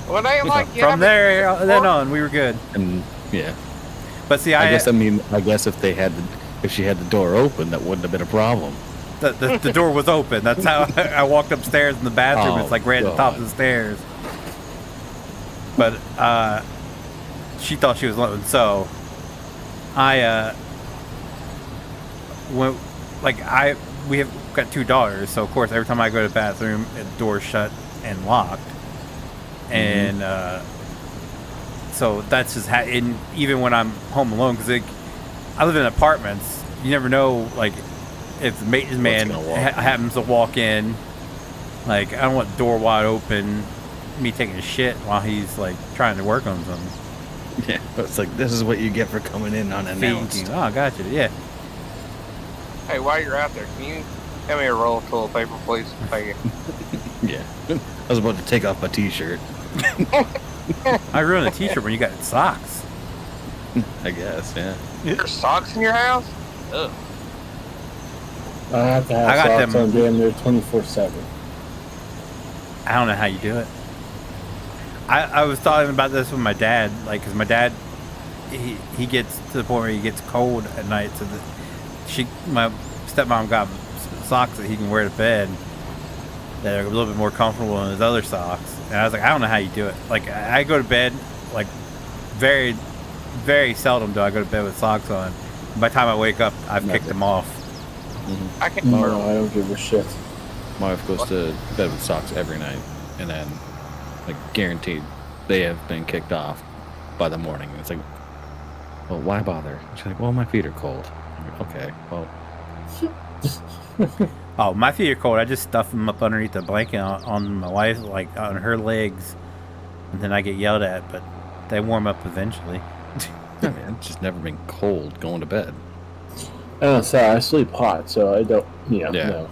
Well, it ain't like you From haven't- there then on, we were good. And yeah, But see, I guess if she had the door open, that wouldn't have been a problem. the door was open. That's how I walked upstairs in the bathroom. Oh, It's like right at the top of God. the stairs. But she thought she was alone. So I went we have got 2 daughters. So of course every time I go to the bathroom, the door's shut and locked. And so that's just and even when I'm home alone, because I live in apartments, you never know, like, if the maintenance man gonna walk happens to walk in. Like, I don't want the door wide open, me taking a shit while he's like trying to work on something. Yeah, it's like, this is what you get for coming in unannounced. Thinking, oh, gotcha, yeah. Hey, while you're out there, can you hand me a roll of toilet paper, please? Thank you. Yeah, I was about to take off my t-shirt. I ruined a t-shirt when you got socks. I guess, yeah. There's socks in your house? Ugh. I have to have I got socks them- on damn near 24/7. I don't know how you do it. I was talking about this with my dad, like, because my dad, he gets to the point where he gets cold at night, so that my stepmom got socks that he can wear to bed that are a little bit more comfortable than his other socks. And I was like, I don't know how you do it. Like, I go to bed, like, very, very seldom do I go to bed with socks on. By the time I wake up, I've kicked them off. I can't wear No, I don't give a shit. My wife goes to bed with socks every night, and then, like, guaranteed, they have been kicked off by the morning. It's like, well, why bother? She's like, well, my feet are cold. I'm like, okay, well, Oh, my feet are cold. I just stuff them up underneath the blanket on my wife, like on her legs, and then I get yelled at, but they warm up eventually. I mean, it's just never been cold going to bed. Sorry, I sleep hot, so I don't, Yeah. no.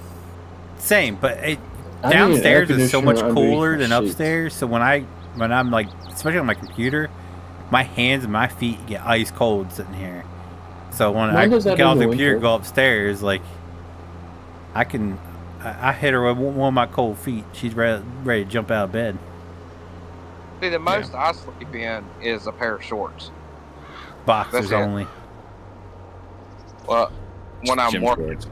Same, but I need an downstairs air is so much conditioner cooler underneath than the sheets. upstairs. So when I'm like, especially on my computer, my hands and my feet get ice cold sitting here. So when Mine I does that get off in the the computer, winter. go upstairs, like I hit her with one of my cold feet. She's ready to jump out of bed. See, the most I sleep in is a pair of shorts. Boxers That's it. only. Well, when I'm Gym working, shorts.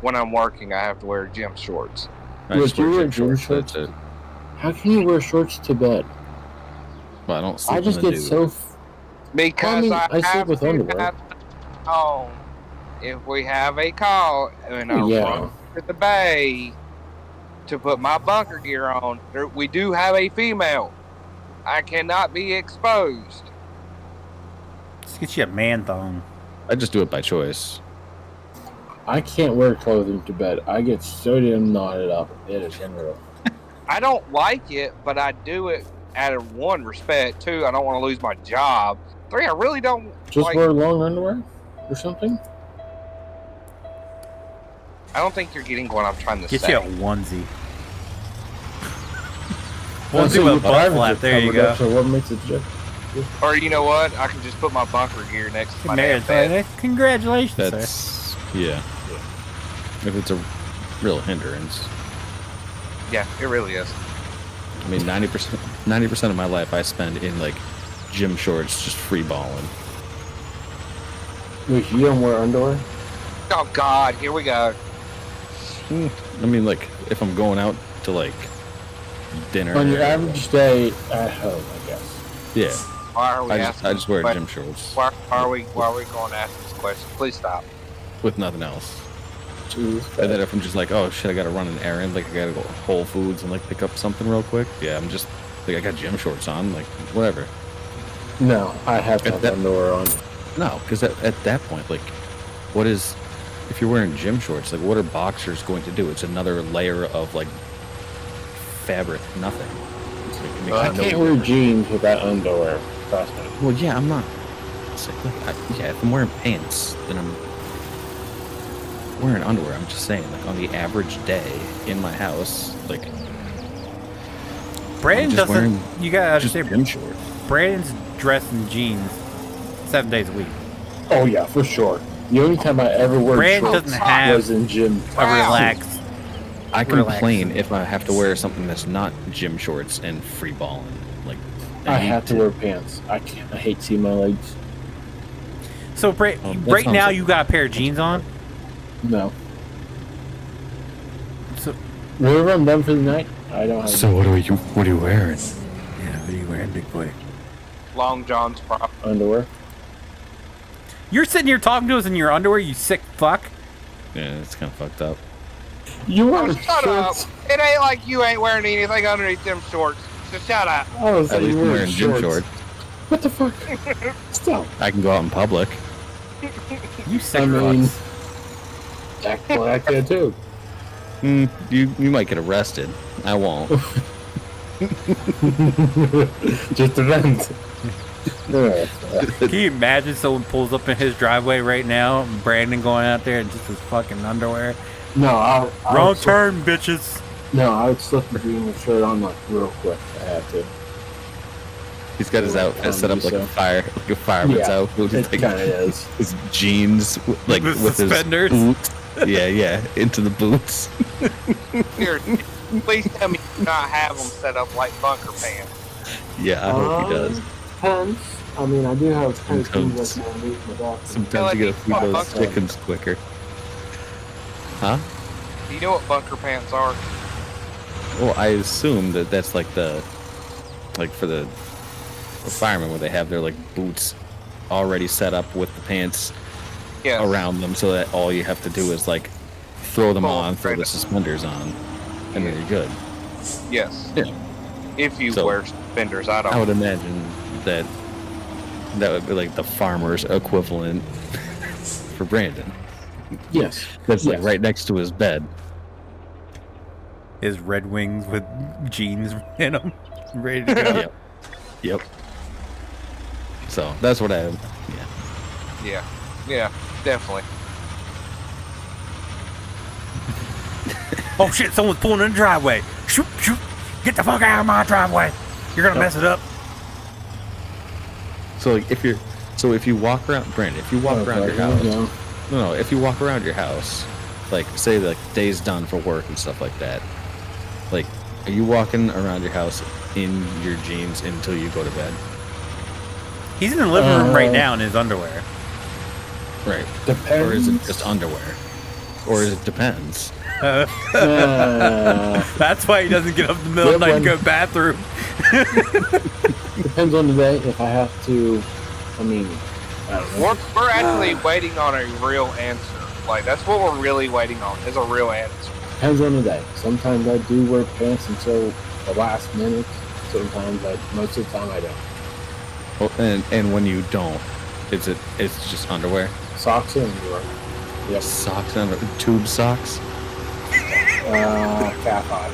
I have to wear gym shorts. I just Would you wear wear gym gym shorts. That's shorts? it. How can you wear shorts to bed? Well, I don't sleep I just in the get nude. so. Because I sleep have with to underwear. have on if we have a call and I Yeah. run to the bay to put my bunker gear on, we do have a female. I cannot be exposed. Just get you a man thong. I just do it by choice. I can't wear clothing to bed. I get so damn knotted up. It is unreal. I don't like it, but I do it out of one respect. Two, I don't want to lose my job. Three, I really don't Just like. wear long underwear or something. I don't think you're getting what I'm trying to Get say. you a onesie. Well, Onesie so with a your butt private flap. jet There you covered go. up, so what makes it jet? Or you know what? I can just put my bunker gear next to my damn Man, bed. congratulations, sir. That's yeah. If it's a real hindrance. Yeah, it really is. I mean, 90% of my life I spend in like gym shorts, just free balling. Wait, you don't wear underwear? Oh God, here we go. I mean, like if I'm going out to like dinner. On your average day at home, I guess. Yeah. Why are we I asking? just wear this gym question? shorts Why are we going to ask this question? Please stop. with nothing else. Jeez. And then if I'm just like, oh shit, I gotta run an errand, like I gotta go to Whole Foods and like pick up something real quick. Yeah, I'm just like I got gym shorts on, like whatever. No, I have to At have that- underwear on. No, because at that point, like, what is if you're wearing gym shorts? Like, what are boxers going to do? It's another layer of like fabric, nothing. It's like, it makes I no can't wear difference. jeans without underwear. Trust me. Well, yeah, I'm not. It's like, yeah, if I'm wearing pants, then I'm wearing underwear. I'm just saying, like on the average day in my house, like Brandon just doesn't. wearing You gotta just understand. gym shorts. Brandon's dressed in jeans 7 days a week. Oh yeah, for sure. The only time I ever wore Brandon shorts doesn't have was in gym. A relaxed. I Relax. complain if I have to wear something that's not gym shorts and free balling. Like I have to wear pants. I can't. I hate seeing my legs. So that right sounds now like- you got a pair of jeans on. No. So Whenever I'm done for the night, I don't have. what are you wearing? yeah, what are you wearing, big boy? Long John's prop. underwear. You're sitting here talking to us in your underwear, you sick fuck. Yeah, it's kind of fucked up. You wear Shut up. shorts. It ain't like you ain't wearing anything underneath them shorts. So shut up. I was At like, least you I'm wear wearing gym shorts. What the fuck? Stop. I can go out in public. You sick I mean, fucks. well, I can too. You might get arrested. I won't. Just a vent. Can you imagine someone pulls up in his driveway right now, and Brandon going out there in just his fucking underwear? No, I Wrong would turn, bitches. Slip, no, I would slip the jeans shirt on like real quick. I have to. He's got his outfit set up like a fireman's Yeah, outfit. it Like, kind of is. his jeans, like With with suspenders. his boots. Yeah, into the boots. Here, please tell me you not have them set up like bunker pants. Yeah, I hope he does. Depends. I mean, I do have kind of Sometimes. things like underneath my back. Sometimes you gotta feed those Bucks. chickens quicker. Huh? Do you know what bunker pants are? Well, I assume that that's like the, like for the firemen where they have their like boots already set up with the pants Yes. around them, so that all you have to do is like throw them Pull on, them throw the right. suspenders on, and then you're good. Yes. Yeah. If you So, wear suspenders, I don't. I would imagine that that would be like the farmer's equivalent for Brandon. Yes. That's like Yes. right next to his bed. His Red Wings with jeans in them, ready to go. Yep. Yep. So that's what I. Yeah. Yeah, definitely. Oh shit! Someone's pulling in the driveway. Shoot! Shoot! Get the fuck out of my driveway! You're gonna mess it up. So like if you walk around, Brandon, if you walk around your house, no, if you walk around your house, like say like days done for work and stuff like that, like are you walking around your house in your jeans until you go to bed? He's in the living room right now in his underwear. Right. Depends. Or is it just underwear? Or is it depends? That's why he doesn't get up in the middle of the night and go to the bathroom. Depends on the day. If I have to, I mean, I don't know. We're actually waiting on a real answer. Like that's what we're really waiting on is a real answer. Depends on the day. Sometimes I do wear pants until the last minute. Sometimes most of the time I don't. Well, and when you don't, it's just underwear. Socks and underwear. Yes. Socks under tube socks. Calf high.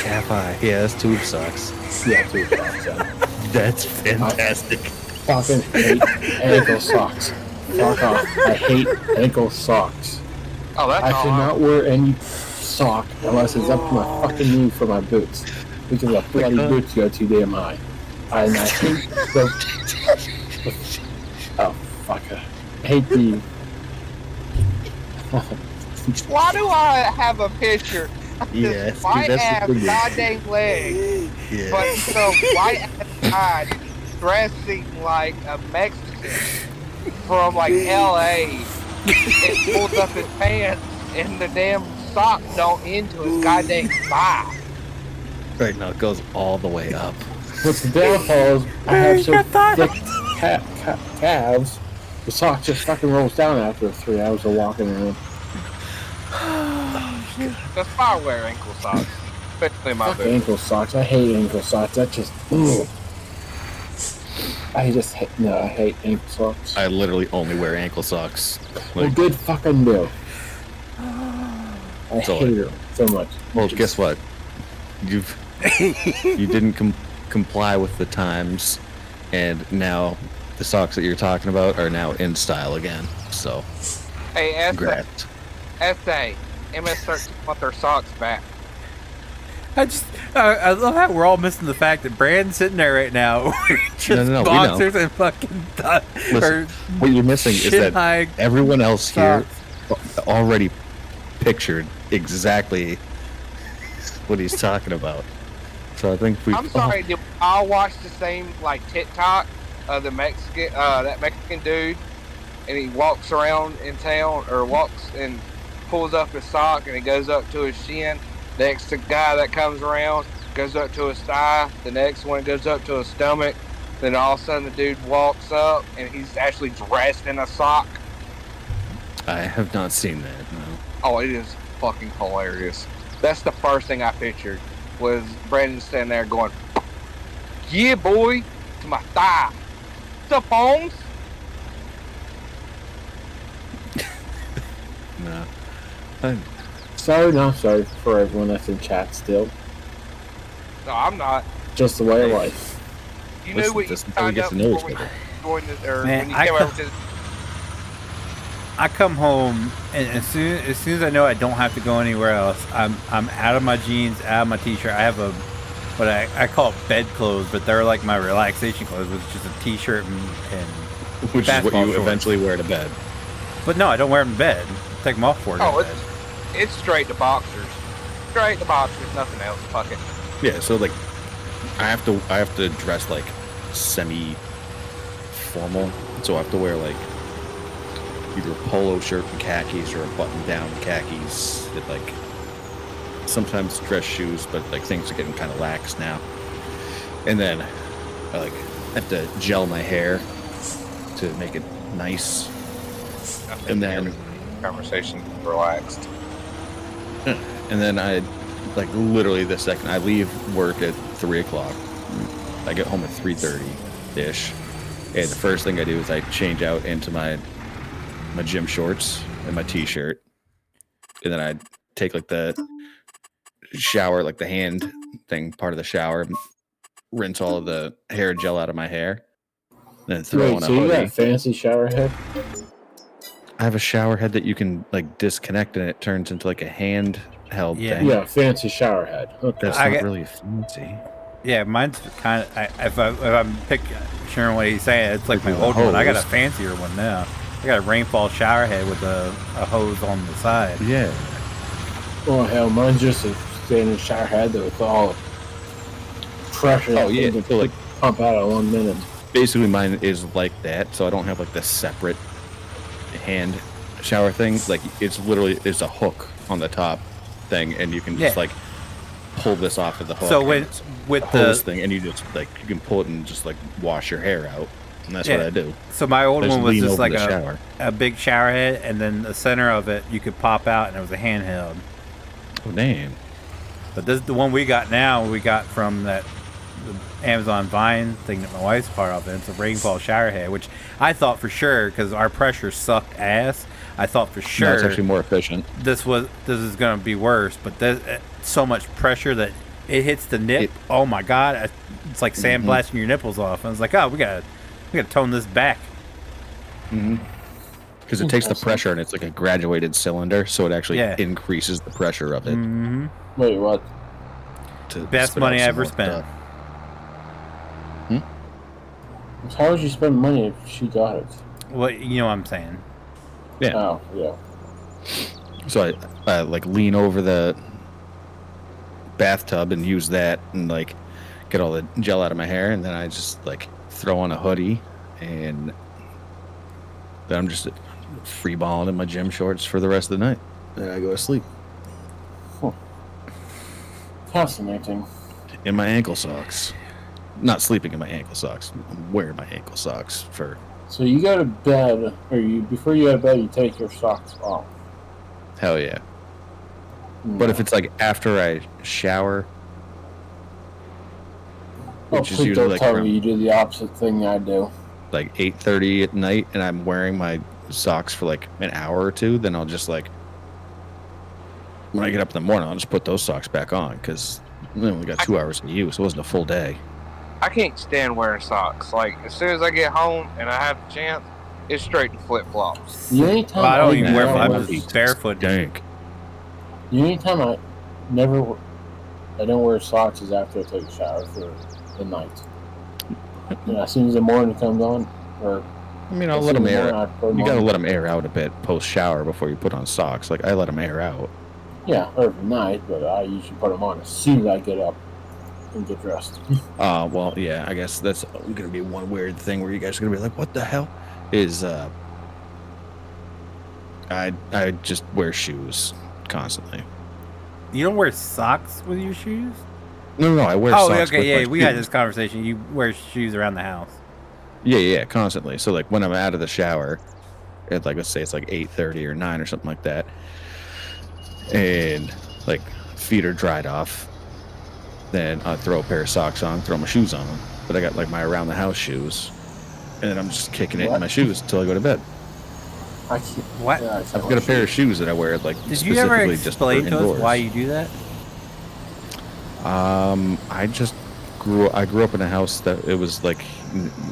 Calf eye. Yeah, that's tube socks. Yeah, tube socks. Yeah. That's fantastic. Fucking hate ankle socks. Fuck off. I hate ankle socks. Oh, that's I all. cannot wear any sock unless it's up to my fucking knee for my boots. Because the bloody boots go too damn high. And I hate the... Oh, fuck. I hate the... Why do I have a picture of Yes, this dude, white that's the ass thing. goddamn leg, Yeah. but the white ass guy dressing like a Mexican from like LA and pulls up his pants and the damn sock don't into his goddamn thigh. Right now it goes all the way up. What's the downfall is I have so thick calves, the sock just fucking rolls down after 3 hours of walking around. That's why I wear ankle socks, especially my Fuck boots. ankle socks. I hate ankle socks. That just... Ugh. I just hate... No, I hate ankle socks. I literally only wear ankle socks. Well, Like, good fucking do. I So, hate them so much. well, guess what? You didn't comply with the times, and now the socks that you're talking about are now in style again. So, Hey, congrats. MS13 want their socks back. I love how we're all missing the fact that Brand's sitting there right now wearing just No, we know. boxers and fucking Listen, what you're missing is that high everyone else here socks. already pictured exactly what he's talking about. So I think we. I'm sorry, did I watch the same like TikTok of the Mexican that Mexican dude, and he walks around in town or walks and pulls up his sock and he goes up to his shin. Next guy that comes around goes up to his thigh. The next one goes up to his stomach. Then all of a sudden the dude walks up and he's actually dressed in a sock. I have not seen that. No. Oh, it is fucking hilarious. That's the first thing I pictured was Brandon standing there going, "Yeah, boy," to my thigh. What's up, Holmes? No. Sorry, not sorry for everyone that's in chat still. No, I'm not. Just the way of life. You Listen knew what to you this until we signed get up to know each for when other. you joined the, or Man, when you I came co- over to the... I come home and as soon as I know I don't have to go anywhere else, I'm out of my jeans, out of my t-shirt. I have what I call it bed clothes, but they're like my relaxation clothes, which is just a t-shirt and Which is what basketball you shorts. eventually wear to bed. But no, I don't wear them in bed. I take them off for it. Oh, in bed. it's straight to boxers. Straight to boxers, nothing else. Fuck it. Yeah, so like I have to dress like semi formal. So I have to wear like either a polo shirt and khakis or a button down khakis that like sometimes dress shoes, but like things are getting kind of lax now. And then I have to gel my hair to make it nice. And then Conversation relaxed. And then I, like literally the second I leave work at 3 o'clock, I get home at 3:30-ish. And the first thing I do is I change out into my gym shorts and my t-shirt. And then I take like the shower, like the hand thing, part of the shower, rinse all of the hair gel out of my hair. Then throw Wait, on a so you got a hoodie. fancy shower head? I have a shower head that you can like disconnect and it turns into like a handheld Yeah. thing. Yeah, fancy shower head. Okay. That's I not get- really fancy. Yeah, mine's kind of. If I'm picturing what he's saying, it's like my Like a old one. I got a hose. fancier one now. I got a rainfall shower head with a hose on the side. Yeah. Oh hell, mine's just a standard shower head that with all the pressure. Oh, yeah, to so, like- pump out in 1 minute. Basically mine is like that, so I don't have like the separate hand shower thing. Like it's a hook on the top thing and you can just Yeah. like pull this off of the hook. So and when it's with a hose the thing and you just like you can pull it and just like wash your hair out. And that's what Yeah. I do. so my old I just one was lean just over like the shower. a big shower head, and then the center of it you could pop out, and it was a handheld. Oh damn. But this is the one we got now. We got from that the Amazon Vine thing that my wife's part of. It's a rainfall shower head, which I thought for sure because our pressure sucked ass. I thought for No, sure it's actually more efficient. this is going to be worse. But there's so much pressure that it hits the nip. Oh my god! It's like sandblasting your nipples off. I was like, oh, we gotta tone this back. Mm-hmm. Because it takes the pressure and it's like a graduated cylinder, so it actually increases the pressure of it. Mm-hmm. Wait, what? To Best spit money out I some ever more spent. stuff. How would you spend money if she got it? Well, you know what I'm saying. Yeah. Oh, yeah. So I like lean over the bathtub and use that and like get all the gel out of my hair, and then I just like throw on a hoodie, and then I'm just free balling in my gym shorts for the rest of the night. Then I go to sleep Fascinating. in my ankle socks. Not sleeping in my ankle socks. I'm wearing my ankle socks for. So you go to bed, or before you go to bed, you take your socks off. Hell yeah. But if it's like after I shower, which is please usually don't like tell around, me you do the opposite thing I do. like 8:30 at night, and I'm wearing my socks for like an hour or two, then I'll just like, when I get up in the morning, I'll just put those socks back on, because we only got 2 hours of use. It wasn't a full day. I can't stand wearing socks. Like, as soon as I get home and I have the chance, it's straight to flip flops. The only time Well, I don't even wear never I'm just barefoot. Dank. The only time I don't wear socks is after I take a shower for the night. And as soon as the morning comes on, or I mean, I'll let them air. You gotta let them air out a bit post shower before you put on socks. Like, I let them air out. Yeah, or at night, but I usually put them on as soon as I get up and get dressed. Well, yeah, I guess that's gonna be one weird thing where you guys are gonna be like, "What the hell?" Is I just wear shoes constantly. You don't wear socks with your shoes? No, I wear Oh, socks. okay, with yeah, my we had shoes. this conversation. You wear shoes around the house. Yeah, constantly. So like when I'm out of the shower, at like let's say it's like 8:30 or 9 or something like that, and like feet are dried off, then I throw a pair of socks on, throw my shoes on them. But I got like my around the house shoes, and then I'm just kicking it in my shoes until I go to bed. I can't. What? Yeah, I've got a pair of shoes that I wear like Did you ever specifically just for explain to indoors. us why you do that? I just grew up in a house that it was like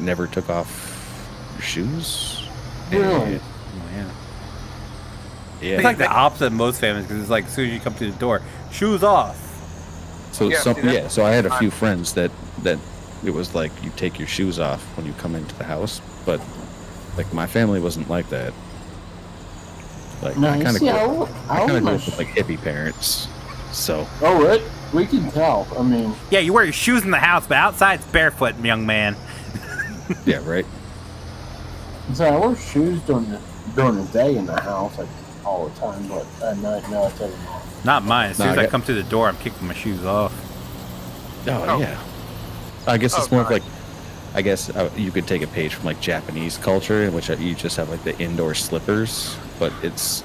never took off your shoes. Really? And- Oh, yeah. yeah. It's like the opposite of most families because it's like as soon as you come through the door, shoes off. So Yeah, see, that's- so I had a few friends that it was like you take your shoes off when you come into the house, but like my family wasn't like that. Like No, I you kind of see, grew I up wear my with like hippie parents. So Oh, right. We can tell. I mean, Yeah, you wear your shoes in the house, but outside it's barefoot, young man. yeah, right. so I wear shoes during the day in the house, like all the time, but at night, no, I take them off. Not mine. As soon No, as I I got- come through the door, I'm kicking my shoes off. Oh, yeah. I guess it's Oh, more of nice. like, I guess you could take a page from like Japanese culture, in which you just have like the indoor slippers, but it's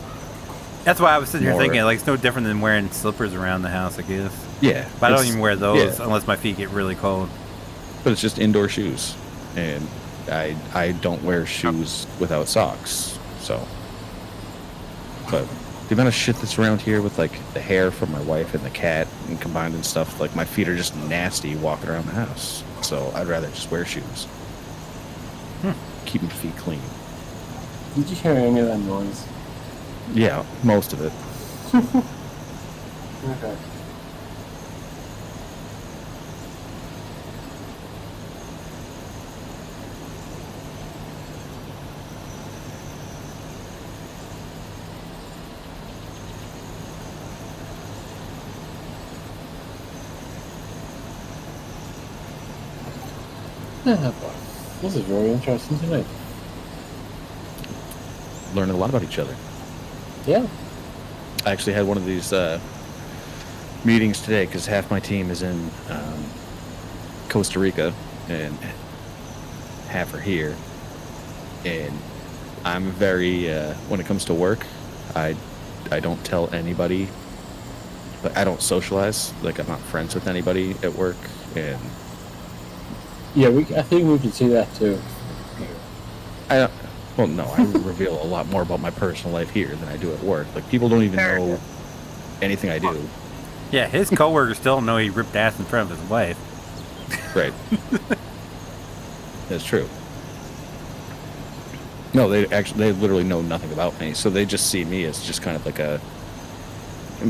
That's why I was sitting here More- thinking, like, it's no different than wearing slippers around the house, I guess. yeah. But I don't it's- even wear those yeah, unless my feet get really cold. but it's just indoor shoes, and I don't wear shoes without socks. So, but the amount of shit that's around here with like the hair from my wife and the cat and combined and stuff, like my feet are just nasty walking around the house. So I'd rather just wear shoes. Keep my feet clean. Did you hear any of that noise? Yeah, most of it. Okay. Yeah, this is very interesting tonight. Learning a lot about each other. Yeah. I actually had one of these meetings today because half my team is in Costa Rica and half are here. And I'm very, when it comes to work, I don't tell anybody, but I don't socialize. Like, I'm not friends with anybody at work. And Yeah, I think we can see that too. well, no, I reveal a lot more about my personal life here than I do at work. Like, people don't even know anything I do. Yeah, his coworkers still don't know he ripped ass in front of his wife. Right. That's true. No, they literally know nothing about me, so they just see me as just kind of like a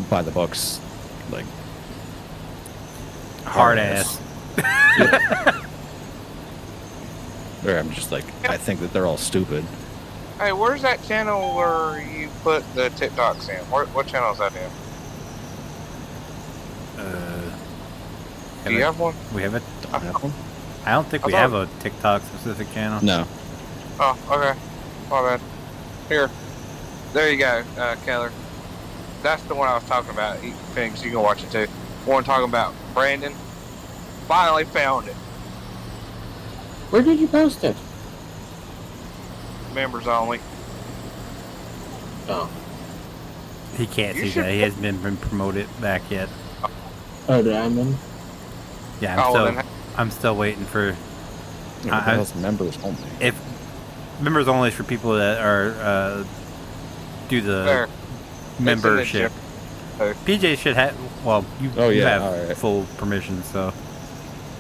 by the books, like Hard ass. Where I'm just like, I think that they're all stupid. Hey, where's that channel where you put the TikToks in? What channel is that in? Do you have one? We have it. Don't have one? I don't think we have a TikTok specific channel. No. Oh, okay. My bad. Here. There you go, Keller. That's the one I was talking about. Feenix, you can watch it too. One talking about Brandon. Finally found it. Where did you post it? Members only. Oh. He can't You see should- that. He hasn't been promoted back yet. Oh, the admin? Yeah, Oh, then- I'm still waiting for. Yeah, what the hell's members only? If members only is for people that are do the There. membership. There. PJ should have. Well, you Oh, you yeah, have alright. full permission, so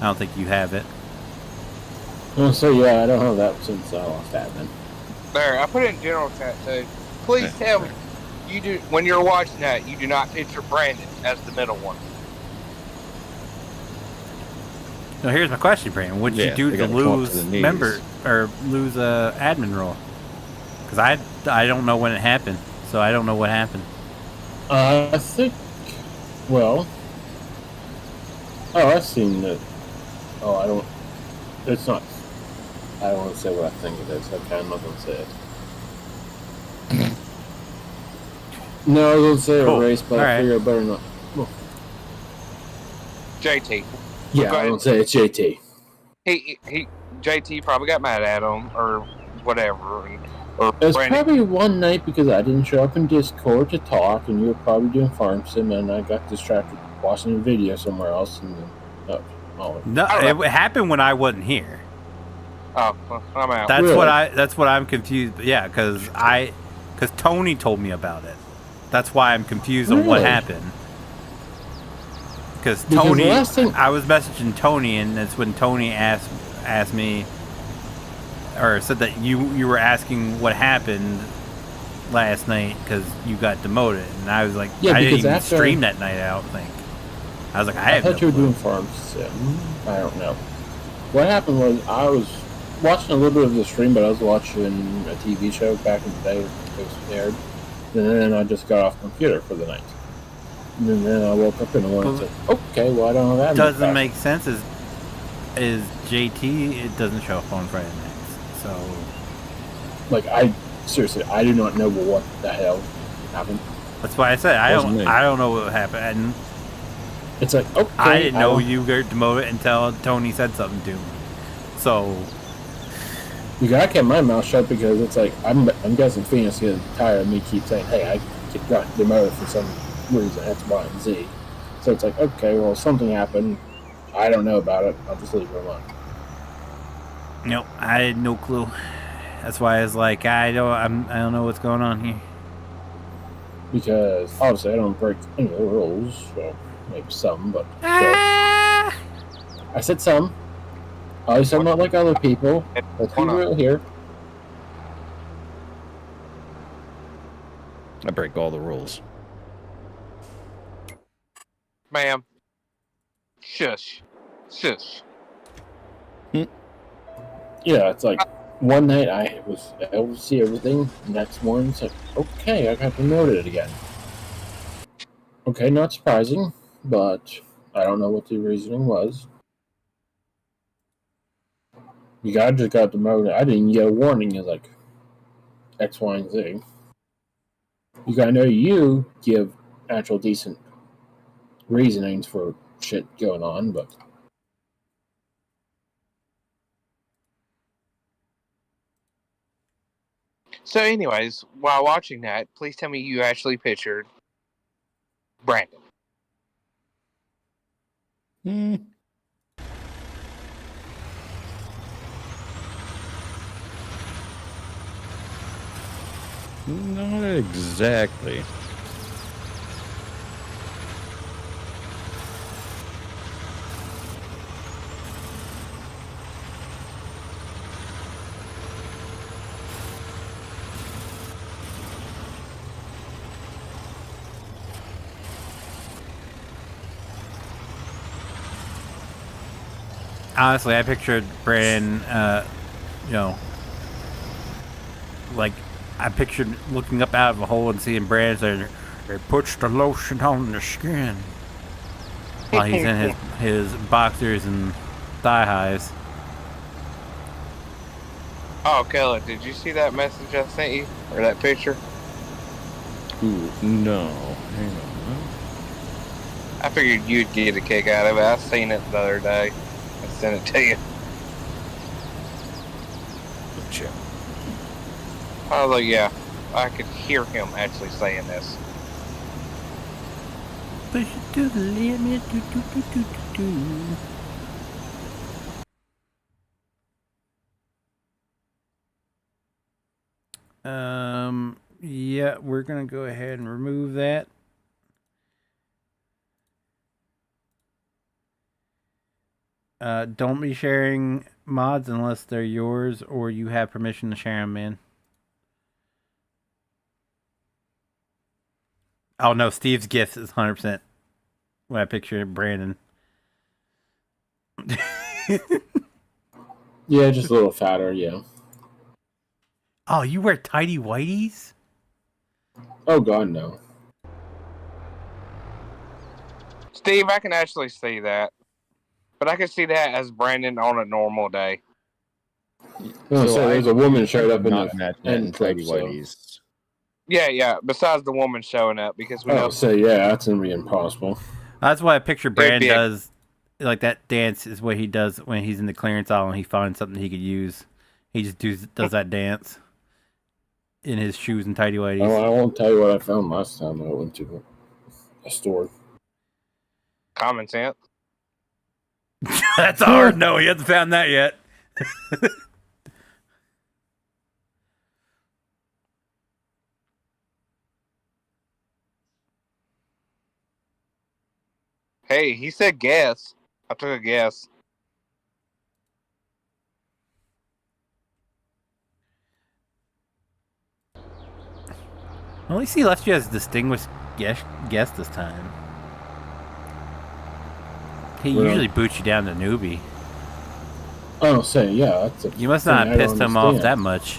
I don't think you have it. Oh, so yeah, I don't have that since I lost admin. There, I put it in general chat too. Please tell me, you do when you're watching that, you do not picture Brandon as the middle one. Now here's my question, Brandon. What'd Yeah, you do they to gotta come up lose to the knees. member or lose admin role? Because I don't know when it happened, so I don't know what happened. I think, well, I've seen it. Oh, I don't, it's not, I don't want to say what I think it is. Okay, I'm not going to say it. No, I was going to say Cool. a race, but All I right. figure I better not. Well, JT. yeah, Go I ahead. don't say it's JT. He JT probably got mad at him or whatever. Or It was Brandon. probably one night because I didn't show up in Discord to talk, and you were probably doing farm sim, and I got distracted watching a video somewhere else, and then, No, I don't know. it happened when I wasn't here. Oh, well, I'm out. That's Really? that's what I'm confused. Yeah, because Tony told me about it. That's why I'm confused on what Really? happened. Because Because Tony, the last thing- I was messaging Tony, and that's when Tony asked me, or said that you were asking what happened last night because you got demoted, and I was like, Yeah, I didn't because even after- stream that night. I don't think. I was like, I I have no thought you were clue. doing farm sim. I don't know. What happened was I was watching a little bit of the stream, but I was watching a TV show back in the day that was aired. And then I just got off the computer for the night. And then I woke up in the morning and said, okay, well, I don't know that. Doesn't make sense. Is JT? It doesn't show up on Friday nights. So Like, seriously, I do not know what the hell happened. that's why I said I Wasn't me. don't know what happened. And It's like, okay. I didn't know don't- you got demoted until Tony said something to me. So Because I kept my mouth shut because it's like, I'm guessing Phoenix is tired of me keep saying, hey, I got demoted for some reason, X, Y, and Z. So it's like, okay, well, something happened. I don't know about it. I'll just leave it alone. nope, I had no clue. That's why I was like, I don't know what's going on here. Because obviously I don't break any of the rules. Well, maybe some, but still. Ah! I said some. At least I'm not like other people. Let's be real here. I break all the rules. Ma'am. Shush. Shush. Yeah, it's like one night I was able to see everything. Next morning, it's like, okay, I got promoted again. Okay, not surprising, but I don't know what the reasoning was. You guys just got demoted. I didn't get a warning. It's like X, Y, and Z. You gotta know you give actual decent reasonings for shit going on, but So, anyways, while watching that, please tell me you actually pictured Brandon. Hmm. Not exactly. Honestly, I pictured Brandon, you know, like, I pictured looking up out of a hole and seeing Brandon saying, "It puts the lotion on the skin," while he's in his boxers and thigh highs. Oh, Kelly, did you see that message I sent you? Or that picture? Ooh, no. Hang on. I figured you'd get a kick out of it. I seen it the other day. I sent it to you. Check. I was like, yeah, I could hear him actually saying this. Push it to the limit. Do, do, do, do, do, do. Yeah, we're gonna go ahead and remove that. Don't be sharing mods unless they're yours or you have permission to share them, man. Oh no, Steve's gift is 100% when I picture Brandon. Yeah, just a little fatter, yeah. Oh, you wear tidy whities? Oh god, no. Steve, I can actually see that. But I can see that as Brandon on a normal day. No, so there's a woman showed up in not the match that in end tidy clip, so. whities. Yeah, besides the woman showing up, because we know... Oh, so yeah, that's gonna be impossible. That's why I picture Brandon be does, like, that dance is what he does when he's in the clearance aisle and he finds something he could use. He just does that dance in his shoes and tidy whities. Oh, I won't tell you what I found last time I went to a store. Common sense. That's hard. No, he hasn't found that yet. Hey, he said guess. I took a guess. At least he left you as a distinguished guest this time. He usually boots you down to newbie. Oh, say yeah. That's a You must thing not I have don't pissed him off understand. that much.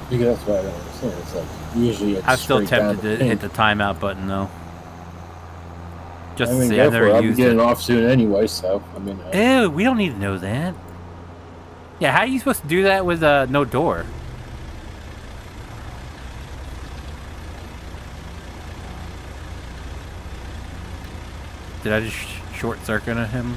Because that's what I don't understand. It's like usually it's I'm still straight down tempted to pink. hit the timeout button though. Just I to mean, see, go I've for never it. I'll be used getting it. off soon anyway, so I mean. Ew, we don't need to know that. Yeah, how are you supposed to do that with no door? Did I just short circuit him?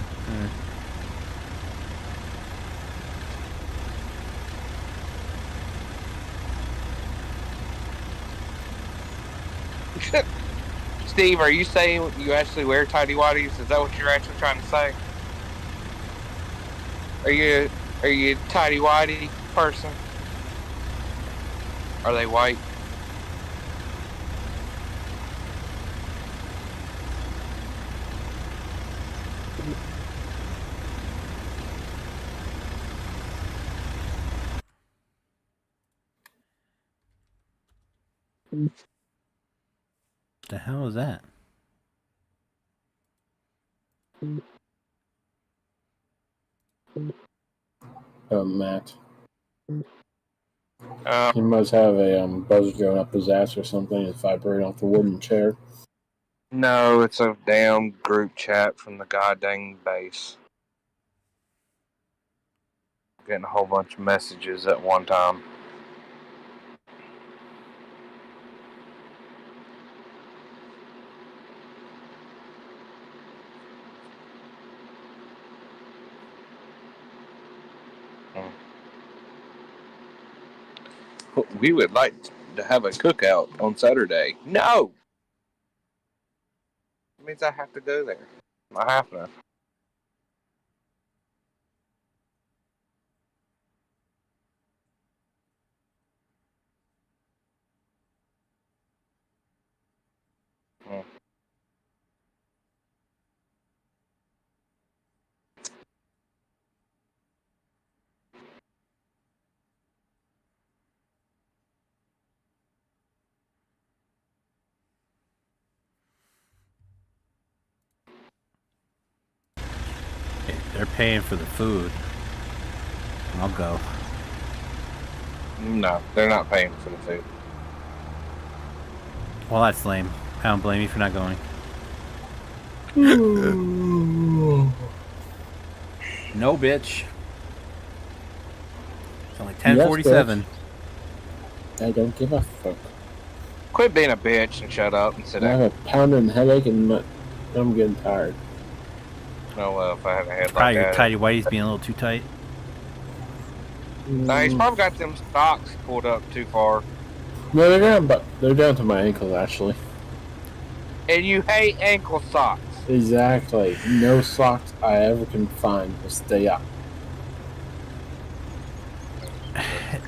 Steve, are you saying you actually wear tidy whities? Is that what you're actually trying to say? Are you a tidy whitey person? Are they white? The hell is that? Matt. Uh, He must have a buzzer going up his ass or something. It's vibrating off the wooden chair. no, it's a damn group chat from the goddamn base. Getting a whole bunch of messages at one time. We would like to have a cookout on Saturday. No! It means I have to go there. I have to. they're paying for the food, I'll go. No, they're not paying for the food. Well, that's lame. I don't blame you for not going. No, bitch. It's only 10:47. I don't give a fuck. Quit being a bitch and shut up and sit I have down. a pounding headache and I'm getting tired. Oh well, if I had a head Probably like your that. tighty whities being a little too tight. No, he's probably got them socks pulled up too far. No, they're down to my ankles actually. And you hate ankle socks. Exactly. No socks I ever can find will stay up.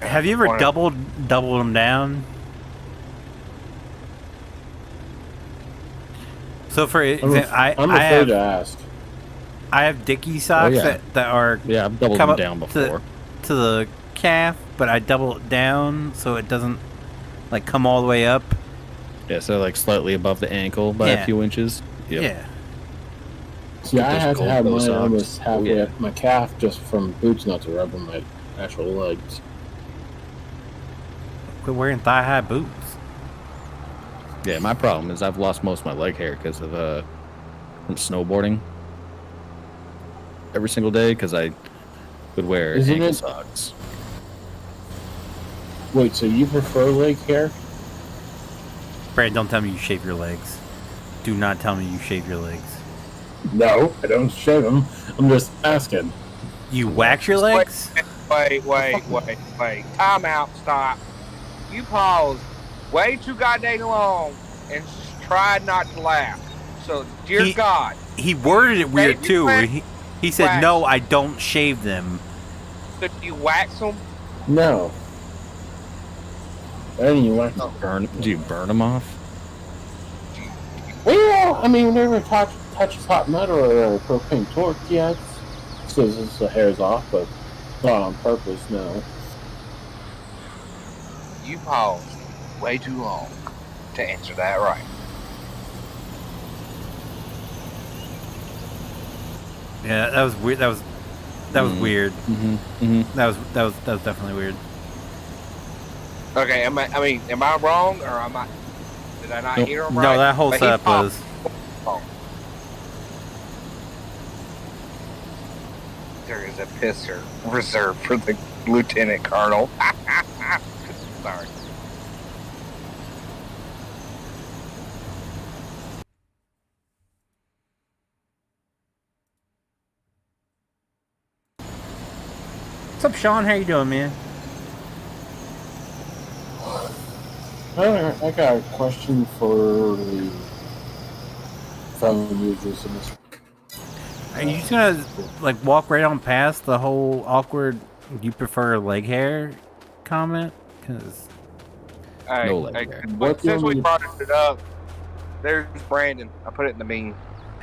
Have you ever doubled them down? So for example, I'm afraid to ask. I have Dickie socks yeah. that are Yeah, I've doubled come them up down before. to the calf, but I double it down so it doesn't like come all the way up. Yeah, so like slightly above the ankle by Yeah. a few inches. Yep. Yeah. See, I Those had to have gold mine socks. almost halfway Yeah. up my calf just from boots not to rub on my actual legs. Quit wearing thigh-high boots. Yeah, my problem is I've lost most of my leg hair because of from snowboarding every single day because I would wear Isn't ankle it- socks. Wait, so you prefer leg hair? Brad, don't tell me you shave your legs. Do not tell me you shave your legs. No, I don't shave them. I'm just asking. You wax your legs? Wait. Time out, stop. You paused way too goddamn long and tried not to laugh. So, dear God. He worded it weird Shave too. your Where legs? he said, Wax. "No, I don't shave them." So, do you wax them? No. I didn't even like Do you burn them off? Well, I mean, whenever it touches hot metal or a propane torch, yeah, it's says the hair's off, but not on purpose, no. You paused way too long to answer that right. Yeah, that was weird. That was weird. Mm-hmm. Mm-hmm. That was definitely weird. Okay, am I wrong or did I not Nope. hear him No, right? that whole But he setup paused. was. There is a pisser reserved for the lieutenant colonel. Sorry. What's up, Sean? How you doing, man? I got a question for the phone users in this. Are you just gonna like walk right on past the whole awkward "you prefer leg hair" comment? Because Hey, No leg hey, hair. What since do we you- brought it up, there's Brandon. I put it in the meme.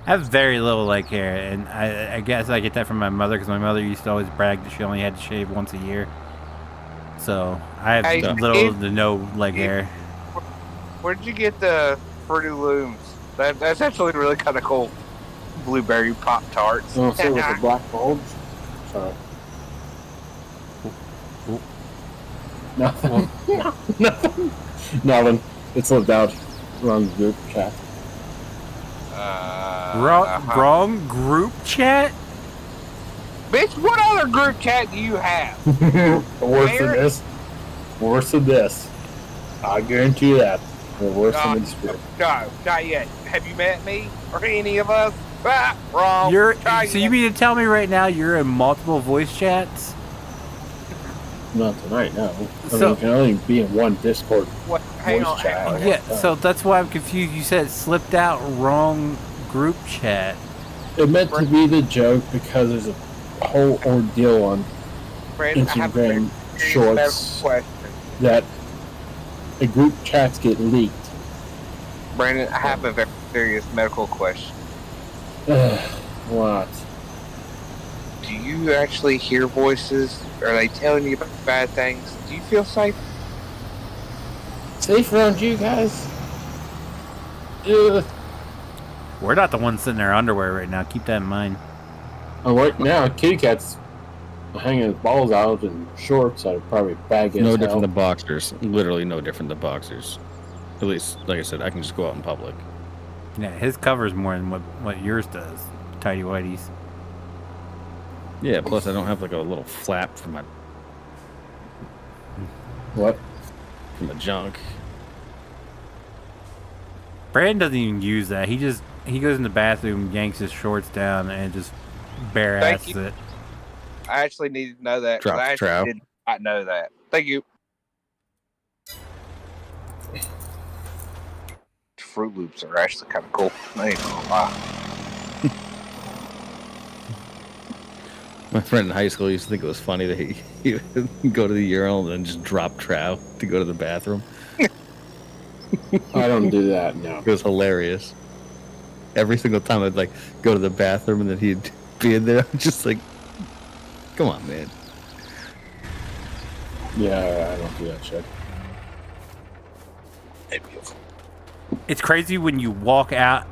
I have very little leg hair, and I guess I get that from my mother because my mother used to always brag that she only had to shave once a year. So I have Hey, little to no leg hair. Where did you get the Fruity Looms? That's actually really kind of cool. Blueberry Pop Tarts. Oh, so with the black bulbs? Sorry. Oop. Nothing. Nothing. Nothing. It's lived out. Wrong group chat. Wrong group chat? Bitch, what other group chat do you have? Worse than this. Worse than this. I guarantee you that. We're worse than this group. No, not yet. Have you met me or any of us? Ah, wrong. Try So you again. mean to tell me right now you're in multiple voice chats? Not tonight, no. I So- mean, you can only be in one Discord What? Hang voice on, chat. hang on. Yeah, so that's why I'm confused. You said it slipped out wrong group chat. It meant to be the joke because there's a whole ordeal on Brandon, I have a Instagram very serious shorts medical question. that the group chats get leaked. Brandon, I have a very serious medical question. What? Do you actually hear voices? Are they telling you bad things? Do you feel safe? Safe around you guys? Ugh. We're not the ones sitting in our underwear right now. Keep that in mind. Right now, kitty cat's hanging his balls out in shorts. I'd probably bag it. No different than boxers. Literally no different than boxers. At least, like I said, I can just go out in public. Yeah, his covers more than what yours does. Tidy whities. Yeah, plus I don't have like a little flap for my What? junk. Brandon doesn't even use that. He goes in the bathroom, yanks his shorts down, and just bare Thank asses you. it. I actually needed to know that. 'Cause Drop I the actually trowel. did not know that. Thank you. Fruit Loops are actually kind of cool. I ain't gonna lie. My friend in high school used to think it was funny that he would go to the urinal and then just drop trow to go to the bathroom. I don't do that, no. It was hilarious. Every single time I'd like go to the bathroom and then he'd be in there, I'm just like, come on, man. Yeah, I don't do that shit. It's crazy when you walk out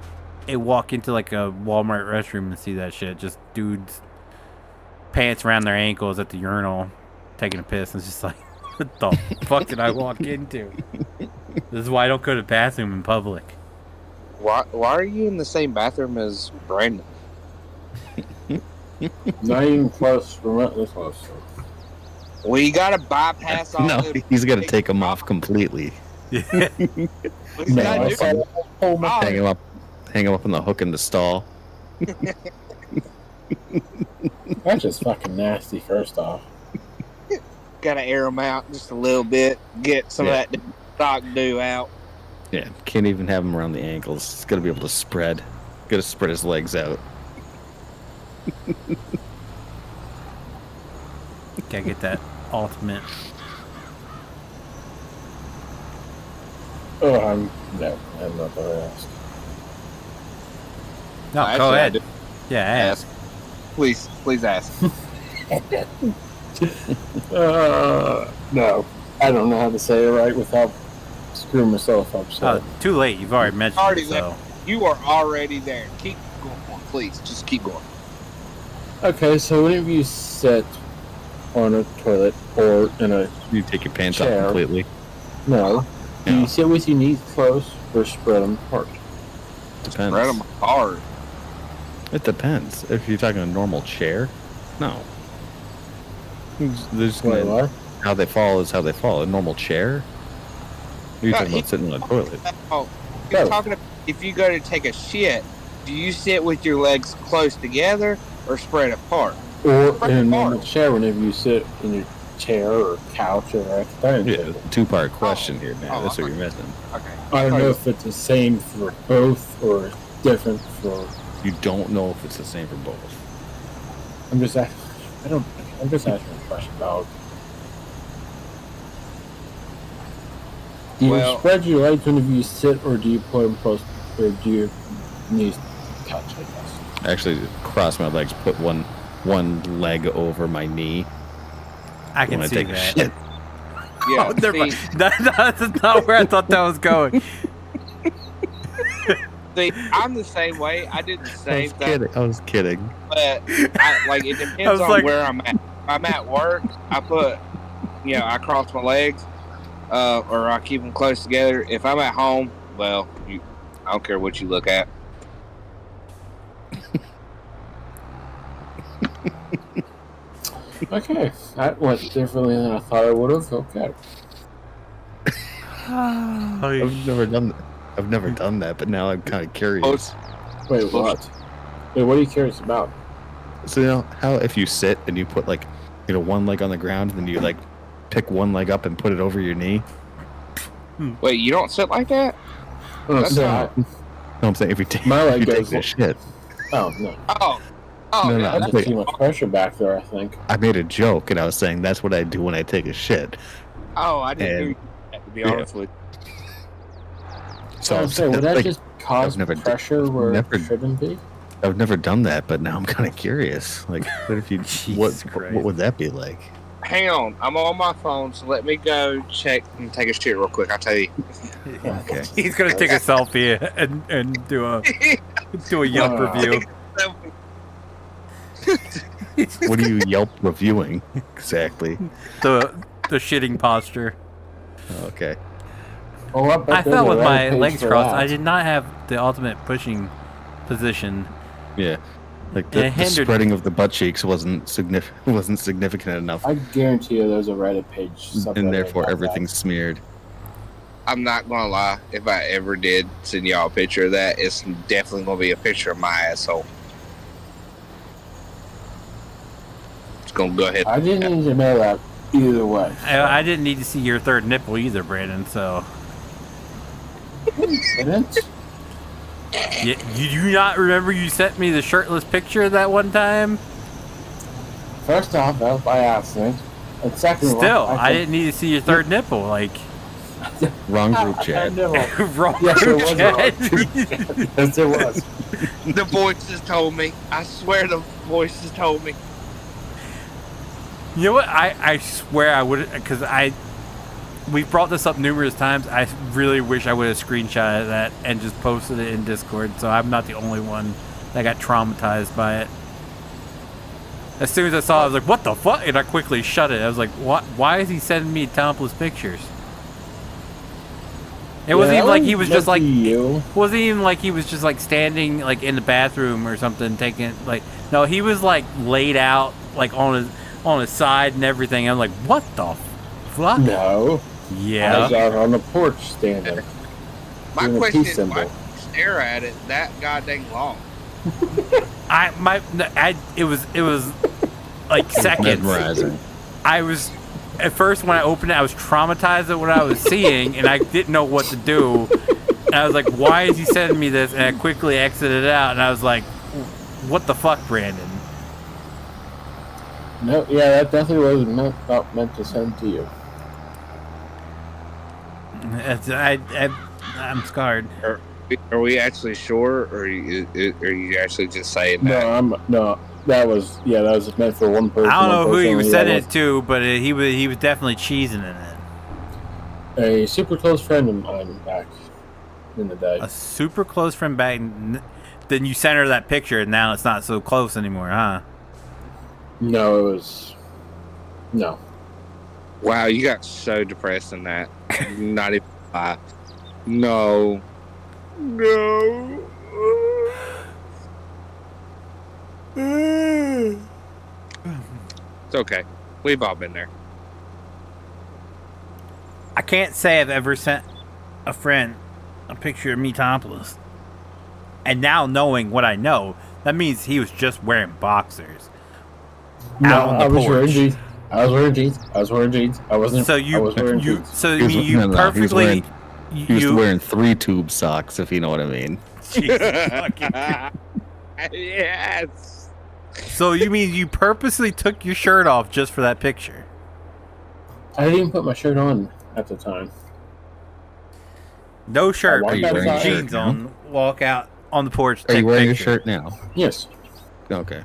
and walk into like a Walmart restroom and see that shit. Just dudes, pants around their ankles at the urinal, taking a piss. It's just like, what the fuck did I walk into? This is why I don't go to the bathroom in public. Why are you in the same bathroom as Brandon? Not even close, remote close. Well, you gotta bypass all No, the... he's got to take them off completely. Yeah. What you No, gotta I do- said, oh my Hang him up on the hook in the stall. That's just fucking nasty, first off. Gotta air them out just a little bit. Get some Yeah. of that stock dew out. Yeah, can't even have him around the ankles. He's got to be able to spread. Got to spread his legs out. Gotta get that ultimate. Oh, I'm not gonna ask. No, Actually, go I ahead. do. Yeah, ask. Please ask. No, I don't know how to say it right without screwing myself up. So Oh, too late. You've already mentioned Already it, there. so. You are already there. Keep going, please. Just keep going. okay, so whenever you sit on a toilet or in a You take your pants Chair. off completely. no, do No. you sit with your knees close or spread them apart? Depends. Spread them hard. It depends. If you're talking a normal chair, no. They're just Wait, gonna, what? how they fall is how they fall. A normal chair? You're No, talking about sitting on a toilet. Oh, you're No. talking about if you go to take a shit, do you sit with your legs close together or spread apart? Or Spread in a them normal apart. chair whenever you sit in your chair or couch or at the dining Yeah, table. two-part question here, man. Oh, That's what you're missing. Okay. I don't know if it's the same for both or different for. You don't know if it's the same for both. I'm just asking. I'm just asking a question about. Do you Well- spread your legs whenever you sit, or do you put them close, or do you knees touch? I guess. Actually, cross my legs, put one leg over my knee I can when I see take a that. shit. Yeah, Oh, never see, mind. That's not where I thought that was going. see, I'm the same way. I did the same thing, I was kidding. but it I depends was on like- where I'm at. If I'm at work, I put, I cross my legs, or I keep them close together. If I'm at home, well, I don't care what you look at. Okay, that went differently than I thought it would have. Okay. I've never done that. I've never done that, but now I'm kind of curious. Wait, what? Wait, what are you curious about? So you know how if you sit and you put like, one leg on the ground, and then you like pick one leg up and put it over your knee. Wait, you don't sit like that? Oh, That's so- not- No, I'm saying if you take, My leg if you goes- take a shit. oh no, Oh, No, no, yeah, I'm that's that's too much pressure back there. I think. I made a joke, and I was saying that's what I do when I take a shit. I didn't And- hear that, to be honest with So I'm I'm saying, would that like, just cause never- pressure where never- it shouldn't be? I've never done that, but now I'm kind of curious. Like, what if you? Jesus what Christ. would that be like? you. Hang on, I'm on my phone, so let me go check and take a shit real quick. I'll tell you. Okay. He's gonna take a selfie and do a Yelp Wow. review. What are you Yelp reviewing exactly? the shitting posture. Okay. Oh, bet I there's fell a with Reddit my page legs for crossed. that. I did not have the ultimate pushing position. Yeah. Like It the hindered- spreading of the butt cheeks wasn't significant enough, I guarantee you there's a Reddit page. and therefore everything's smeared. I'm not gonna lie. If I ever did send y'all a picture of that, it's definitely gonna be a picture of my asshole. It's gonna go ahead. I didn't need to know that either way. I didn't need to see your third nipple either, Brandon. So Didn't? you do not remember you sent me the shirtless picture that one time? First off, that was by accident. And second of all, Still, I didn't need to see your third nipple. Like Wrong group I chat. never. wrong Yes, there group was a chat. wrong group chat. Yes, there was. The voices told me. I swear the voices told me. You know what? I swear I would, because we've brought this up numerous times. I really wish I would have screenshotted that and just posted it in Discord, so I'm not the only one that got traumatized by it. As soon as I saw it, I was like, what the fuck? And I quickly shut it. I was like, what? Why is he sending me topless pictures? It wasn't even like he was just like, you. wasn't even like he was just like standing like in the bathroom or something taking like, no, he was like laid out like on his side and everything. I'm like, what the fuck? No. I Yeah. was out on the porch standing. My Doing a question peace is, symbol. why do you stare at it that goddamn long? It was like seconds. Mesmerizing. I was at first when I opened it, I was traumatized at what I was seeing, and I didn't know what to do. And I was like, "Why is he sending me this?" And I quickly exited out, and I was like, "What the fuck, Brandon?" No, yeah, that definitely wasn't meant to send to you. I'm scarred. Are we actually sure, or are you actually just saying No, that? that was meant for one person. I don't know one who he person, was yeah, sending was it to, but he was definitely cheesing in it. a super close friend of mine back in the day. A super close friend back. Then you sent her that picture, and now it's not so close anymore, huh? No, it was no. Wow, you got so depressed in that. Not even lie. No. It's okay. We've all been there. I can't say I've ever sent a friend a picture of me topless. And now knowing what I know, that means he was just wearing boxers. No, Out on the I was wearing porch. jeans. I was wearing jeans. I wasn't. So I was wearing jeans. so He was- you mean you no, no, he was perfectly wearing- He was you wearing 3 tube socks, if you know what I mean. Jesus fucking- Yes. So you mean you purposely took your shirt off just for that picture? I didn't even put my shirt on at the time. No shirt, Are but you you wearing put your jeans shirt on, walk out on the porch, Are take you wearing your picture. shirt now? Yes. Okay.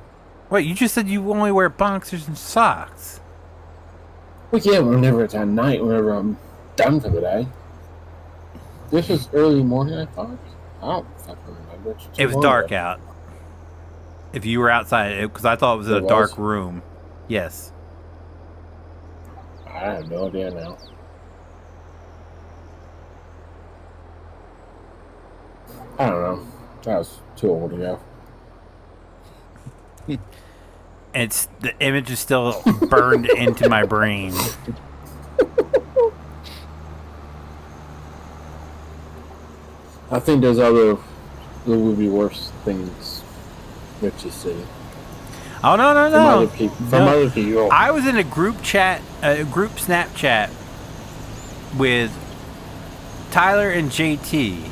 Wait, you just said you only wear boxers and socks. Well, yeah, whenever it's at night, whenever I'm done for the day. This was early morning, I thought. I don't fucking remember. It's too It was long dark ago. out. If you were outside, because I thought it was in It a was? dark room. Yes. I have no idea now. I don't know. That was too old ago. It's the image is still burned into my brain. I think there would be worse things that you see Oh no no from no! other people. No. Other people. I was in a group chat, a group Snapchat with Tyler and JT,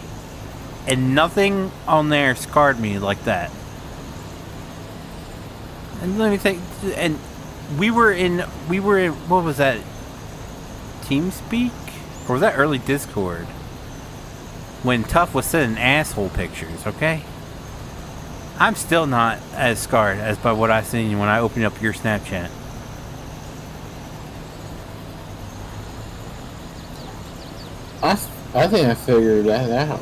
and nothing on there scarred me like that. And let me think. And we were in what was that? TeamSpeak, or was that early Discord? When Tough was sending asshole pictures, okay? I'm still not as scarred as by what I seen when I opened up your Snapchat. I think I figured that out.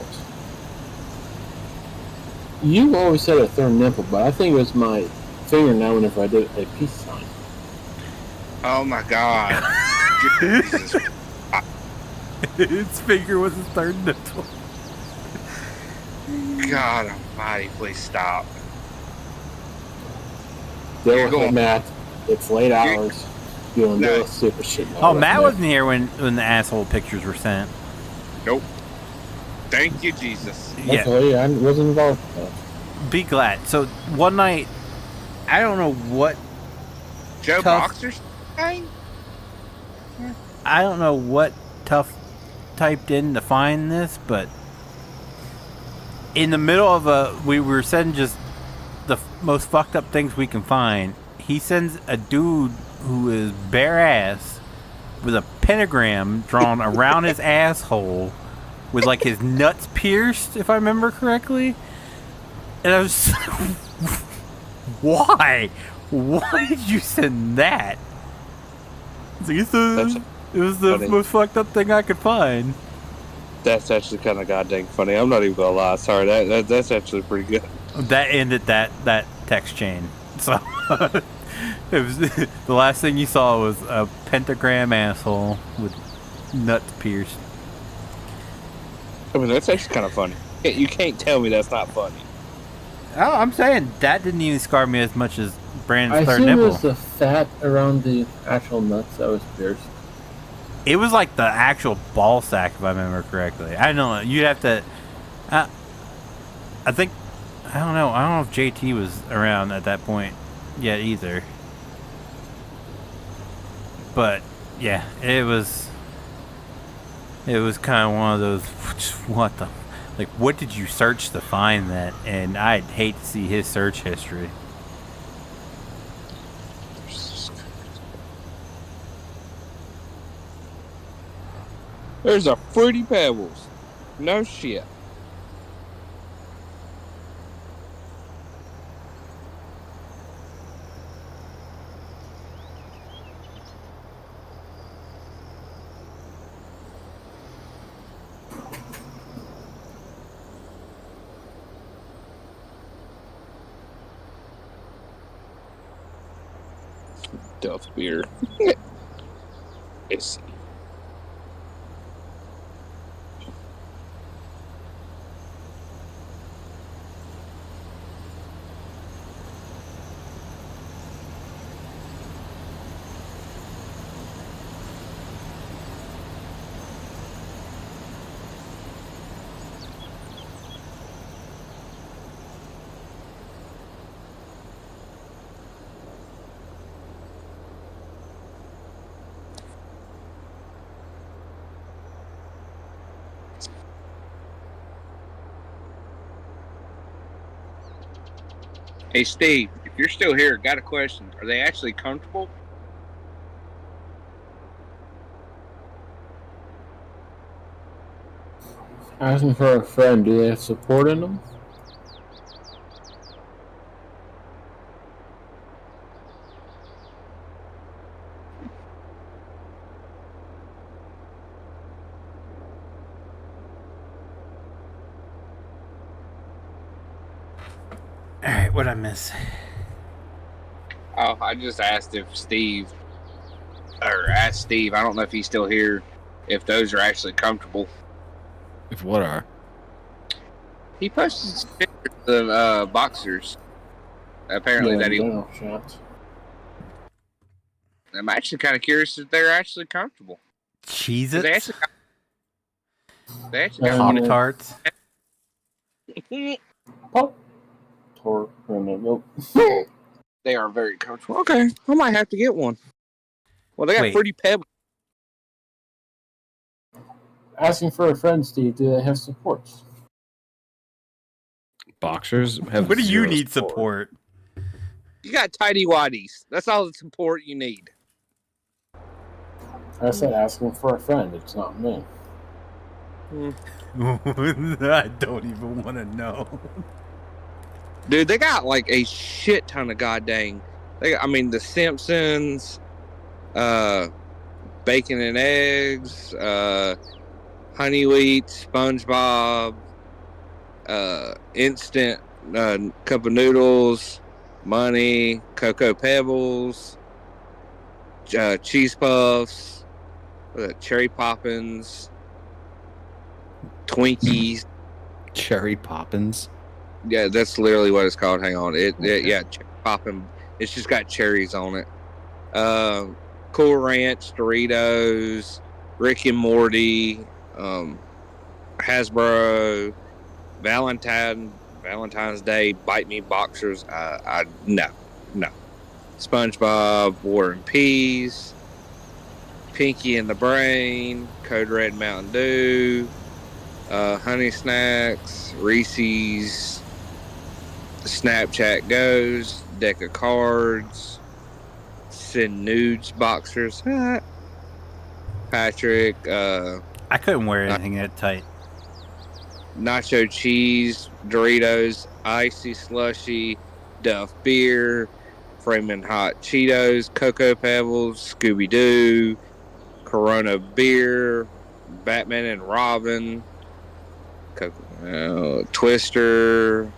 You always said a third nipple, but I think it was my finger now whenever I did a peace sign. Oh my god. Jesus. His finger was his third nipple. God almighty, please stop. Deal with it, Matt. It's late hours. You don't do stupid shit. Oh, Matt wasn't here when the asshole pictures were sent. Nope. Thank you, Jesus. Yeah. Luckily, I wasn't involved with that. Be glad. So one night, I don't know what Joe tough- Boxer's thing? I don't know what Tough typed in to find this, but in the middle of we were sending just the most fucked up things we can find. He sends a dude who is bare ass with a pentagram drawn around his asshole with like his nuts pierced, if I remember correctly. And I was why? Why did you send that? It's like, it was the funny. most fucked up thing I could find. That's actually kind of goddamn funny. I'm not even gonna lie. Sorry, that's actually pretty good. That ended that text chain. So it was the last thing you saw was a pentagram asshole with nuts pierced. I mean, that's actually kind of funny. You can't tell me that's not funny. Oh, I'm saying that didn't even scar me as much as Brandon's I third assume it nipple. was the fat around the actual nuts that was pierced. It was like the actual ball sack, if I remember correctly. I don't know. You'd have to. I think. I don't know. I don't know if JT was around at that point yet either. But yeah, it was. It was kind of one of those. What the? Like, what did you search to find that? And I'd hate to see his search history. There's a Fruity Pebbles. No shit. Duff beer. It's Hey Steve, if you're still here, got a question. Are they actually comfortable? Asking for a friend, do they have support in them? Alright, what'd I miss? Oh, I just asked if Steve, or asked Steve, I don't know if he's still here, if those are actually comfortable. If what are? He posted pictures of boxers. Apparently that he. general shots. I'm actually kind of curious if they're actually comfortable. Cheez They Its? actually got Um, Pop Tarts? Pop. Tor. Nope. They are very comfortable. Okay, I might have to get one. Well, they got Wait. Fruity Pebbles. Asking for a friend, Steve, do they have supports? Boxers have. What do you zero need support? You got Tidy Whities. That's all the support you need. I said asking for a friend, it's not me. I don't even want to know. Dude, they got like a shit ton of goddamn. I mean, The Simpsons, Bacon and Eggs, Honey Wheat, SpongeBob, Instant Cup of Noodles, money, Cocoa Pebbles, cheese puffs, cherry poppins, Twinkies. Cherry Poppins. Yeah, that's literally what it's called. Hang on, Okay. yeah, cherry poppin'. It's just got cherries on it. Cool Ranch, Doritos, Rick and Morty, Hasbro, Valentine's Day, Bite Me Boxers. No. SpongeBob, War and Peas, Pinky and the Brain, Code Red Mountain Dew, Honey Snacks, Reese's, Snapchat Goes, deck of cards, Send Nudes Boxers, Patrick, I couldn't wear anything that tight. Nacho Cheese, Doritos, Icy Slushy, Duff Beer, Flamin' Hot Cheetos, Cocoa Pebbles, Scooby Doo, Corona Beer, Batman and Robin, Twister.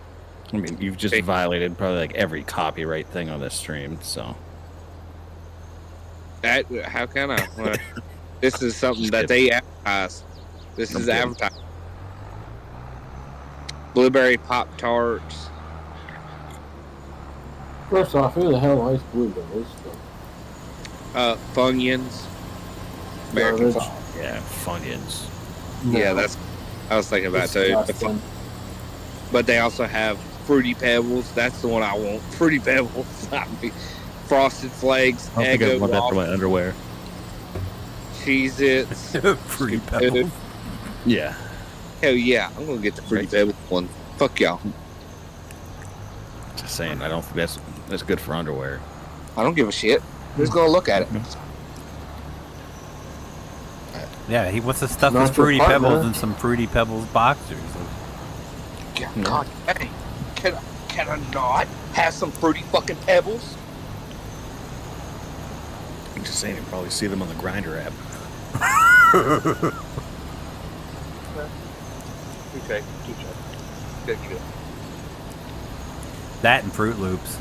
I mean, you've just violated probably like every copyright thing on this stream, so. How can I? This is something that they advertise. This is advertised. Blueberry Pop Tarts. First off, who the hell likes blueberries? Funyuns. American Garbage. Yeah, Funyuns. Yeah, that's. I was thinking about too. Disgusting. But they also have Fruity Pebbles. That's the one I want. Fruity Pebbles. I mean, Frosted Flakes. I don't think I Eggo want that for Waffle, my underwear. Cheez-Its. Fruity Pebbles. Yeah. Hell yeah, I'm gonna get the Fruity Pebbles one. Fuck y'all. Just saying, I don't think that's good for underwear. I don't give a shit. Who's gonna look at it? Yeah, he wants to stuff Not his your Fruity partner. Pebbles in some Fruity Pebbles boxers. God, hey, can I not have some Fruity fucking Pebbles? I'm just saying, you probably see them on the Grinder app. Okay. Good. That and Fruit Loops.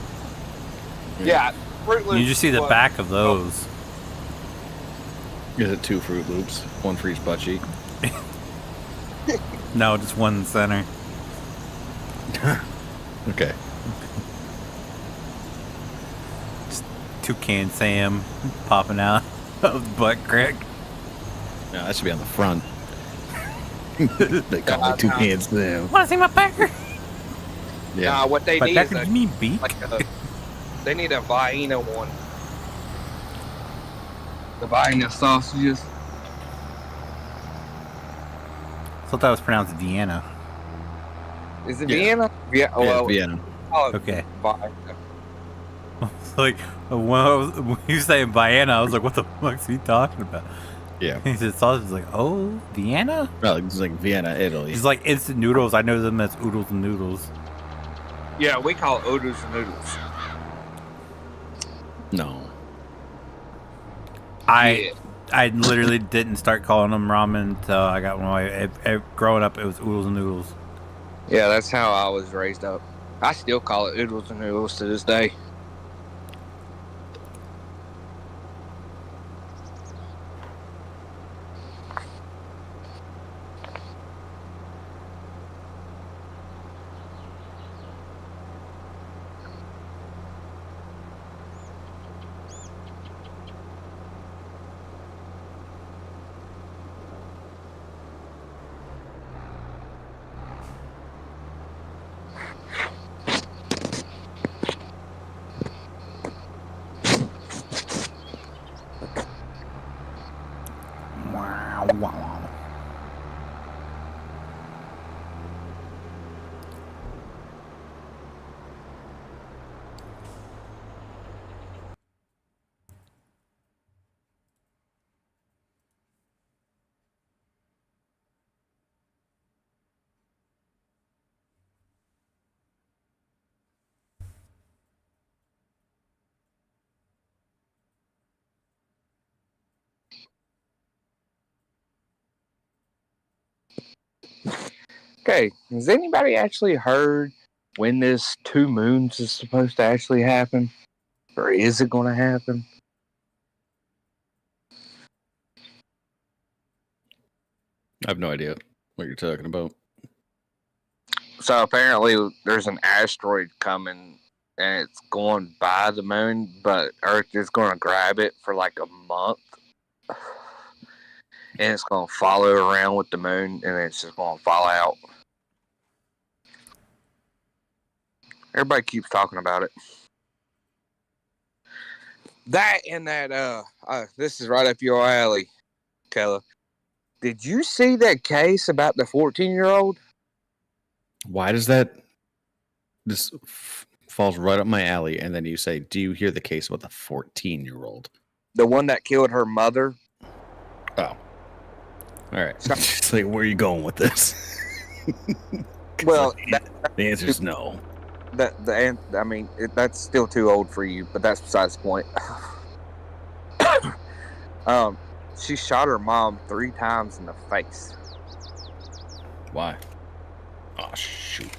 Yeah, Fruit Loops. You just see the back of those. Is it 2 Fruit Loops? 1 for each butt cheek? No, just one in the center. Okay. Just Toucan Sam popping out of the butt crack. No, that should be on the front. They call it 2 cans to them. Want to see my pecker? Yeah. Nah, what they My need pecker? is You mean beak? they need a Vienna one. The Vienna sausages. I thought that was pronounced Vienna. Is it Yeah. Vienna? Yeah. Yeah, Well, Vienna. Okay. Vienna. Like, when he was saying Vienna, I was like, what the fuck is he talking about? Yeah. He said sausage, like, oh, Vienna? Well, it's like Vienna, Italy. He's like instant noodles. I know them as oodles and noodles. Yeah, we call it oodles and noodles. No. I literally didn't start calling them ramen until I got one. Growing up, it was oodles and noodles. Yeah, that's how I was raised up. I still call it oodles and noodles to this day. Wow, wow. Okay, has anybody actually heard when this 2 moons is supposed to actually happen, or is it going to happen? I have no idea what you're talking about. So apparently there's an asteroid coming and it's going by the moon, but Earth is going to grab it for like a month. And it's going to follow around with the moon and it's just going to fall out. Everybody keeps talking about it. That and that, this is right up your alley, Kella. Did you see that case about the 14-year-old? Why does that... This falls right up my alley, and then you say, do you hear the case about the 14-year-old? The one that killed her mother? Oh. All right. It's like, where are you going with this? Well, the answer is no. That's still too old for you, but that's besides the point. She shot her mom 3 times in the face. Why? Oh, shoot.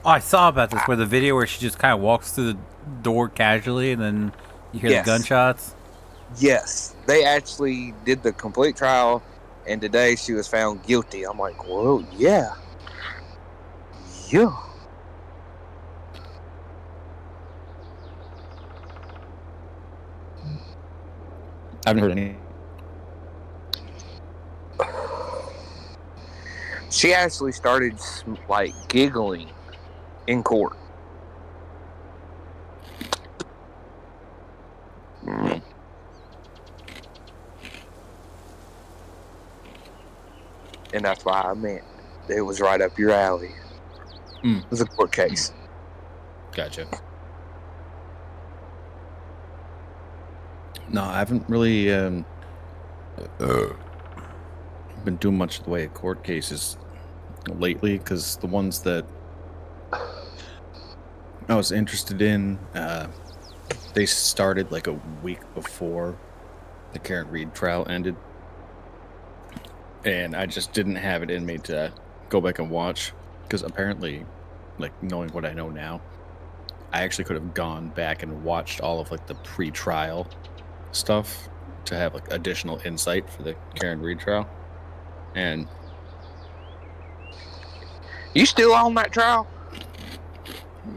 Oh, I saw about this, where the video where she just kind of walks through the door casually and then you hear the gunshots. Yes, they actually did the complete trial, and today she was found guilty. I'm like, whoa, yeah. Yeah. I haven't heard any. She actually started like giggling in court. And that's why I meant it was right up your alley. It was a court case. Gotcha. No, I haven't really been doing much in the way of court cases lately, because the ones that I was interested in, they started like a week before the Karen Reed trial ended, and I just didn't have it in me to go back and watch, because apparently, like, knowing what I know now, I actually could have gone back and watched all of like the pre-trial stuff to have like additional insight for the Karen Reed trial. And you still on that trial?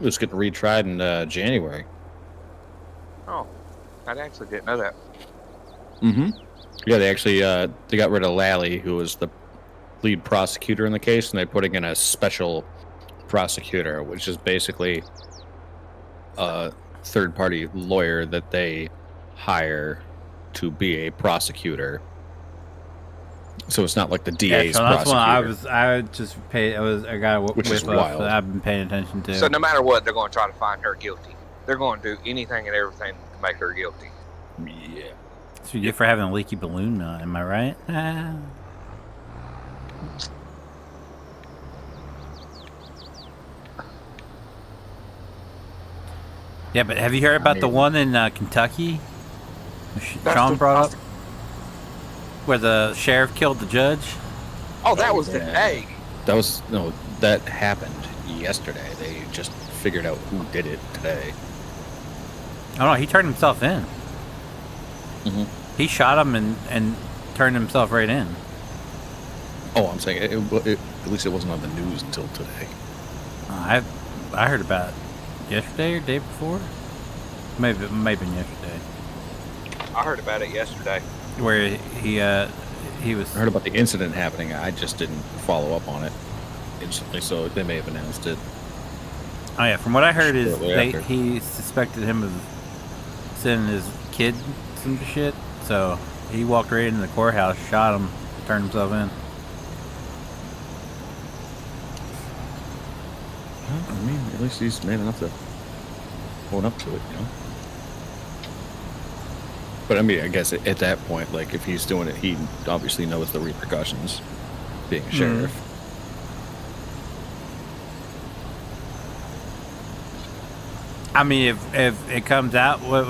It was getting retried in January. Oh, I actually didn't know that. Yeah, they actually they got rid of Lally, who was the lead prosecutor in the case, and they're putting in a special prosecutor, which is basically a third-party lawyer that they hire to be a prosecutor. So it's not like the DA's so that's prosecutor. one I got Which is with wild. that I've been paying attention to. So no matter what, they're going to try to find her guilty. They're going to do anything and everything to make her guilty. Yeah. So you get for having a leaky balloon, am I right? Yeah, but have you heard about the one in Kentucky? Sean brought up? Where the sheriff killed the judge? Oh, that was today. That happened yesterday. They just figured out who did it today. Oh no, he turned himself in. He shot him and turned himself right in. Oh, I'm saying at least it wasn't on the news until today. I heard about it yesterday or day before. Maybe it may have been yesterday. I heard about it yesterday. Where he was. I heard about the incident happening. I just didn't follow up on it instantly, so they may have announced it. Oh yeah, from what I heard is Shortly after. he suspected him of sending his kid some shit. So he walked right into the courthouse, shot him, turned himself in. Well, I mean, at least he's man enough to own up to it, you know. But I mean, I guess at that point, like, if he's doing it, he obviously knows the repercussions, being a sheriff. I mean, if it comes out what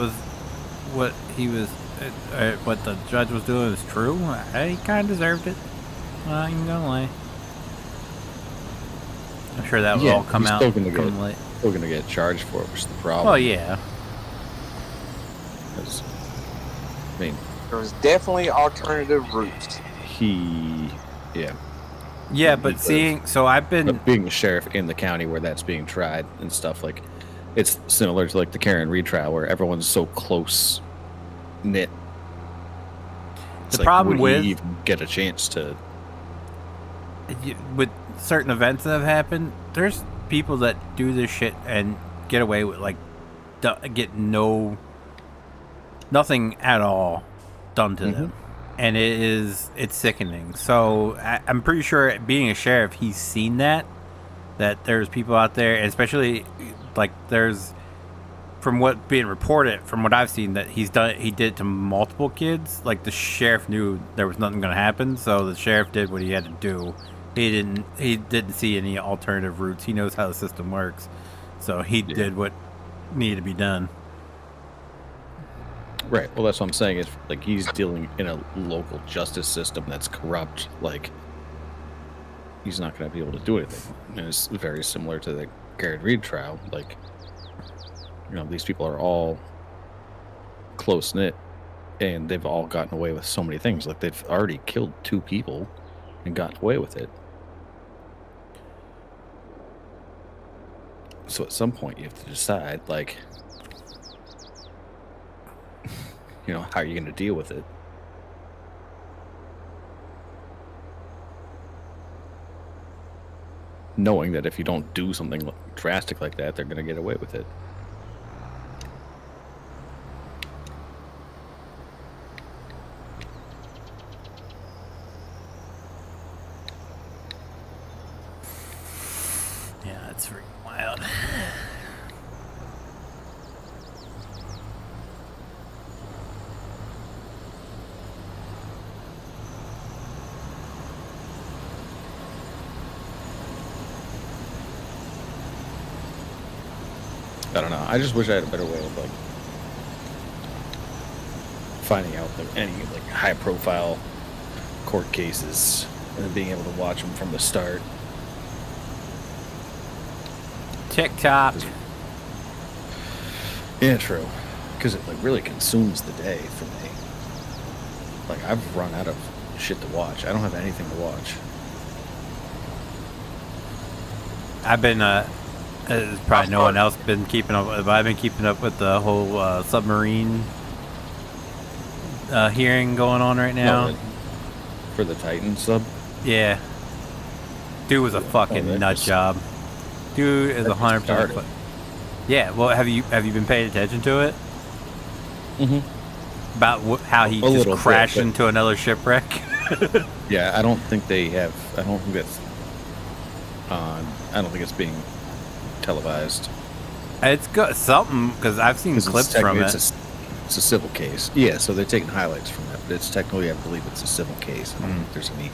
the judge was doing is true, he kind of deserved it. I ain't gonna lie. I'm sure that will all come out. still going to get charged for it, which is the problem. Well, yeah. 'Cause, I mean, There's definitely alternative routes. yeah. Yeah, but Because- seeing, so I've been, But being the sheriff in the county where that's being tried and stuff, like, it's similar to, like, the Karen retrial where everyone's so close knit. It's The problem would he with- even get a chance to... with certain events that have happened, there's people that do this shit and get away with, like, get nothing at all done to them. And it's sickening. So I'm pretty sure, being a sheriff, he's seen that there's people out there, and especially, like, there's, from what being reported, from what I've seen, that he did it to multiple kids. Like, the sheriff knew there was nothing going to happen, so the sheriff did what he had to do. He didn't see any alternative routes. He knows how the system works, so he did what needed to be done. Right. Well, that's what I'm saying. Is like he's dealing in a local justice system that's corrupt. Like, he's not going to be able to do anything. And it's very similar to the Garrett Reed trial. Like, you know, these people are all close knit, and they've all gotten away with so many things. Like, they've already killed 2 people and gotten away with it. So at some point, you have to decide, like, you know, how are you going to deal with it? Knowing that if you don't do something drastic like that, they're going to get away with it. Yeah, that's freaking wild. I don't know. I just wish I had a better way of, like, finding out, like, any, like, high-profile court cases and then being able to watch them from the start. TikTok. Yeah, true. Because it, like, really consumes the day for me. Like, I've run out of shit to watch. I don't have anything to watch. I've been, there's probably no one else been keeping up, but I've been keeping up with the whole submarine hearing going on right now. No, for the Titan sub? Yeah. Dude was a fucking that nut just- job. Dude is that just 100%. started. Yeah, well, have you been paying attention to it? Mm-hmm. About how he A just little bit, crashed but- into another shipwreck? Yeah, I don't think they have. I don't think that's. I don't think it's being televised. It's got something, because I've seen 'Cause clips from it. It's a civil case. Yeah, so they're taking highlights from it, but it's technically, I believe, it's a civil case. I don't think there's any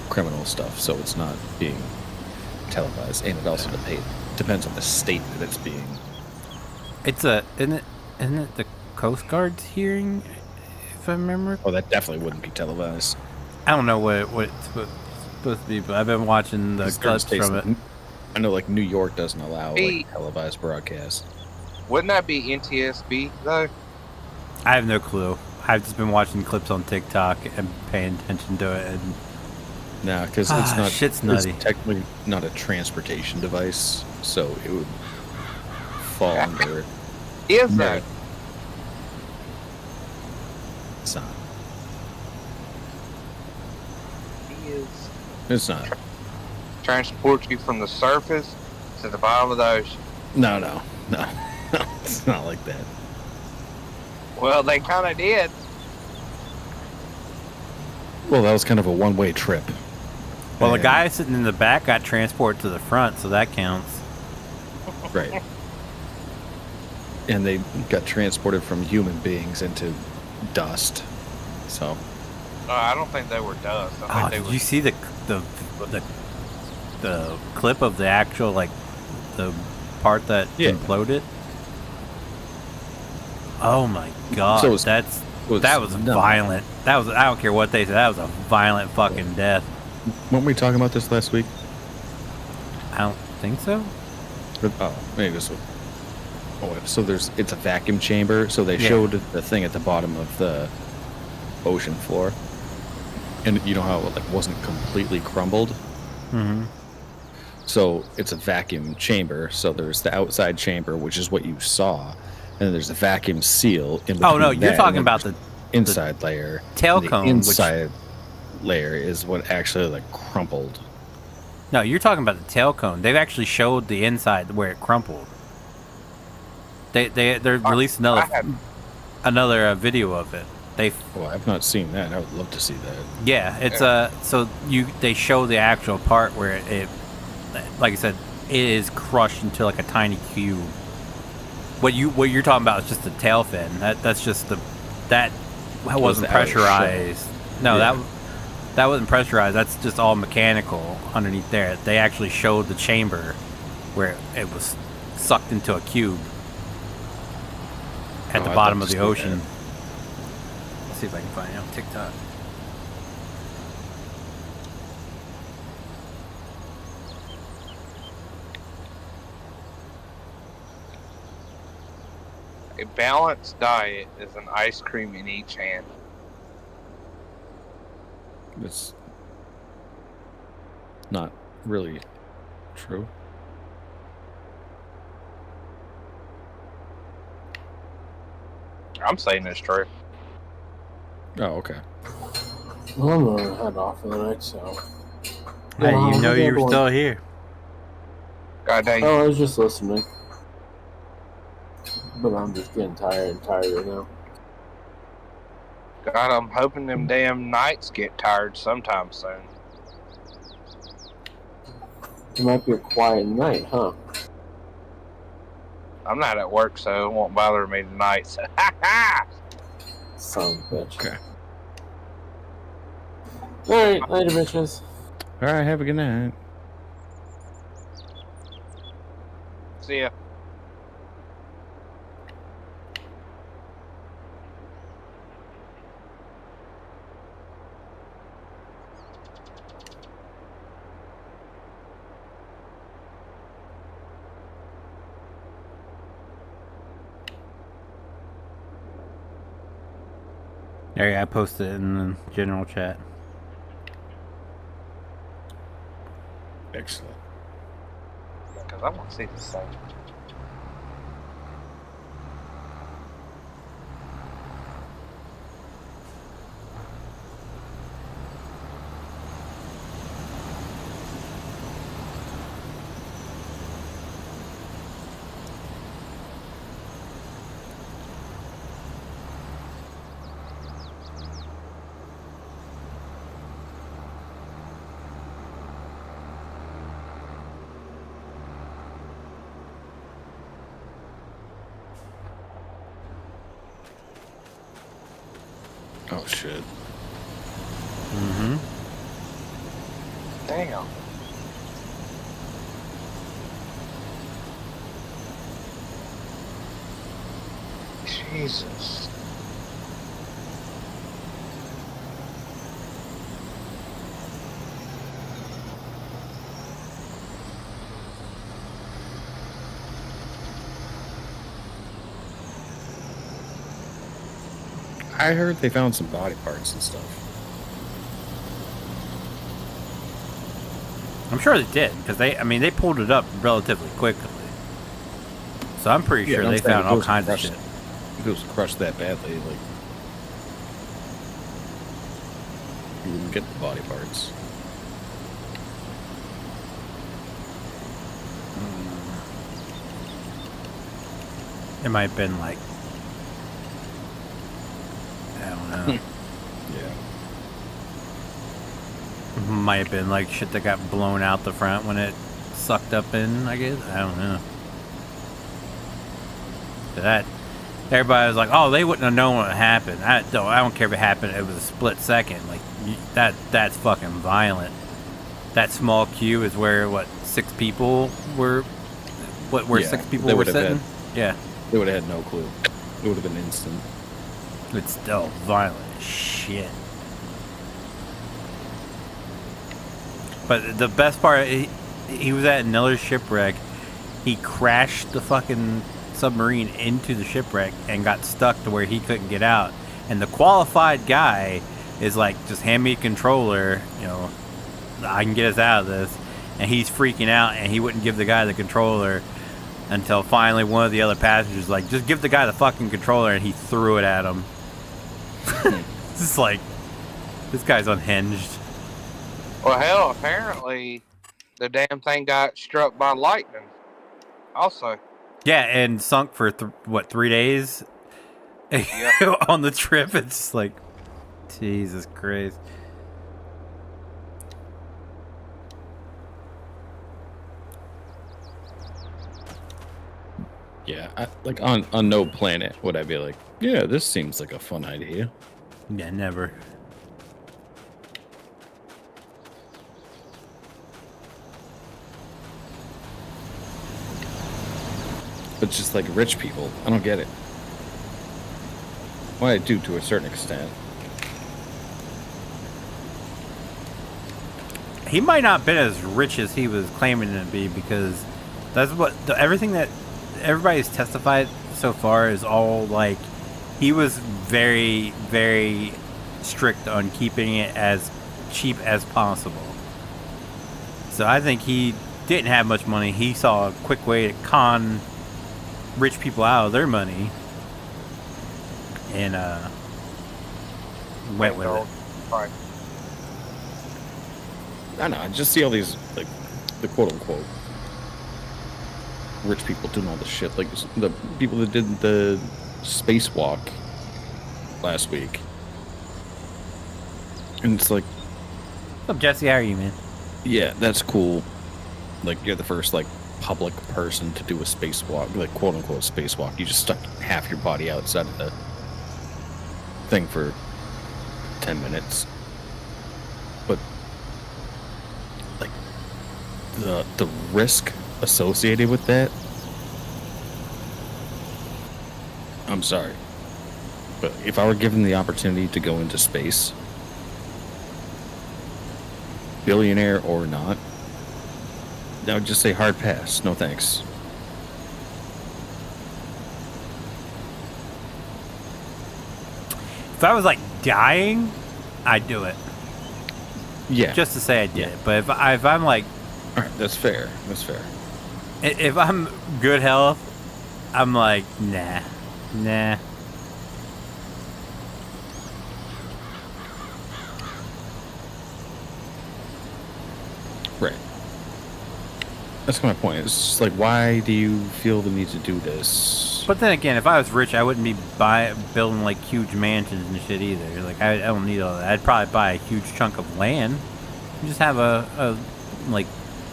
criminal stuff, so it's not being televised, and it also depends on the state that it's being. Isn't it the Coast Guard's hearing, if I remember? Oh, that definitely wouldn't be televised. I don't know what it's supposed to be, but I've been watching the Certain clips states- from it. I know, like, New York doesn't allow, Hey. like, televised broadcasts. Wouldn't that be NTSB though? I have no clue. I've just been watching clips on TikTok and paying attention to it, and No, because it's not. shit's nutty. It's technically not a transportation device, so it would fall under. Is No. that? It's not. Is It's not. transport you from the surface to the bottom of the ocean. No. It's not like that. Well, they kind of did. Well, that was kind of a one-way trip. well, the And- guy sitting in the back got transported to the front, so that counts. Right. And they got transported from human beings into dust. So, No, I don't think they were dust. I Oh, think they did were. you see the clip of the actual, like, the part that Yeah. imploded? Oh my god, So it was- that was nuts. violent. That was, I don't care what they said, that was a violent fucking death. weren't we talking about this last week? I don't think so. Oh, maybe this one. Oh, so it's a vacuum chamber. So they Yeah. showed the thing at the bottom of the ocean floor, and you know how it like wasn't completely crumbled. Mm-hmm. So it's a vacuum chamber. So there's the outside chamber, which is what you saw, and then there's a vacuum seal in between. Oh no, you're that, talking and then about the inside layer. tail And the cone, which- inside layer is what actually like crumpled. No, you're talking about the tail cone. They've actually showed the inside where it crumpled. They're released another video of it. Well, I've not seen that. I would love to see that. Yeah, it's so they show the actual part where it like I said, it is crushed into like a tiny cube. What you're talking about is just the tail fin. That's just that wasn't the outer pressurized. No, Yeah. that wasn't pressurized. That's just all mechanical underneath there. They actually showed the chamber where it was sucked into a cube at the I'd bottom love of to the see ocean. that. Let's see if I can find it on TikTok. A balanced diet is an ice cream in each hand. It's not really true. I'm saying it's true. Oh, okay. Well, I'm gonna head off for the night, so. I didn't even know how's you were everyone? still here. God dang. Oh, I was just listening. But I'm just getting tired right now. God, I'm hoping them damn nights get tired sometime soon. It might be a quiet night, huh? I'm not at work, so it won't bother me tonight. So. Son of a bitch. Okay. Alright, later, bitches. All right. Have a good night. See ya. There, yeah, I posted it in the general chat. Excellent. Because I want to see this thing. Oh shit. Mm-hmm. Damn. Jesus. I heard they found some body parts and stuff. I'm sure they did because they pulled it up relatively quickly. So I'm pretty sure I'm they saying found if it all was kinds of crushed- shit. If it was crushed that badly, like you wouldn't get the body parts. It might have been like, I don't know. Yeah. Might have been like shit that got blown out the front when it sucked up in, I guess. I don't know. That everybody was like, "Oh, they wouldn't have known what happened." I don't care if it happened. It was a split second. Like that's fucking violent. That small queue is where what 6 people were. Where Yeah, 6 people they were would have sitting. Yeah, They would have had no clue. It would have been instant. it's still violent as shit. But the best part, he was at another shipwreck, he crashed the fucking submarine into the shipwreck and got stuck to where he couldn't get out. And the qualified guy is like, just hand me a controller, you know, I can get us out of this. And he's freaking out, and he wouldn't give the guy the controller until finally one of the other passengers was like, just give the guy the fucking controller, and he threw it at him. It's just like, this guy's unhinged. Well, hell, apparently the damn thing got struck by lightning. Also. Yeah, and sunk for, 3 days? Yeah. On the trip, it's just like, Jesus Christ. Yeah, like on no planet would I be like, yeah, this seems like a fun idea. Yeah, never. But just like rich people, I don't get it. Well, I do to a certain extent. He might not have been as rich as he was claiming to be, because that's what everything that everybody's testified so far is all like, he was very, very strict on keeping it as cheap as possible. So I think he didn't have much money. He saw a quick way to con rich people out of their money, and went with it. Right. I know, I just see all these, like, the quote-unquote rich people doing all this shit. Like, the people that did the spacewalk last week. And it's like... What's up, Jesse? How are you, man? Yeah, that's cool. Like, you're the first, like, public person to do a spacewalk, like, quote-unquote spacewalk. You just stuck half your body outside of the thing for 10 minutes. But... like, the risk associated with that, I'm sorry, but if I were given the opportunity to go into space, billionaire or not, I would just say hard pass, no thanks. If I was like dying, I'd do it. Yeah, Just to say I did Yeah. it. But if I'm like, all right, that's fair. That's fair. if I'm good health, I'm like, nah. Right. That's my point. It's just like, why do you feel the need to do this? But then again, if I was rich, I wouldn't be building like huge mansions and shit either. Like, I don't need all that. I'd probably buy a huge chunk of land. Just have a like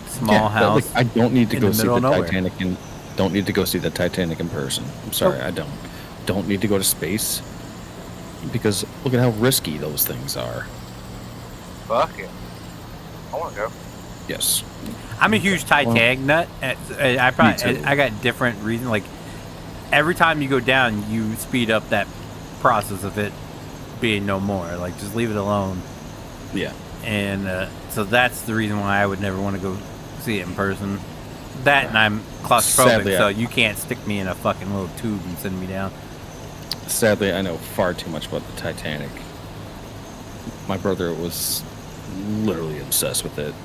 small house. Like, I don't need to in go the see middle the of nowhere. Titanic and don't need to go see the Titanic in person. I'm sorry, I don't need to go to space because look at how risky those things are. Fuck it. I want to go. Yes. I'm a huge Titanic nut. I probably Me too. I got different reasons. Like, every time you go down, you speed up that process of it being no more. Like, just leave it alone. Yeah. And so that's the reason why I would never want to go see it in person. That, and I'm claustrophobic, Sadly, so you can't stick me in a fucking little tube and send me down. Sadly, I know far too much about the Titanic. My brother was literally obsessed with it.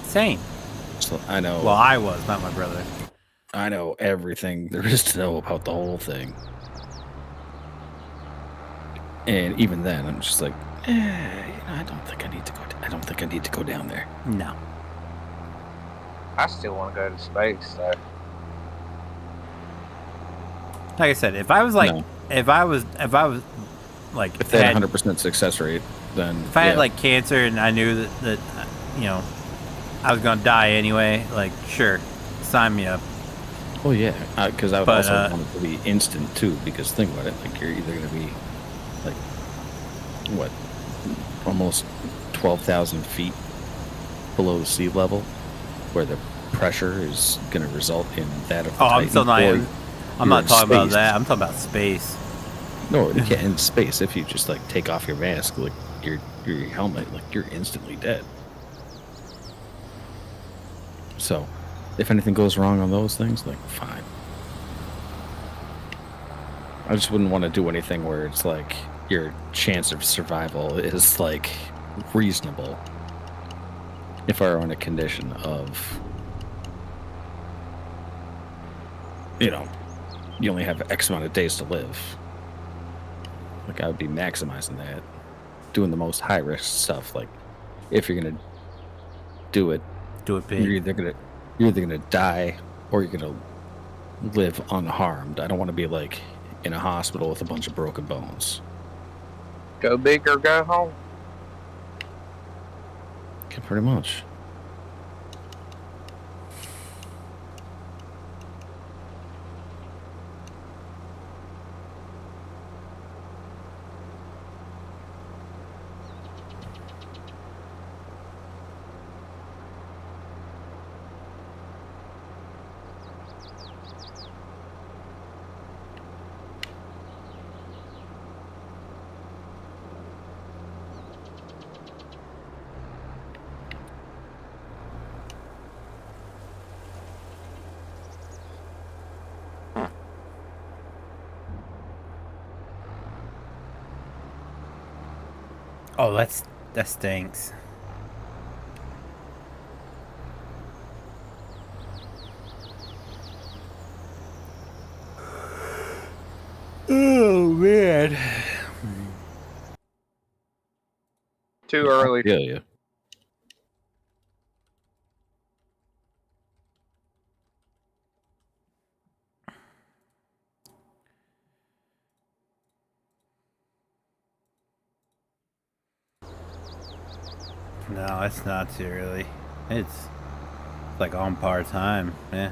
Same. So I know. Well, I was, not my brother. I know everything there is to know about the whole thing. And even then, I'm just like, I don't think I need to go. I don't think I need to go down there. No. I still want to go to space, so. Like I said, if I was like, No. if I was like, If they had 100% success rate, then if I had like cancer and I knew that you know, I was gonna die anyway, like, sure, sign me up. oh yeah, because I would But, also want it to be instant too. Because think about it, like you're either gonna be like what, almost 12,000 feet below sea level, where the pressure is gonna result in that of the Oh, I'm Titan, still not. or I'm you're not in talking about space. that. I'm talking about space. No, you can't in space. If you just like take off your mask, like your helmet, like you're instantly dead. So, if anything goes wrong on those things, like, fine. I just wouldn't want to do anything where it's like your chance of survival is like reasonable. If I were on a condition of, you know, you only have X amount of days to live. Like, I would be maximizing that, doing the most high risk stuff. Like, if you're gonna do it big. you're either gonna die or you're gonna live unharmed. I don't want to be like in a hospital with a bunch of broken bones. Go big or go home. Yeah, pretty much. Oh, that stinks. Oh man. Too early. Yeah, yeah. No, it's not too early. It's like on par time. Yeah.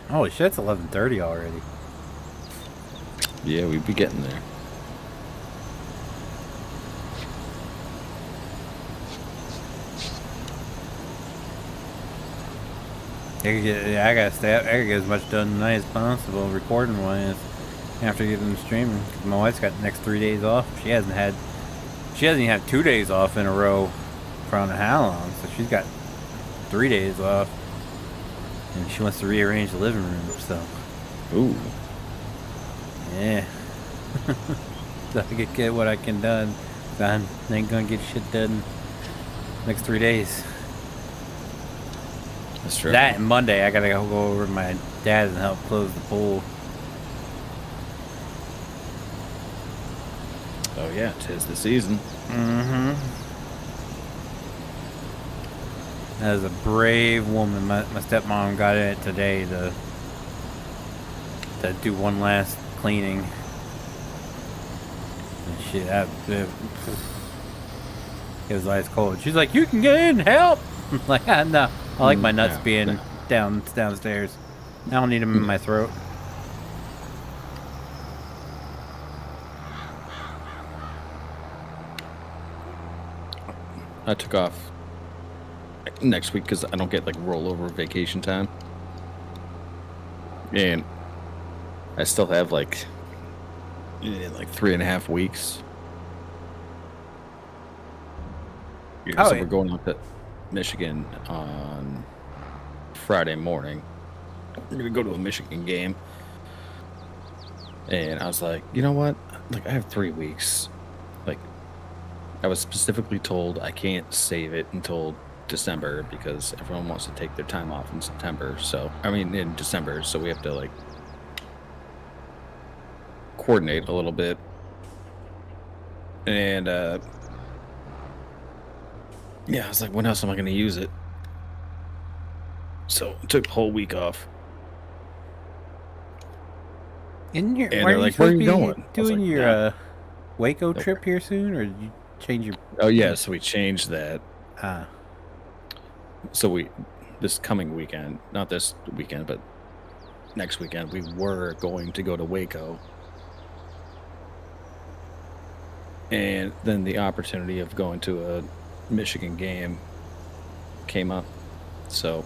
Holy shit, it's 11:30 already. Yeah, we'd be getting there. I gotta stay up. I gotta get as much done tonight as possible, recording wise, after getting streaming. 'Cause my wife's got the next 3 days off. She hasn't even had 2 days off in a row for I don't know how long. So she's got 3 days off, and she wants to rearrange the living room. So, Ooh. yeah. So I can get what I can done. I ain't gonna get shit done next 3 days. That's true. That and Monday, I gotta go over to my dad and help close the pool. Oh yeah, 'tis the season. Mm-hmm. That is a brave woman. My stepmom got in it today to do one last cleaning. And shit, it was ice cold. She's like, "You can get in, help!" I'm like, no. I like my nuts being downstairs. I don't need them in my throat. I took off next week because I don't get like rollover vacation time, and I still have like 3.5 weeks. Oh, so yeah. we're going up to Michigan on Friday morning. We're gonna go to a Michigan game, and I was like, you know what? Like, I have 3 weeks. Like, I was specifically told I can't save it until December because everyone wants to take their time off in September. So, I mean, in December. So we have to like coordinate a little bit. And yeah, I was like, when else am I going to use it? So I took the whole week off. And they're where like, "Where are you going?" I was Doing like, your "Nah." Waco trip here soon, or did you change your? Oh yeah, so we changed that. Ah, So this coming weekend, not this weekend, but next weekend, we were going to go to Waco. And then the opportunity of going to a Michigan game came up. So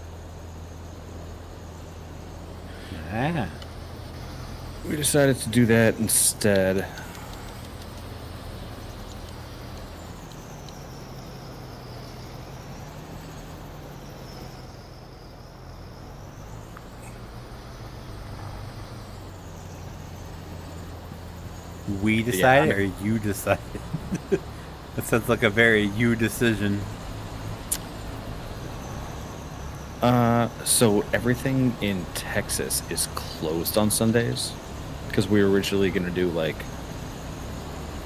we decided to do that instead. We decided or you decided? That sounds like a very you decision. So everything in Texas is closed on Sundays because we were originally going to do like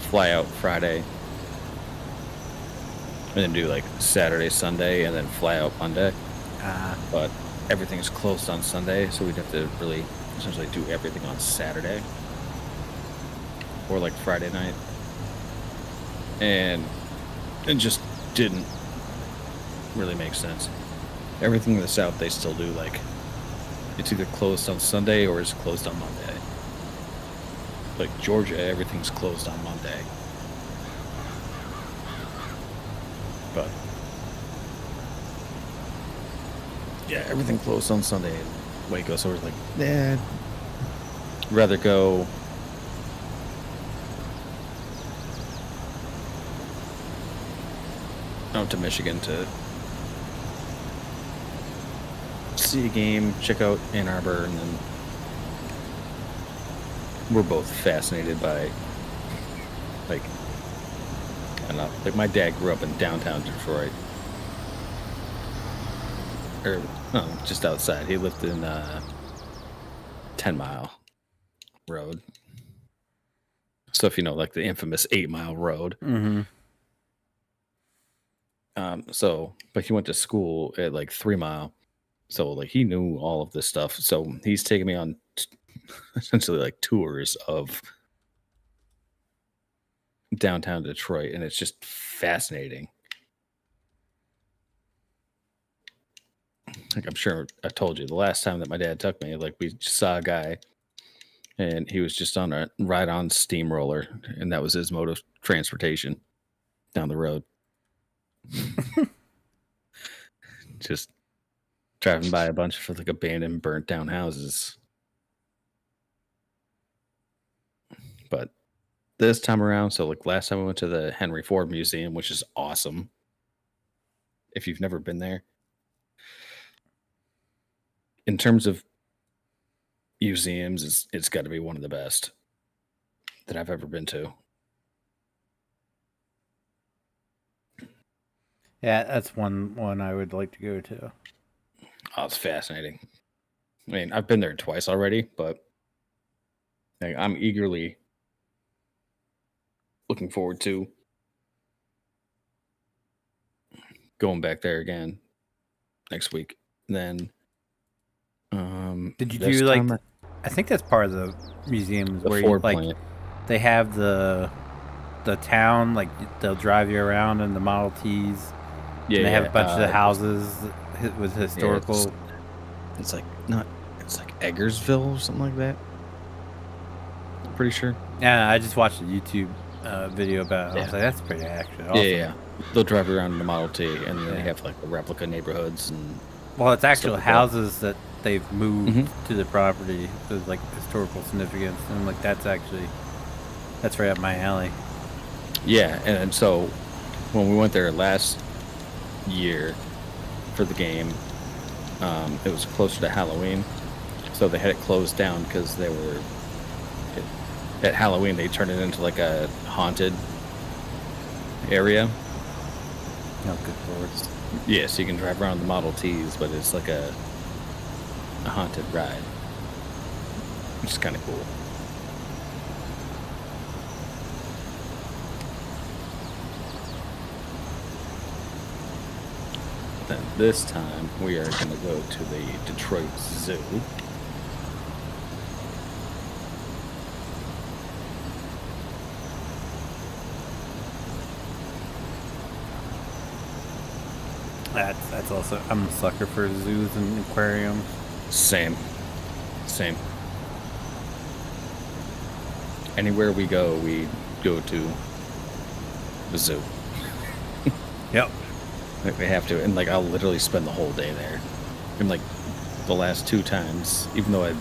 fly out Friday and then do like Saturday, Sunday, and then fly out Monday. But everything's closed on Sunday, so we'd have to really essentially do everything on Saturday or like Friday night. And it just didn't really make sense. Everything in the South, they still do like it's either closed on Sunday or it's closed on Monday. Like Georgia, everything's closed on Monday. But yeah, everything closed on Sunday in Waco, so we're like, nah, rather go out to Michigan to see a game, check out Ann Arbor, and then we're both fascinated by, like, I don't know, like my dad grew up in downtown Detroit. Or, no, just outside. He lived in 10 Mile Road. So if you know, like the infamous 8 Mile Road. Mm-hmm. But he went to school at like 3 Mile. So like he knew all of this stuff. So he's taking me on essentially like tours of downtown Detroit, and it's just fascinating. Like I'm sure I told you the last time that my dad took me, like we saw a guy and he was just on a ride-on steamroller, and that was his mode of transportation down the road. Just driving by a bunch of like abandoned, burnt down houses. But this time around, so like last time we went to the Henry Ford Museum, which is awesome. If you've never been there, in terms of museums, it's got to be one of the best that I've ever been to. Yeah, that's one I would like to go to. Oh, it's fascinating. I mean, I've been there twice already, but like, I'm eagerly looking forward to going back there again next week. Then, did you do like? I think that's part of the museums the where Ford you like plant. they have the town, like they'll drive you around in the Model Ts. Yeah, and they have a bunch of the houses with historical. It's like it's like Eggersville or something like that. I'm pretty sure. Yeah, I just watched a YouTube video about it. I was like, that's pretty actually awesome. Yeah. They'll drive around in the Model T, and then they have like the replica neighborhoods and. Well, it's actual like houses that they've moved to the property with like historical significance, and like that's right up my alley. Yeah, and so when we went there last year for the game, it was closer to Halloween, so they had it closed down because they were at Halloween. They turned it into like a haunted area. Oh, good lord! Yeah, so you can drive around the Model Ts, but it's like a haunted ride, which is kind of cool. Then this time we are going to go to the Detroit Zoo. That's also, I'm a sucker for zoos and aquariums. Same. Anywhere we go to the zoo. Yep. Like we have to, and like I'll literally spend the whole day there. And like the last 2 times, even though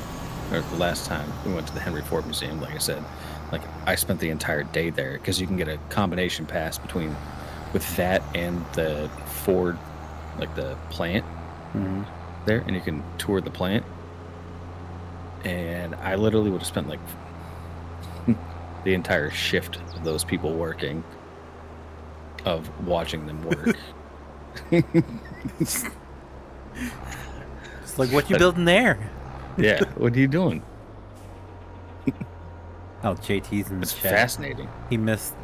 the last time we went to the Henry Ford Museum, like I said, like I spent the entire day there because you can get a combination pass with that and the Ford, like the plant there, and you can tour the plant. And I literally would have spent like the entire shift of those people working, of watching them work. It's like, what you building there? Yeah, what are you doing? Oh, JT's in the It's chat. fascinating. He missed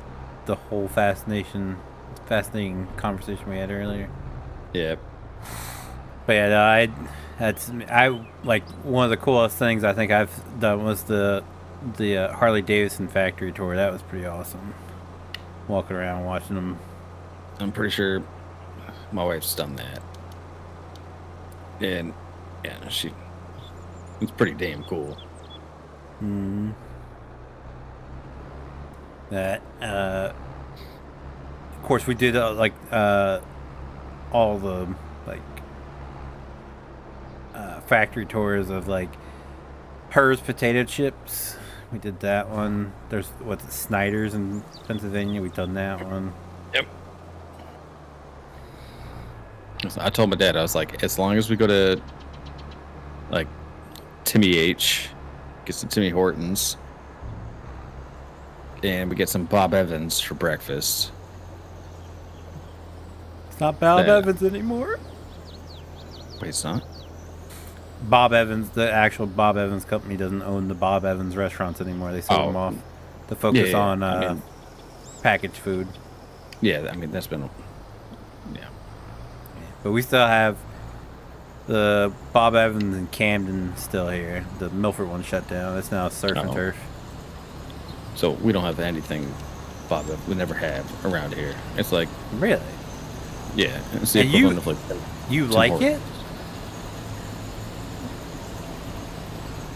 the whole fascinating conversation we had earlier. Yeah. But yeah, no, I like one of the coolest things I think I've done was the Harley Davidson factory tour. That was pretty awesome. Walking around watching them. I'm pretty sure my wife's done that. And yeah, it's pretty damn cool. That of course we did all the factory tours of like Hers potato chips. We did that one. There's Snyder's in Pennsylvania. We've done that one. Yep. I told my dad, I was like, as long as we go to like Timmy H, get some Timmy Hortons, and we get some Bob Evans for breakfast. It's not Bob Evans anymore. Wait, it's not? Bob Evans, the actual Bob Evans company, doesn't own the Bob Evans restaurants anymore. They sold them off to focus on packaged food. Yeah, I mean, that's been... Yeah. But we still have the Bob Evans in Camden still here. The Milford one shut down. It's now Surf and Turf. So we don't have anything Bob Evans. We never have around here. It's like... Really? Yeah. It's the And equivalent of like... You like it?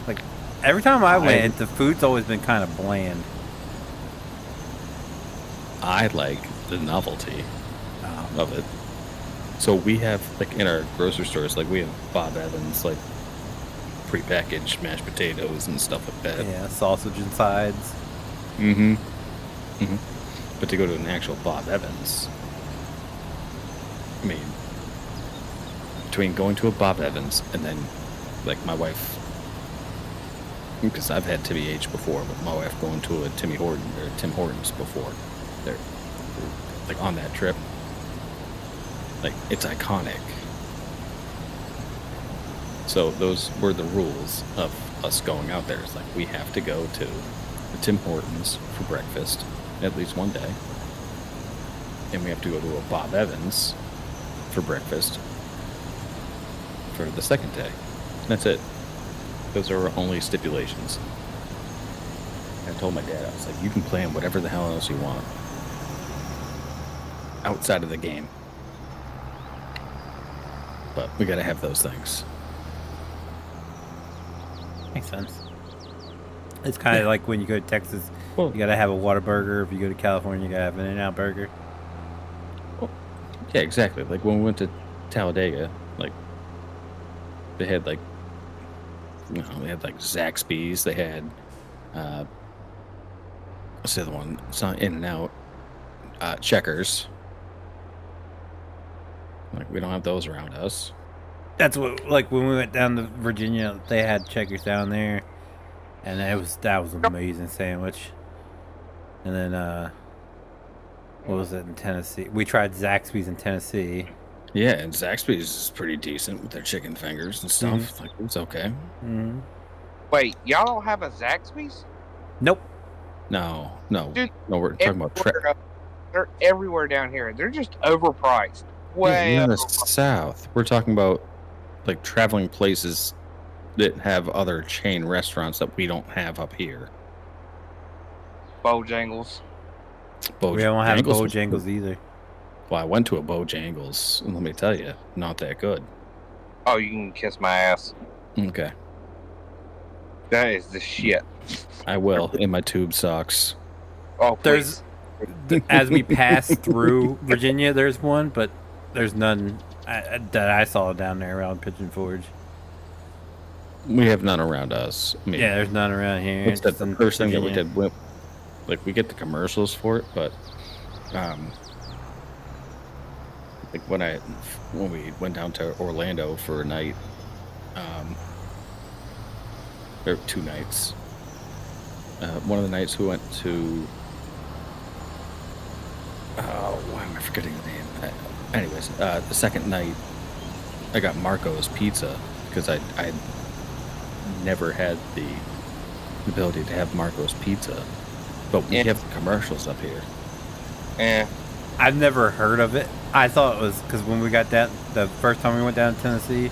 Like, every time I went, the food's always been kind of bland. I like the novelty of it. So we have, like, in our grocery stores, like, we have Bob Evans, like, prepackaged mashed potatoes and stuff like that. Yeah, sausage and sides. But to go to an actual Bob Evans, I mean, between going to a Bob Evans and then, like, my wife, because I've had Timmy H before, but my wife going to a Tim Hortons before. They're like on that trip. Like, it's iconic. So those were the rules of us going out there. It's like, we have to go to the Tim Hortons for breakfast at least one day. And we have to go to a Bob Evans for breakfast for the second day. That's it. Those are our only stipulations. I told my dad, I was like, you can plan whatever the hell else you want outside of the game. But we gotta have those things. Makes sense. It's kind of like when you go to Texas, Well, you gotta have a Whataburger. If you go to California, you gotta have an In-N-Out burger. yeah, exactly. Like when we went to Talladega, like they had like, you know, they had like Zaxby's. They had, what's the other one? It's not In-N-Out. Checkers. Like, we don't have those around us. What when we went down to Virginia, they had Checkers down there, and that was an amazing sandwich. And then what was it in Tennessee? We tried Zaxby's in Tennessee. Yeah, and Zaxby's is pretty decent with their chicken fingers and stuff. Like, it's okay. Wait, y'all don't have a Zaxby's? Nope. No, Dude, no. We're talking about they're everywhere down here. They're just overpriced. Way in the overpriced. South. We're talking about like traveling places that have other chain restaurants that we don't have up here. Bojangles. We don't have Bojangles either. Well, I went to a Bojangles, and let me tell you, not that good. Oh, you can kiss my ass. Okay, That is the shit. I will in my tube socks. Oh, There's please. as we pass through Virginia, there's one, but there's none that I saw down there around Pigeon Forge. We have none around us. I mean, Yeah, there's none around here. it's the It's in first thing that we Virginia. did. Like, we get the commercials for it, but like when we went down to Orlando for a night, or 2 nights, one of the nights we went to. Oh, why am I forgetting the name? Anyways, the second night, I got Marco's Pizza because I never had the ability to have Marco's Pizza, but we have the commercials up here. Yeah. I've never heard of it. I thought it was because when we got down, the first time we went down to Tennessee,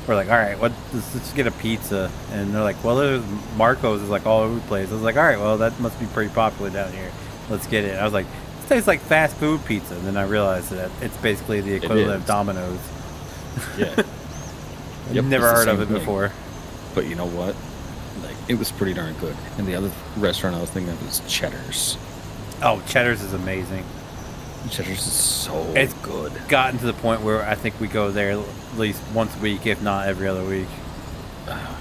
we're like, all right, let's get a pizza. And they're like, well, there's Marco's is like all over the place. I was like, all right, well, that must be pretty popular down here. Let's get it. And I was like, this tastes like fast food pizza. And then I realized that it's basically the equivalent of Domino's. Yeah. I've never heard of it before. But you know what? Like, it was pretty darn good. And the other restaurant I was thinking of was Cheddar's. Oh, Cheddar's is amazing. Cheddar's is so good. Gotten to the point where I think we go there at least once a week, if not every other week.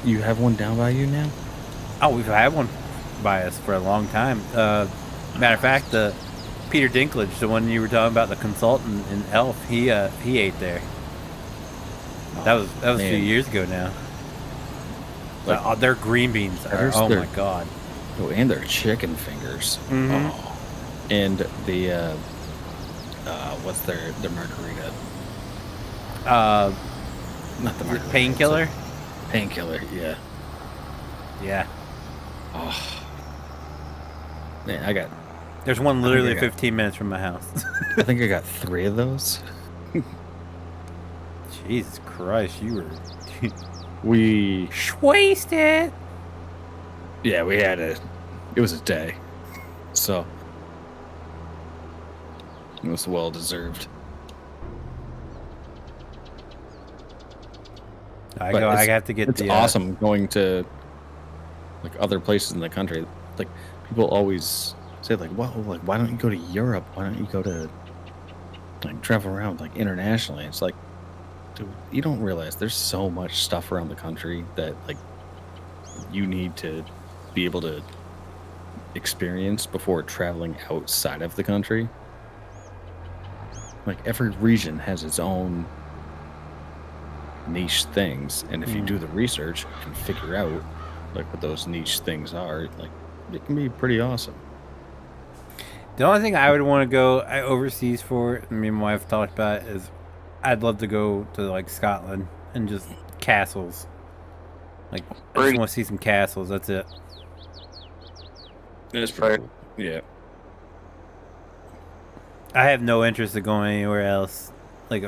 You have one down by you now? Oh, we've had one by us for a long time. Matter of fact, Peter Dinklage, the one you were talking about, the consultant in Elf, he ate there. That was a few years ago now. Like, their green beans are, my god. Oh, and their chicken fingers. Mm-hmm. Oh. And the what's their margarita? Not the margarita. Painkiller? Painkiller, yeah. Yeah. Oh. Man, There's one literally 15 minutes from my house. I think I got 3 of those. Jesus Christ, you were... We... wasted! Yeah, we had it was a day. So... it was well deserved. I have to get it's awesome going to like other places in the country. Like people always say like, well, like why don't you go to Europe? Why don't you go to like travel around like internationally? It's like, dude, you don't realize there's so much stuff around the country that like you need to be able to experience before traveling outside of the country. Like every region has its own niche things, and if you do the research and figure out like what those niche things are, like it can be pretty awesome. The only thing I would want to go overseas for, and me and my wife talked about it, is I'd love to go to like Scotland and just castles. Like I just want to see some castles. That's it. That's pretty cool. Yeah. I have no interest in going anywhere else. Like,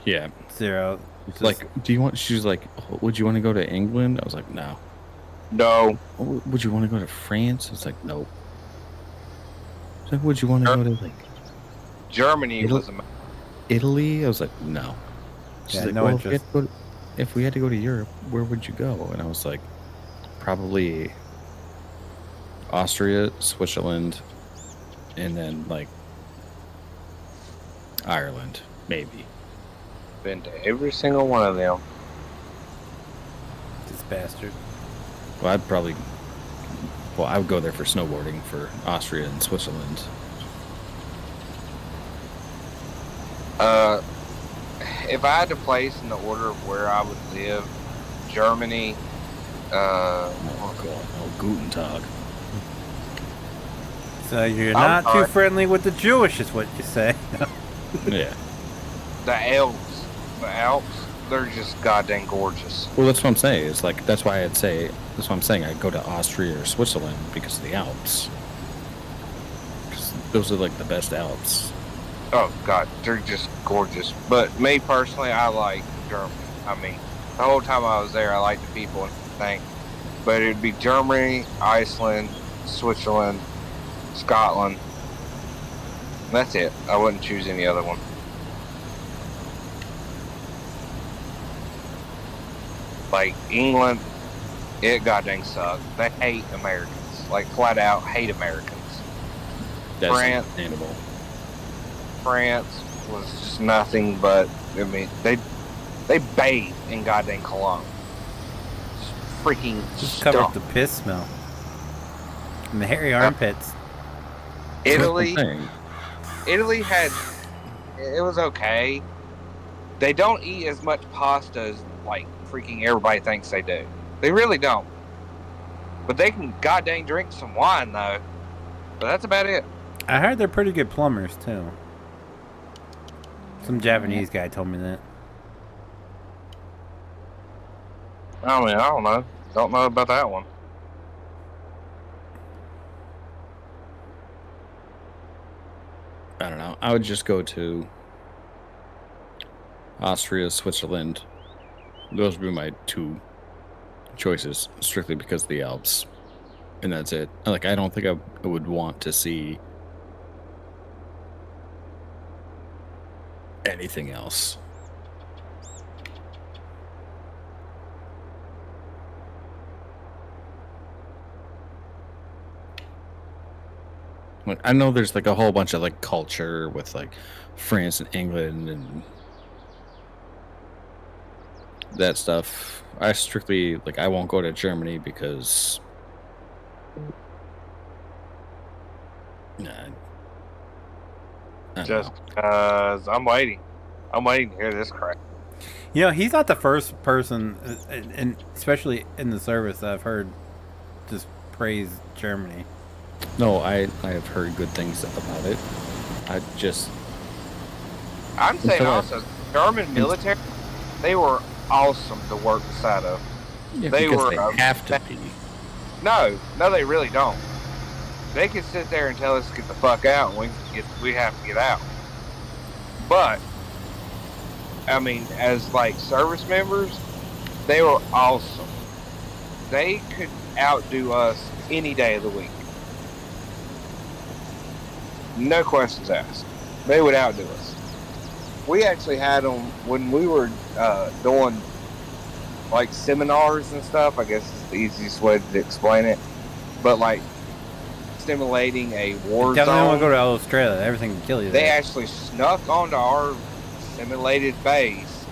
yeah, zero. Just, like, do you want? She's like, oh, would you want to go to England? I was like, no. No. Oh, would you want to go to France? I was like, no. She's like, would you want to go to like Germany? Italy? I was like, no. She's like, no well, interest. if we had to go to Europe, where would you go? And I was like, probably Austria, Switzerland, and then like Ireland, maybe. Been to every single one of them. This bastard. Well, I would go there for snowboarding for Austria and Switzerland. If I had to place in the order of where I would live, Germany. Oh god, oh Guten Tag. So you're not too friendly with the Jewish, is what you say. Yeah. The Alps, they're just goddamn gorgeous. Well, that's what I'm saying. It's like that's why that's what I'm saying. I'd go to Austria or Switzerland because of the Alps. Because those are like the best Alps. Oh god, they're just gorgeous. But me personally, I like Germany. I mean, the whole time I was there, I liked the people and everything. But it'd be Germany, Iceland, Switzerland, Scotland. That's it. I wouldn't choose any other one. Like England, it goddamn sucks. They hate Americans. Like flat out hate Americans. That's France, understandable. France was just nothing but, I mean, they bathe in goddamn cologne. Just freaking Just cover up stuff. the piss smell. And the hairy armpits. Italy had, it was okay. They don't eat as much pasta as like freaking everybody thinks they do. They really don't. But they can goddamn drink some wine though. But that's about it. I heard they're pretty good plumbers too. Some Japanese guy told me that. I mean, I don't know. Don't know about that one. I don't know. I would just go to Austria, Switzerland. Those would be my two choices, strictly because of the Alps. And that's it. Like, I don't think I would want to see anything else. Like, I know there's like a whole bunch of like culture with like France and England and that stuff. I strictly like I won't go to Germany because Just because I'm waiting. I'm waiting to hear this crap. You know, he's not the first person, and especially in the service, that I've heard just praise Germany. No, I have heard good things about it. I'm saying also, German military, they were awesome to work beside of. Yeah, they because were they have to be. No, they really don't. They can sit there and tell us to get the fuck out, and we have to get out. But I mean, as like service members, they were awesome. They could outdo us any day of the week. No questions asked. They would outdo us. We actually had them when we were doing like seminars and stuff. I guess is the easiest way to explain it. But like simulating a war Definitely zone. want to go to Australia. Everything can kill you They there. actually snuck onto our simulated base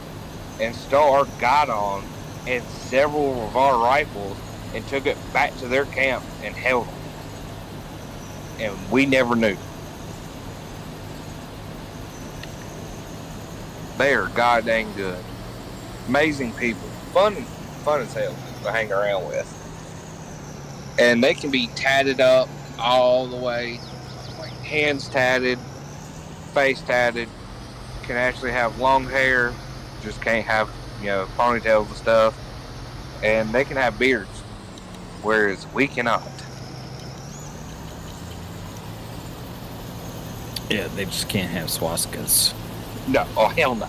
and stole our guidon and several of our rifles and took it back to their camp and held them. And we never knew. They are goddamn good. Amazing people. Fun as hell to hang around with. And they can be tatted up all the way. Like hands tatted, face tatted. Can actually have long hair. Just can't have, ponytails and stuff. And they can have beards. Whereas we cannot. Yeah, they just can't have swastikas. No. Oh, hell no.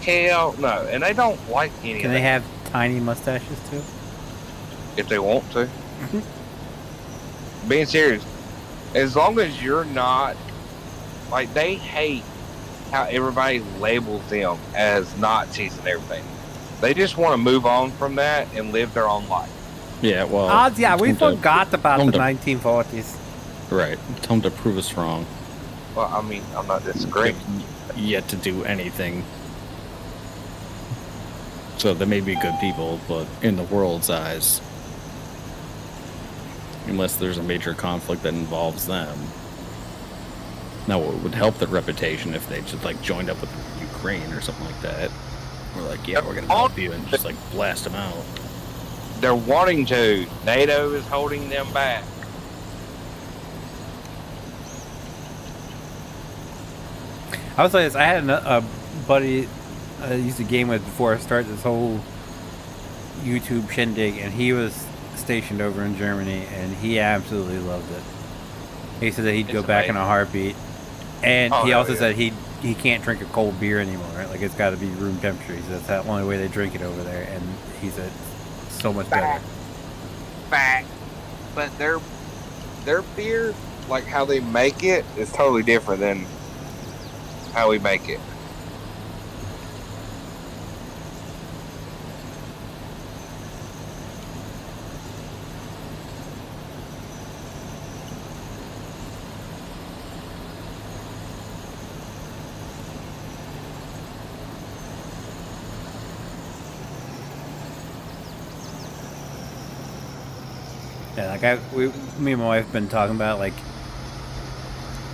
Hell no. And they don't like any Can of they that. have tiny mustaches too? If they want to. Being serious. As long as you're not... Like, they hate how everybody labels them as Nazis and everything. They just want to move on from that and live their own life. Yeah, well... Odds, yeah, we tell 'em forgot about tell the 'em 1940s. Right. Tell them to prove us wrong. Well, I mean, I'm not disagreeing. Yet to do anything. So they may be good people, but in the world's eyes, unless there's a major conflict that involves them. Now, it would help their reputation if they just like joined up with Ukraine or something like that. We're like, yeah, we're gonna help you, and just like blast them out. They're wanting to. NATO is holding them back. I was like this. I had a buddy I used to game with before I started this whole YouTube shindig, and he was stationed over in Germany, and he absolutely loved it. He said that he'd go It's back in a amazing. heartbeat, and Oh, he hell also yeah. said he can't drink a cold beer anymore. Right? Like it's got to be room temperature. He said that's the only way they drink it over there, and he said it's so much better. Fact. But their beer, like how they make it, is totally different than how we make it. Yeah, like me and my wife have been talking about like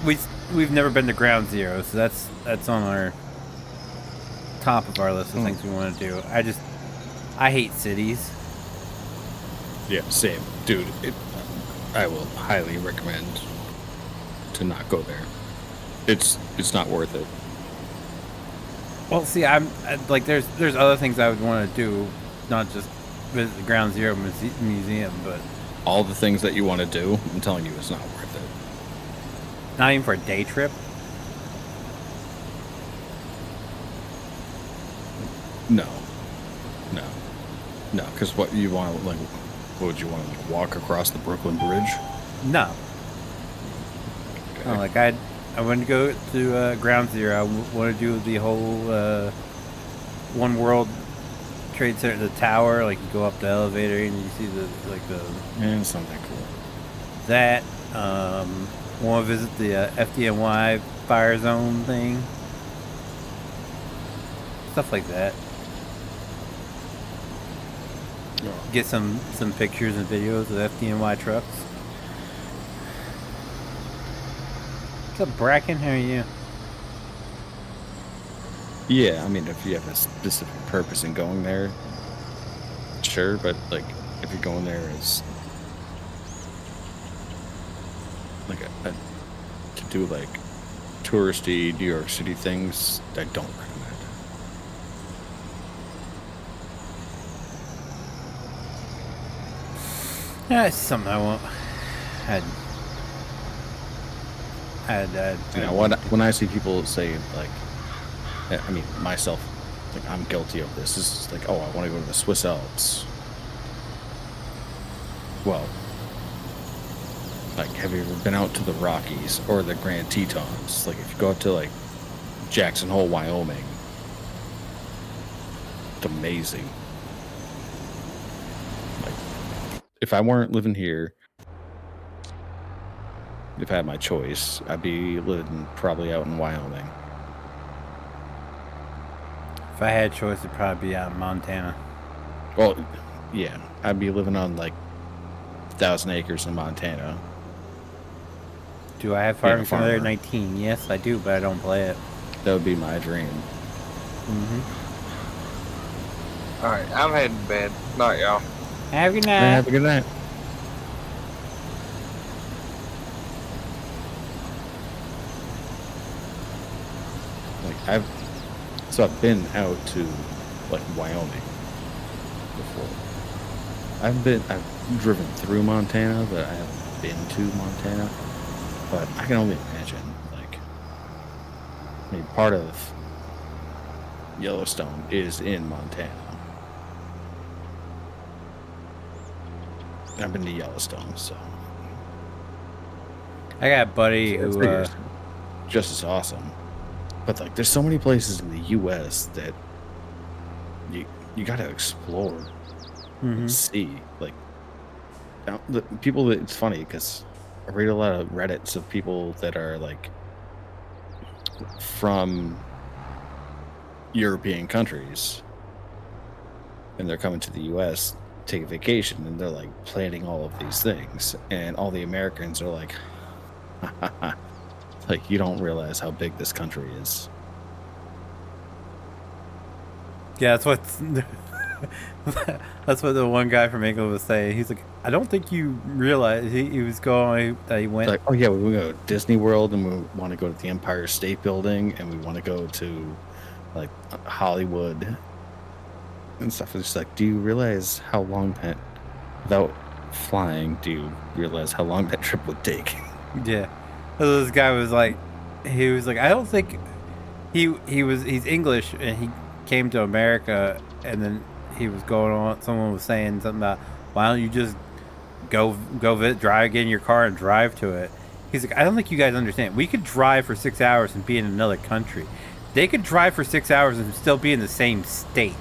we've never been to Ground Zero, so that's on our top of our list of things we want to do. I hate cities. Yeah, same, dude. I will highly recommend to not go there. It's not worth it. Well, see, like, there's other things I would want to do, not just visit the Ground Zero museum, but All the things that you want to do, I'm telling you, it's not worth it. not even for a day trip. No, because what you want to, like, what would you want to, like, walk across the Brooklyn Bridge? No. Okay. No, like I want to go to Ground Zero. I want to do the whole One World Trade Center, the tower. Like you go up the elevator and you see the Yeah, something cool. that. Want to visit the FDNY fire zone thing. Stuff like that. Get some pictures and videos of FDNY trucks. What's up, Bracken? How are you? Yeah, I mean, if you have a specific purpose in going there, sure, but, like, if you're going there as, like, to do, like, touristy New York City things, I don't recommend. Yeah, it's something I want. You know, when I see people say, like, I mean, myself, like, I'm guilty of this. This is like, oh, I want to go to the Swiss Alps. Well, like, have you ever been out to the Rockies or the Grand Tetons? Like, if you go out to, like, Jackson Hole, Wyoming, it's amazing. Like, if I weren't living here, if I had my choice, I'd be living probably out in Wyoming. If I had a choice, it'd probably be out in Montana. Well, yeah, I'd be living on, like, 1,000 acres in Montana. Do I have Farming Simulator 19? Yes, I do, but I don't play it. That would be my dream. All right, I'm heading to bed. Night, y'all. Have a good night. Have a good night. Like, I've been out to, like, Wyoming before. I've driven through Montana, but I haven't been to Montana. But I can only imagine, like, I mean, part of Yellowstone is in Montana. I've been to Yellowstone, so I got a buddy it's who just as awesome. But, like, there's so many places in the U.S. that you got to explore and see. Like, the people that, it's funny because I read a lot of Reddits of people that are, like, from European countries, and they're coming to the U.S. take a vacation, and they're, like, planning all of these things, and all the Americans are like, like, you don't realize how big this country is. Yeah, that's what that's what the one guy from England was saying. He's like, I don't think you realize he was going that he went. It's like, oh yeah, we go to Disney World, and we want to go to the Empire State Building, and we want to go to, like, Hollywood and stuff. It's just like, do you realize how long that, without flying, do you realize how long that trip would take? Yeah. So this guy was like, I don't think he's English, and he came to America, and then he was going on. Someone was saying something about, why don't you just go drive, get in your car and drive to it. He's like, I don't think you guys understand. We could drive for 6 hours and be in another country. They could drive for 6 hours and still be in the same state.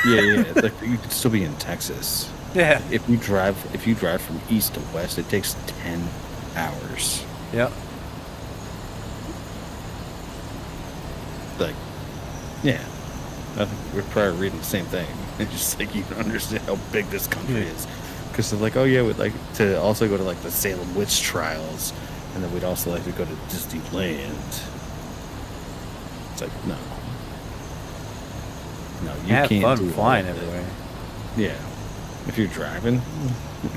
Yeah. Like, you could still be in Texas. Yeah. If you drive from east to west, it takes 10 hours. Yep. Like, yeah. I think we're probably reading the same thing. It's just like, you don't understand how big this country is. Because they're like, oh yeah, we'd like to also go to, like, the Salem witch trials, and then we'd also like to go to Disneyland. It's like, no, you have can't fun do flying all of it. everywhere. Yeah, if you're driving,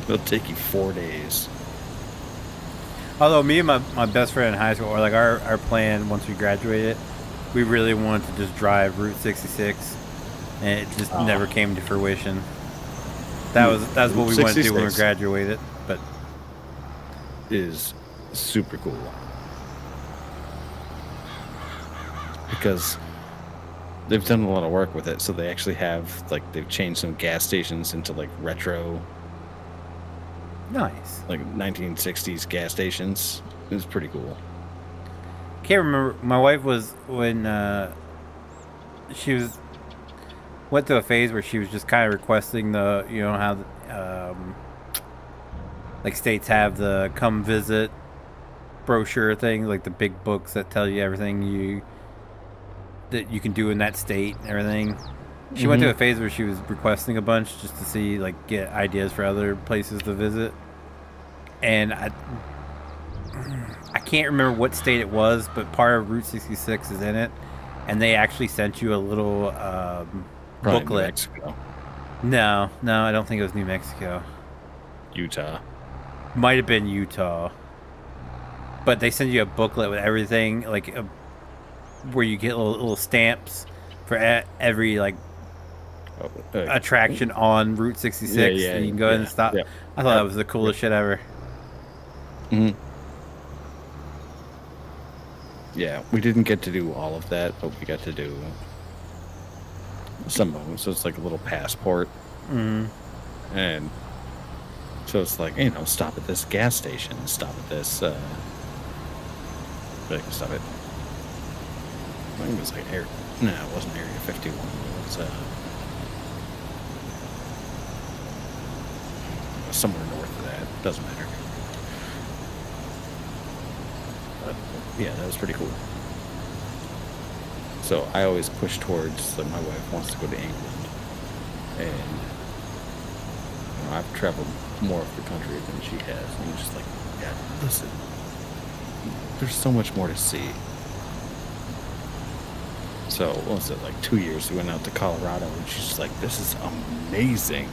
It'll take you 4 days. Although me and my best friend in high school, or like our plan once we graduated, we really wanted to just drive Route 66, and it just never came to fruition. That's what we wanted to do when we graduated, but is super cool because they've done a lot of work with it. So they actually have like they've changed some gas stations into like retro, nice. like 1960s gas stations. It was pretty cool. Can't remember. My wife was when she was went through a phase where she was just kind of requesting the how like states have the come visit brochure thing, like the big books that tell you everything that you can do in that state and everything. She went through a phase where she was requesting a bunch just to see, like, get ideas for other places to visit. And I can't remember what state it was, but part of Route 66 is in it, and they actually sent you a little Probably booklet. New Mexico. No, I don't think it was New Mexico. Utah. Might have been Utah. But they send you a booklet with everything, like where you get little stamps for every like attraction on Route 66. Yeah, and you can go in and stop. Yeah. I thought that was the coolest shit ever. Mm-hmm. Yeah, we didn't get to do all of that, but we got to do some of them. So it's like a little passport. And so it's like, stop at this gas station, stop at this, but I can stop it. I think it was like it wasn't Area 51. It was somewhere north of that. Doesn't matter. But yeah, that was pretty cool. So I always push towards that. My wife wants to go to England, and I've traveled more of the country than she has. And I'm just like, yeah, listen, there's so much more to see. So, what was it, like 2 years, we went out to Colorado, and she's just like, this is amazing.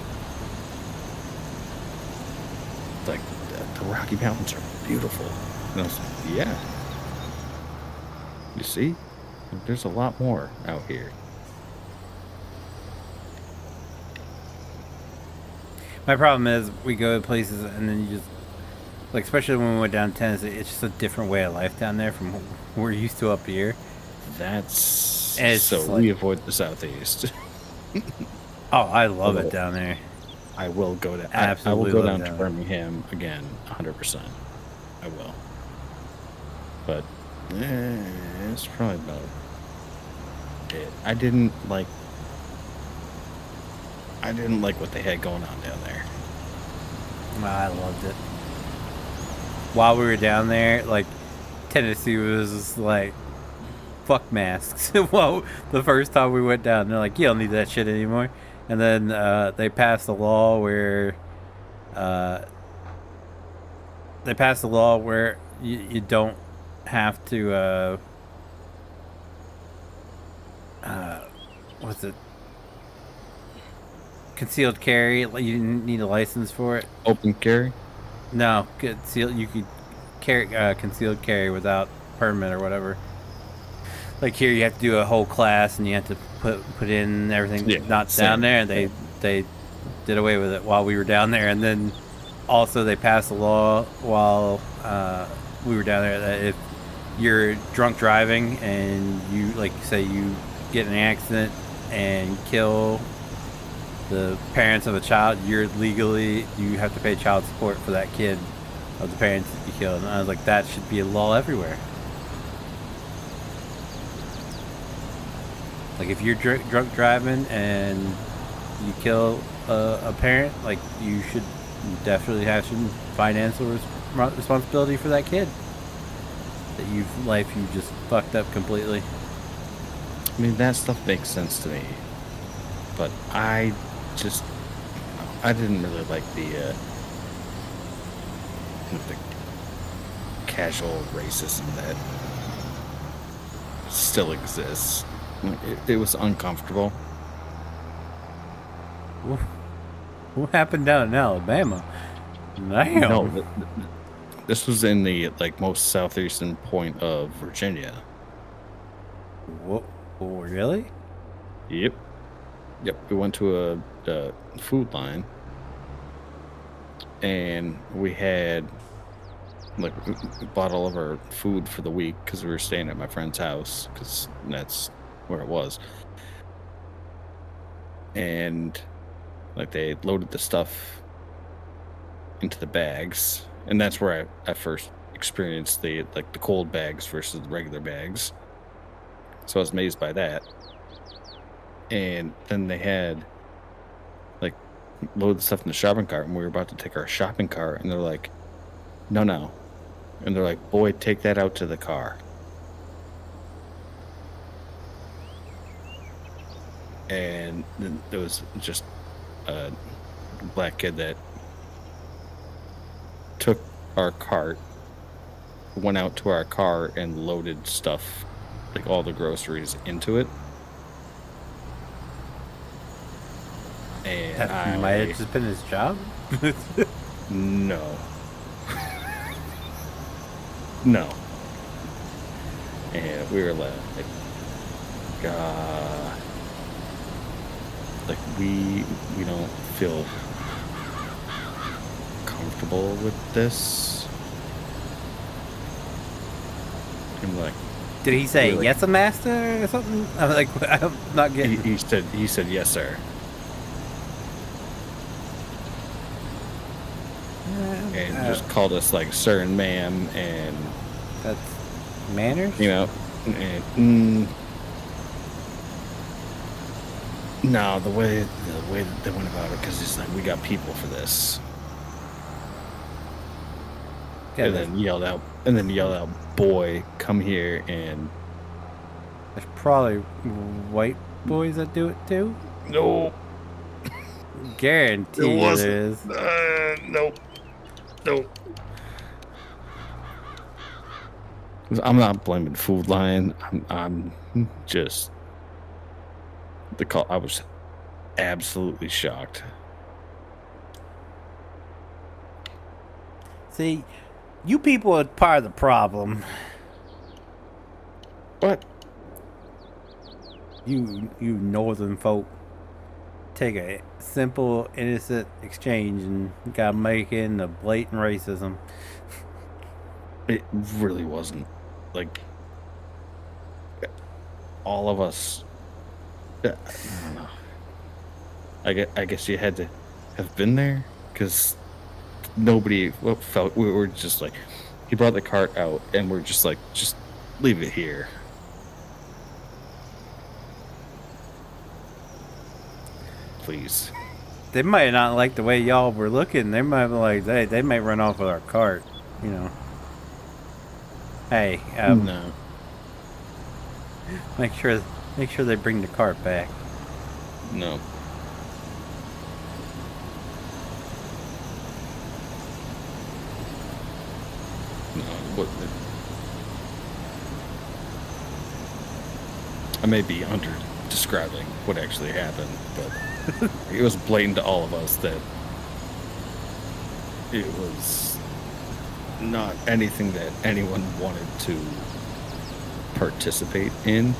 Like, the Rocky Mountains are beautiful. And I was like, yeah. You see? There's a lot more out here. My problem is we go to places and then you just, like, especially when we went down to Tennessee, it's just a different way of life down there from what we're used to up here. That's so like, we avoid the Southeast. Oh, I love it down there. I will go to Absolutely I will go down love to that. Birmingham again, 100%. I will. But it's probably about it. I didn't like what they had going on down there. I loved it. While we were down there, like, Tennessee was just like, fuck masks. Well, the first time we went down, they're like, you don't need that shit anymore. And then they passed a law where you don't have to what's it? Concealed carry. You didn't need a license for it. Open carry? No, you could carry concealed carry without permit or whatever. Like here, you have to do a whole class and you have to put in everything not down there. And they did away with it while we were down there. And then also they passed a law while we were down there that if you're drunk driving and you, like, say you get in an accident and kill the parents of a child, you have to pay child support for that kid of the parents that you killed. And I was like, that should be a law everywhere. Like, if you're drunk driving and you kill a parent, like, you should definitely have some financial responsibility for that kid that you just fucked up completely. I mean, that stuff makes sense to me, but I didn't really like the casual racism that still exists. It was uncomfortable. Oof. What happened down in Alabama? Damn. No, this was in the like most southeastern point of Virginia. What? Really? Yep. We went to a food line, and we had like we bought all of our food for the week because we were staying at my friend's house because that's where it was. And like they loaded the stuff into the bags, and that's where I first experienced the cold bags versus the regular bags. So I was amazed by that. And then they had like load the stuff in the shopping cart, and we were about to take our shopping cart, and they're like, no. And they're like, boy, take that out to the car. And then there was just a black kid that took our cart, went out to our car, and loaded stuff, like all the groceries, into it. And That might have just been his job. No. No. And we were like, we don't feel comfortable with this. And like, Did he say Really? yes, a master or something? I'm like, I'm not getting. he said yes, sir. And just called us like sir and ma'am, and That's manners. you know, and no, the way that they went about it, because it's like, we got people for this. Yeah, And then yelled out, boy, come here. And there's probably white boys that do it too. no, Guarantee It it wasn't. is. Nope. I'm not blaming Food Lion. I'm just the call. I was absolutely shocked. See, you people are part of the problem. What? You northern folk take a simple, innocent exchange and gotta make it into blatant racism. It really wasn't. Like, all of us. I don't know. I guess you had to have been there, because nobody felt. We were just like, he brought the cart out, and we're just like, just leave it here. Please. They might not like the way y'all were looking. They might be like, they might run off with our cart, you know. Hey, No. make sure they bring the cart back. No. No. What? I may be under describing what actually happened, but it was blatant to all of us that it was not anything that anyone wanted to participate in.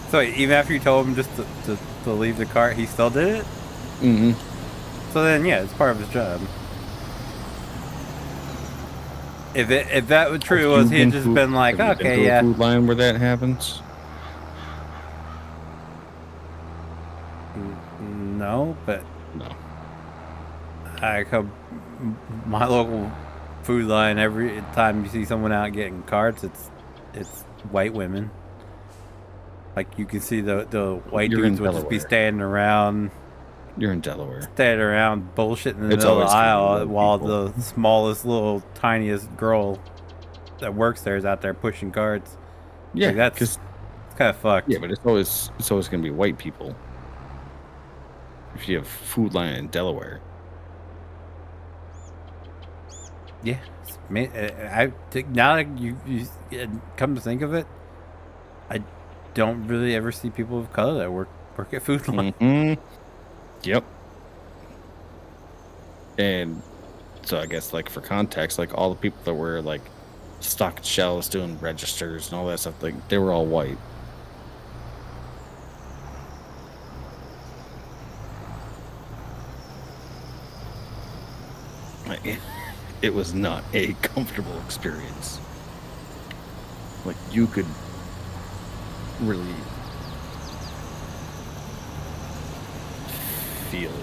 So even after you told him just to leave the cart, he still did it? Mm-hmm. So then, yeah, it's part of his job. If that was true, was he had just been like, Have you been okay, to a yeah. food line where that happens? No, but No. I come my local food line. Every time you see someone out getting carts, it's white women. Like, you can see the white You're in dudes would just be Delaware. standing around bullshitting in the It's middle of the always gonna be aisle white while people. the smallest little tiniest girl that works there is out there pushing carts. Yeah, Like, that's because it's kind of fucked. yeah, but it's always going to be white people. If you have food line in Delaware, Yeah, now that you come to think of it, I don't really ever see people of color that work Work at Food Line. Mm-hmm. Yep. And so I guess, like, for context, like, all the people that were, like, stocking shelves, doing registers and all that stuff, like, they were all white. Like, it was not a comfortable experience. Like, you could really feel it.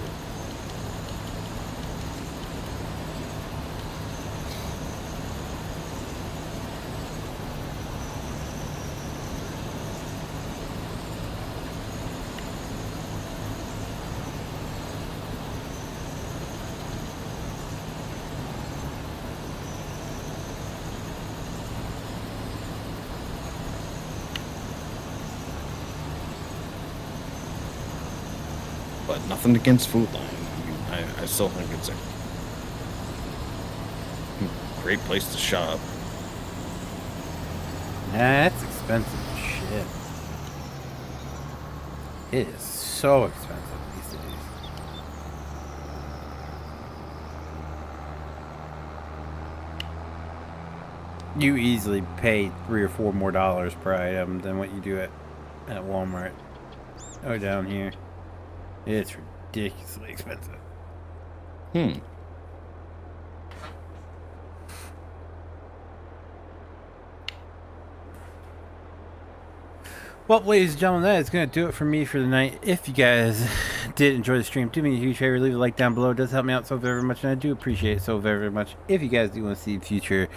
But nothing against Food Line. I mean, I still think it's a great place to shop. That's expensive as shit. It is so expensive these days. You easily pay $3 or $4 more per item than what you do at Walmart. Oh, down here. It's ridiculously expensive. Well, ladies and gentlemen, that is going to do it for me for the night. If you guys did enjoy the stream, do me a huge favor, leave a like down below. It does help me out so very much, and I do appreciate it so very, very much. If you guys do want to see future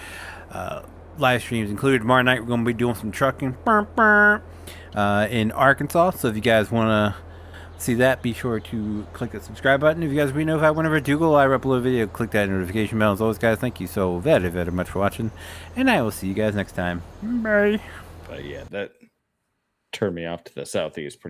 live streams included, tomorrow night we're going to be doing some trucking in Arkansas. So if you guys want to see that, be sure to click that subscribe button. If you guys want to be notified whenever I do go live or upload a video, click that notification bell. As always, guys, thank you so very, very much for watching, and I will see you guys next time. Bye. But yeah, that turned me off to the southeast pretty